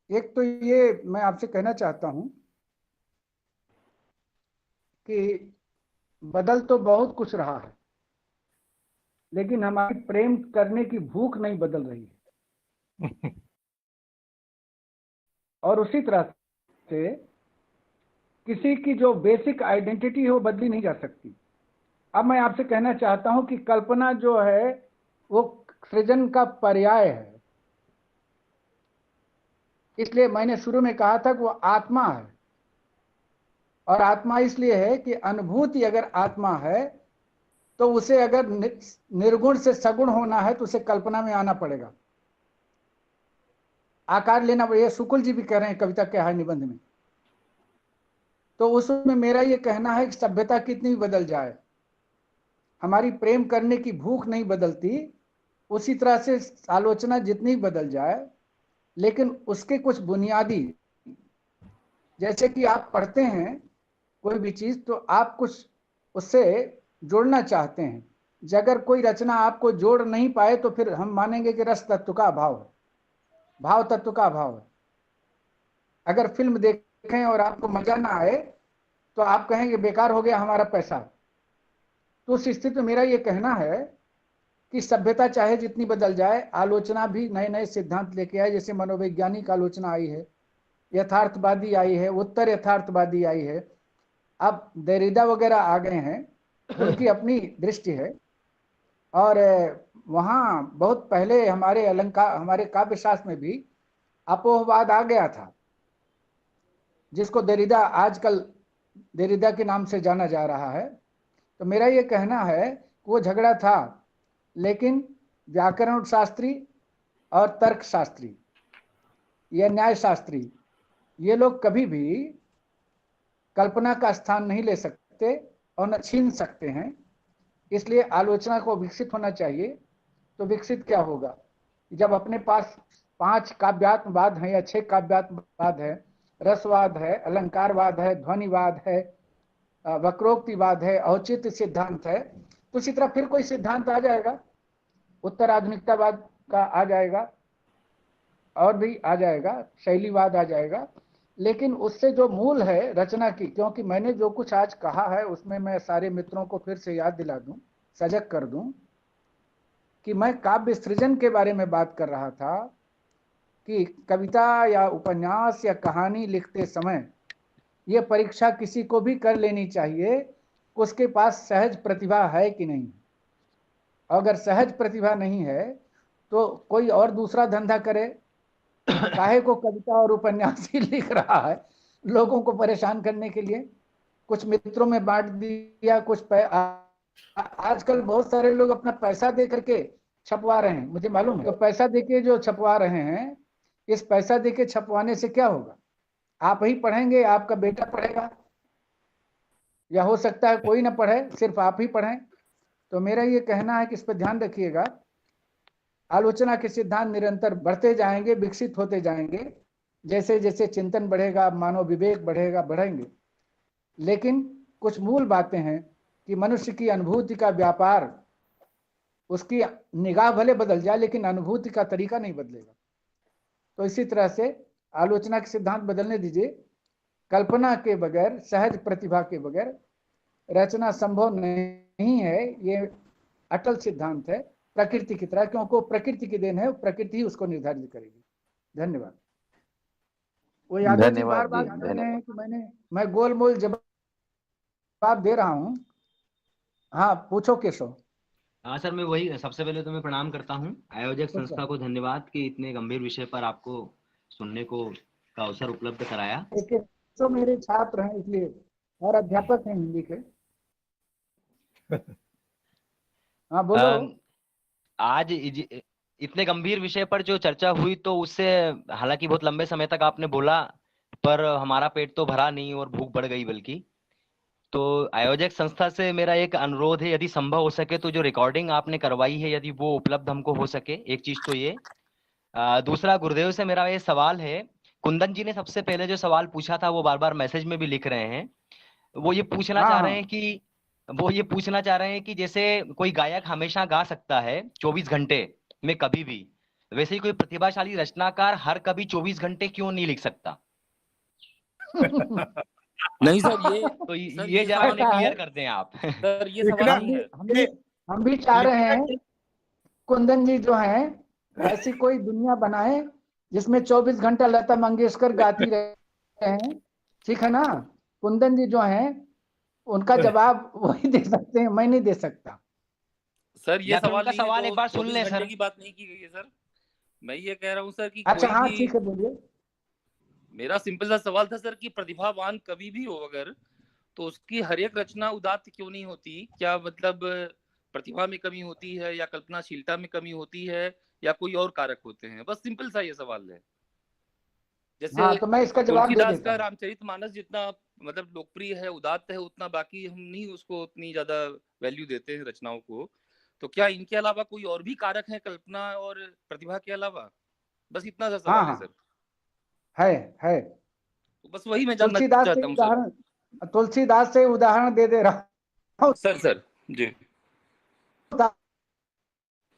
एक तो ये मैं आपसे कहना चाहता हूं कि बदल तो बहुत कुछ रहा है, लेकिन हमारी प्रेम करने की भूख नहीं बदल रही है। और उसी तरह से किसी की जो बेसिक आइडेंटिटी है वो बदली नहीं जा सकती। अब मैं आपसे कहना चाहता हूं कि कल्पना जो है वो सृजन का पर्याय है, इसलिए मैंने शुरू में कहा था कि वो आत्मा है। और आत्मा इसलिए है कि अनुभूति अगर आत्मा है तो उसे अगर निर्गुण से सगुण होना है तो उसे कल्पना में आना पड़ेगा, आकार लेना पड़ेगा। शुक्ल जी भी कह रहे हैं कविता के हाय निबंध में। तो उसमें मेरा ये कहना है कि सभ्यता कितनी भी बदल जाए, हमारी प्रेम करने की भूख नहीं बदलती। उसी तरह से आलोचना जितनी बदल जाए, लेकिन उसके कुछ बुनियादी, जैसे कि आप पढ़ते हैं कोई भी चीज तो आप कुछ उससे जोड़ना चाहते हैं। अगर कोई रचना आपको जोड़ नहीं पाए तो फिर हम मानेंगे कि रस तत्व का अभाव है, भाव तत्व का अभाव है। अगर फिल्म देखें और आपको मजा ना आए तो आप कहेंगे बेकार हो गया हमारा पैसा। तो उस स्थिति में मेरा ये कहना है कि सभ्यता चाहे जितनी बदल जाए, आलोचना भी नए नए सिद्धांत लेके आए। जैसे मनोवैज्ञानिक आलोचना आई है, यथार्थवादी आई है, उत्तर यथार्थवादी आई है, अब देरिदा वगैरह आ गए हैं। उनकी अपनी दृष्टि है। और वहाँ बहुत पहले हमारे काव्य शास्त्र में भी अपोहवाद आ गया था, जिसको देरिदा आजकल देरिदा के नाम से जाना जा रहा है। तो मेरा ये कहना है कि वो झगड़ा था, लेकिन व्याकरण शास्त्री और तर्क शास्त्री या न्याय शास्त्री ये लोग कभी भी कल्पना का स्थान नहीं ले सकते और न छीन सकते हैं। इसलिए आलोचना को विकसित होना चाहिए। तो विकसित क्या होगा, जब अपने पास 5 काव्यात्मवाद हैं या 6 काव्यात्मवाद है, रसवाद है, अलंकारवाद है, ध्वनिवाद है, वक्रोक्तिवाद है, औचित्य सिद्धांत है, तो इसी तरह फिर कोई सिद्धांत आ जाएगा, उत्तराधुनिकतावाद का आ जाएगा और भी आ जाएगा, शैलीवाद आ जाएगा। लेकिन उससे जो मूल है रचना की, क्योंकि मैंने जो कुछ आज कहा है उसमें मैं सारे मित्रों को फिर से याद दिला दूं, सजग कर दूं कि मैं काव्य सृजन के बारे में बात कर रहा था कि कविता या उपन्यास या कहानी लिखते समय ये परीक्षा किसी को भी कर लेनी चाहिए कि उसके पास सहज प्रतिभा है कि नहीं। अगर सहज प्रतिभा नहीं है तो कोई और दूसरा धंधा करे, काहे को कविता और उपन्यास ही लिख रहा है लोगों को परेशान करने के लिए, कुछ मित्रों में बांट दिया, कुछ आजकल बहुत सारे लोग अपना पैसा दे करके छपवा रहे हैं, मुझे मालूम है। तो पैसा देके जो छपवा रहे हैं, इस पैसा देके छपवाने से क्या होगा? आप ही पढ़ेंगे, आपका बेटा पढ़ेगा, या हो सकता है कोई ना पढ़े, सिर्फ आप ही पढ़ें। तो मेरा ये कहना है कि इस पर ध्यान रखिएगा। आलोचना के सिद्धांत निरंतर बढ़ते जाएंगे, विकसित होते जाएंगे, जैसे जैसे चिंतन बढ़ेगा, मानव विवेक बढ़ेगा, बढ़ेंगे। लेकिन कुछ मूल बातें हैं कि मनुष्य की अनुभूति का व्यापार, उसकी निगाह भले बदल जाए लेकिन अनुभूति का तरीका नहीं बदलेगा। तो इसी तरह से आलोचना के सिद्धांत बदलने दीजिए। कल्पना के बगैर, सहज प्रतिभा के बगैर रचना संभव नहीं है, ये अटल सिद्धांत है, प्रकृति की तरह, क्योंकि वो प्रकृति की देन है, प्रकृति ही उसको निर्धारित करेगी। धन्यवाद। वो यादव जी बार बार कह रहे हैं कि मैं गोलमोल जवाब दे रहा हूँ। हाँ पूछो केशव। हाँ सर, मैं वही सबसे पहले तो मैं प्रणाम करता हूँ आयोजक संस्था को, धन्यवाद कि इतने गंभीर विषय पर आपको सुनने को का अवसर उपलब्ध कराया। तो मेरे छात्र हैं इसलिए, और अध्यापक हैं हिंदी के। हाँ बोलो। आज इतने गंभीर विषय पर जो चर्चा हुई, तो उससे हालांकि बहुत लंबे समय तक आपने बोला, पर हमारा पेट तो भरा नहीं और भूख बढ़ गई। बल्कि तो आयोजक संस्था से मेरा एक अनुरोध है, यदि संभव हो सके तो जो रिकॉर्डिंग आपने करवाई है यदि वो उपलब्ध हमको हो सके, एक चीज तो ये। दूसरा, गुरुदेव से मेरा ये सवाल है, कुंदन जी ने सबसे पहले जो सवाल पूछा था वो बार बार मैसेज में भी लिख रहे हैं। वो ये पूछना चाह रहे हैं कि जैसे कोई गायक हमेशा गा सकता है 24 घंटे में कभी भी, वैसे ही कोई प्रतिभाशाली रचनाकार हर कभी 24 घंटे क्यों नहीं लिख सकता? नहीं सर, ये जरा उन्हें क्लियर कर दें आप। सर ये सवाल है। हम भी चाह रहे हैं कुंदन जी जो हैं ऐसी कोई दुनिया बनाए जिसमें 24 घंटा लता मंगेशकर गाती रहे, ठीक है ना। कुंदन जी जो हैं उनका जवाब वही दे सकते हैं, मैं नहीं दे सकता। सर ये सवाल एक बार सुन ले सर। की बात नहीं की गई है सर, मैं ये कह रहा हूँ सर कि अच्छा हाँ ठीक है बोलिए। मेरा सिंपल सा सवाल था सर कि प्रतिभावान कभी भी हो अगर, तो उसकी हर एक रचना उदात्त क्यों नहीं होती? क्या मतलब प्रतिभा में कमी होती है, या कल्पनाशीलता में कमी होती है, या कोई और कारक होते हैं? बस सिंपल सा ये सवाल है। जैसे हाँ, तो मैं इसका जवाब दे तुलसीदास देता का हूं। रामचरितमानस जितना मतलब लोकप्रिय है, उदात्त है, उतना बाकी हम नहीं उसको उतनी ज्यादा वैल्यू देते हैं रचनाओं को। तो क्या इनके अलावा कोई और भी कारक है कल्पना और प्रतिभा के अलावा? बस इतना सा सवाल है सर। है तो बस वही मैं जानना चाहता हूँ सर। तुलसीदास से उदाहरण दे रहा हूँ सर जी,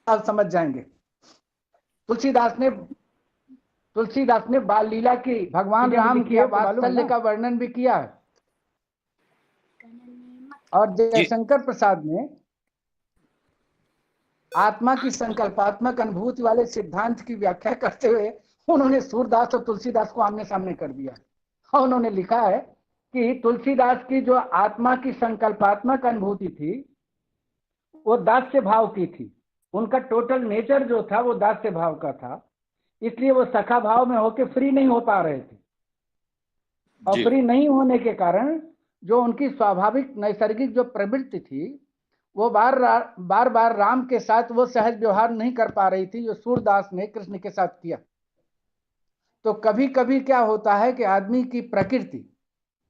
आप समझ जाएंगे। तुलसीदास ने बाल लीला की, भगवान राम की वात्सल्य का वर्णन भी किया है। और जयशंकर प्रसाद ने आत्मा की संकल्पात्मक अनुभूति वाले सिद्धांत की व्याख्या करते हुए उन्होंने सूरदास और तुलसीदास को आमने सामने कर दिया और उन्होंने लिखा है कि तुलसीदास की जो आत्मा की संकल्पात्मक अनुभूति थी वो दास्य भाव की थी। उनका टोटल नेचर जो था वो दास्य भाव का था, इसलिए वो सखा भाव में होके फ्री नहीं हो पा रहे थे। और फ्री नहीं होने के कारण जो उनकी स्वाभाविक नैसर्गिक जो प्रवृत्ति थी वो बार बार राम के साथ वो सहज व्यवहार नहीं कर पा रही थी जो सूरदास ने कृष्ण के साथ किया। तो कभी कभी क्या होता है कि आदमी की प्रकृति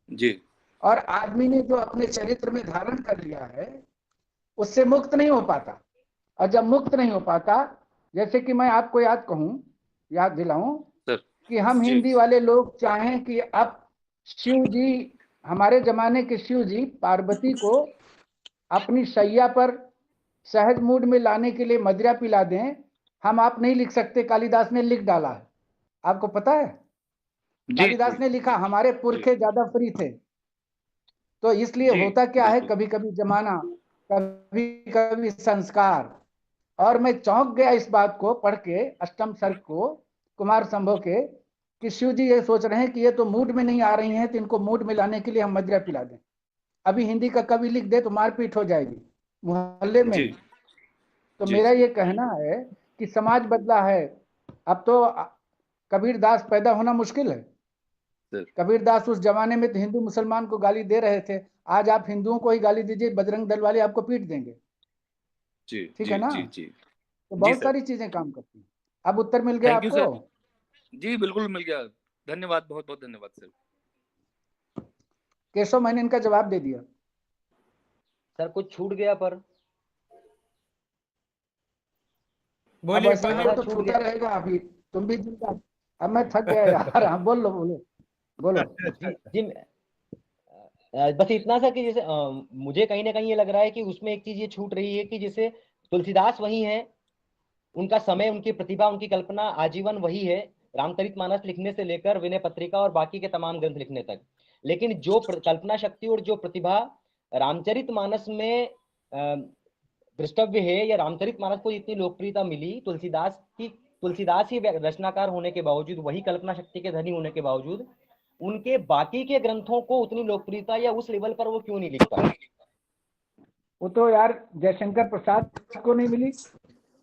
जी और आदमी ने जो अपने चरित्र में धारण कर लिया है उससे मुक्त नहीं हो पाता। और जब मुक्त नहीं हो पाता, जैसे कि मैं आपको याद दिलाऊं कि हम हिंदी वाले लोग चाहें कि अब शिव जी, हमारे जमाने के शिव जी पार्वती को अपनी शैया पर सहज मूड में लाने के लिए मदिरा पिला दें, हम आप नहीं लिख सकते। कालिदास ने लिख डाला है, आपको पता है? कालिदास ने लिखा हमारे पुरखे ज्यादा फ्री थे। तो इसलिए होता क्या है, कभी कभी जमाना, कभी कभी संस्कार। और मैं चौंक गया इस बात को पढ़ के अष्टम सर्ग को कुमार संभव के, कि शिव जी ये सोच रहे हैं कि ये तो मूड में नहीं आ रही हैं, तो इनको मूड में लाने के लिए हम मदिरा पिला दें। अभी हिंदी का कवि लिख दे तो मारपीट हो जाएगी मोहल्ले में। तो मेरा ये कहना है कि समाज बदला है। अब तो कबीरदास पैदा होना मुश्किल है। कबीरदास उस जमाने में तो हिंदू मुसलमान को गाली दे रहे थे, आज आप हिंदुओं को ही गाली दीजिए, बजरंग दल वाले आपको पीट देंगे। ठीक है ना? तो बहुत सारी चीजें काम करती हैं। अब उत्तर मिल गया आपको? जी बिल्कुल मिल गया, धन्यवाद, बहुत बहुत धन्यवाद सर। केशव, मैंने इनका जवाब दे दिया। सर कुछ छूट गया पर अब ऐसा है तो छूटा रहेगा। अभी तुम भी जिंदा। अब मैं थक गया यार। हाँ बोलो। जी बस इतना सा कि जैसे मुझे कहीं ना कहीं ये लग रहा है कि उसमें एक चीज ये छूट रही है कि जैसे तुलसीदास वही है, उनका समय, उनकी प्रतिभा, उनकी कल्पना आजीवन वही है, रामचरितमानस लिखने से लेकर विनय पत्रिका और बाकी के तमाम ग्रंथ लिखने तक। लेकिन जो कल्पना शक्ति और जो प्रतिभा रामचरितमानस में दृष्टव्य है, या रामचरितमानस को इतनी लोकप्रियता मिली, तुलसीदास ही रचनाकार होने के बावजूद, वही कल्पना शक्ति के धनी होने के बावजूद, उनके बाकी के ग्रंथों को उतनी लोकप्रियता या उस लेवल पर वो क्यों नहीं लिख पाए? वो तो यार जयशंकर प्रसाद को नहीं मिली।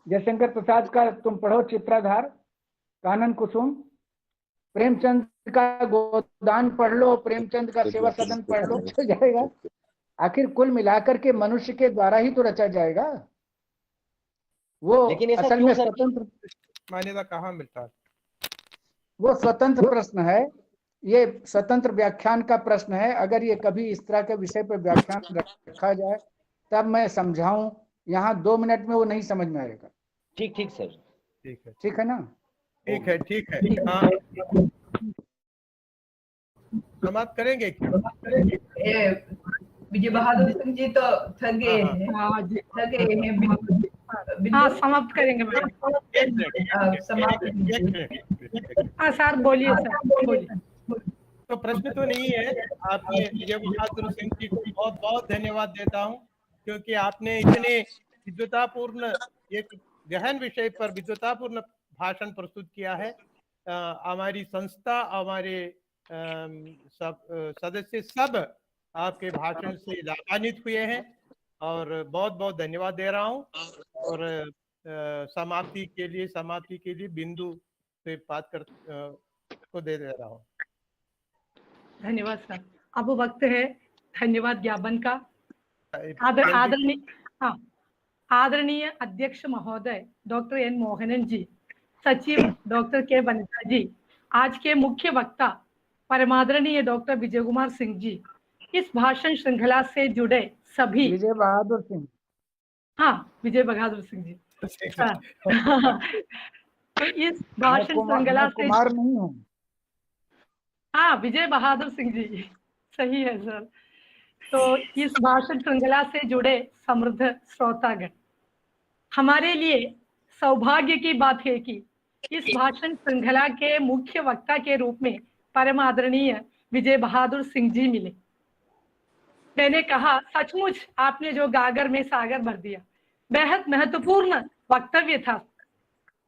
जयशंकर प्रसाद का तुम पढ़ो चित्राधार, कानन कुसुम, प्रेमचंद का गोदान पढ़ लो, प्रेमचंद का सेवा सदन पढ़ लो, चल जाएगा। आखिर कुल मिलाकर के मनुष्य के द्वारा ही तो रचा जाएगा वो। लेकिन असल में स्वतंत्र मान्यता कहाँ मिलता है? वो स्वतंत्र प्रश्न है, ये स्वतंत्र व्याख्यान का प्रश्न है। अगर ये कभी इस तरह के विषय पर व्याख्यान रखा जाए तब मैं समझाऊं, यहाँ 2 मिनट में वो नहीं समझ में आएगा। ठीक सर, ठीक है ना? ठीक है। हाँ, समाप्त करेंगे क्या? विजय बहादुर सिंह जी तो थक गए हैं। हाँ समाप्त करेंगे मैडम। हाँ सर बोलिए सर। तो प्रश्न तो नहीं है। आपने विजय बहादुर सिंह जी को बहुत बहुत धन्यवाद देता हूँ, क्योंकि आपने इतने विद्वतापूर्ण, एक गहन विषय पर विद्वतापूर्ण भाषण प्रस्तुत किया है। हमारी संस्था, हमारे सब सदस्य सब आपके भाषण से लाभान्वित हुए हैं और बहुत बहुत धन्यवाद दे रहा हूँ। और समाप्ति के लिए बिंदु पे बात कर को दे रहा हूँ। धन्यवाद सर। अब वक्त है धन्यवाद ज्ञापन का। आदरणीय अध्यक्ष महोदय डॉक्टर एन मोहनन जी, सचिव डॉक्टर के वनिता जी, आज के मुख्य वक्ता परमादरणीय डॉक्टर विजय कुमार सिंह जी, इस भाषण श्रृंखला से जुड़े सभी विजय बहादुर सिंह, हाँ विजय बहादुर सिंह जी, तो इस भाषण श्रृंखला से कुमार नहीं हूँ। हाँ विजय बहादुर सिंह जी, सही है सर। तो इस भाषण श्रृंखला से जुड़े समृद्ध श्रोतागण, हमारे लिए सौभाग्य की बात है कि इस भाषण श्रृंखला के मुख्य वक्ता के रूप में परम आदरणीय विजय बहादुर सिंह जी मिले। मैंने कहा सचमुच आपने जो गागर में सागर भर दिया, बेहद महत्वपूर्ण वक्तव्य था,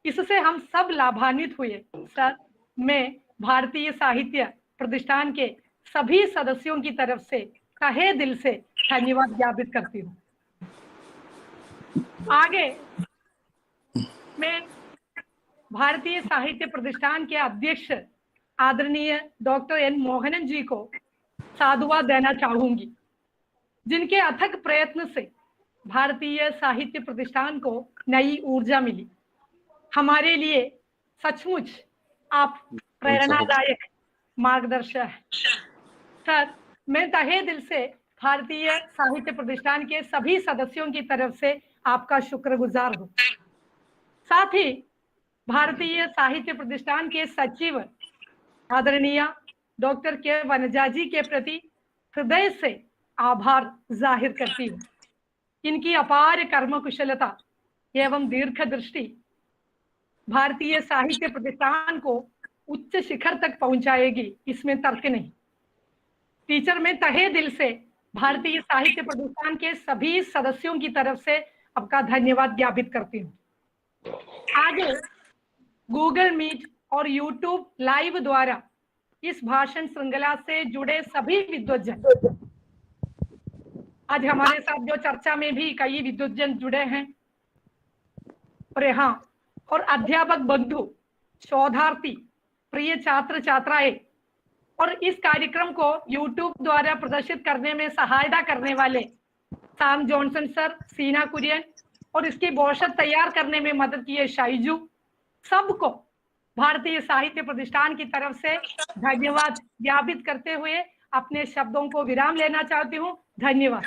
इससे हम सब लाभान्वित हुए। सर, मैं भारतीय साहित्य प्रतिष्ठान के सभी सदस्यों की तरफ से तहे दिल से धन्यवाद ज्ञापित करती हूँ। आगे मैं भारतीय साहित्य प्रतिष्ठान के अध्यक्ष आदरणीय डॉक्टर एन मोहनन जी को साधुवाद देना चाहूंगी, जिनके अथक प्रयत्न से भारतीय साहित्य प्रतिष्ठान को नई ऊर्जा मिली। हमारे लिए सचमुच आप प्रेरणादायक मार्गदर्शक हैं। सर, मैं तहे दिल से भारतीय साहित्य प्रतिष्ठान के सभी सदस्यों की तरफ से आपका शुक्रगुजार हूँ। साथ ही भारतीय साहित्य प्रतिष्ठान के सचिव आदरणीय डॉक्टर के वनजा जी के प्रति हृदय से आभार जाहिर करती हूँ। इनकी अपार कर्म कुशलता एवं दीर्घ दृष्टि भारतीय साहित्य प्रतिष्ठान को उच्च शिखर तक पहुंचाएगी, इसमें तर्क नहीं। टीचर, मैं तहे दिल से भारतीय साहित्य प्रतिष्ठान के सभी सदस्यों की तरफ से आपका धन्यवाद ज्ञापित करती हूँ। आगे गूगल मीट और यूट्यूब लाइव द्वारा इस भाषण श्रृंखला से जुड़े सभी विद्वज्जन, आज हमारे साथ जो चर्चा में भी कई विद्वज्जन जुड़े हैं, और अध्यापक बंधु, शोधार्थी, प्रिय छात्र छात्राएं और इस कार्यक्रम को यूट्यूब द्वारा प्रदर्शित करने में सहायता करने वाले सैम जॉनसन सर, सीना कुरियन और इसकी ब्रोशर तैयार करने में मदद किए शाइजू, सबको भारतीय साहित्य प्रतिष्ठान की तरफ से धन्यवाद ज्ञापित करते हुए अपने शब्दों को विराम लेना चाहती हूँ। धन्यवाद।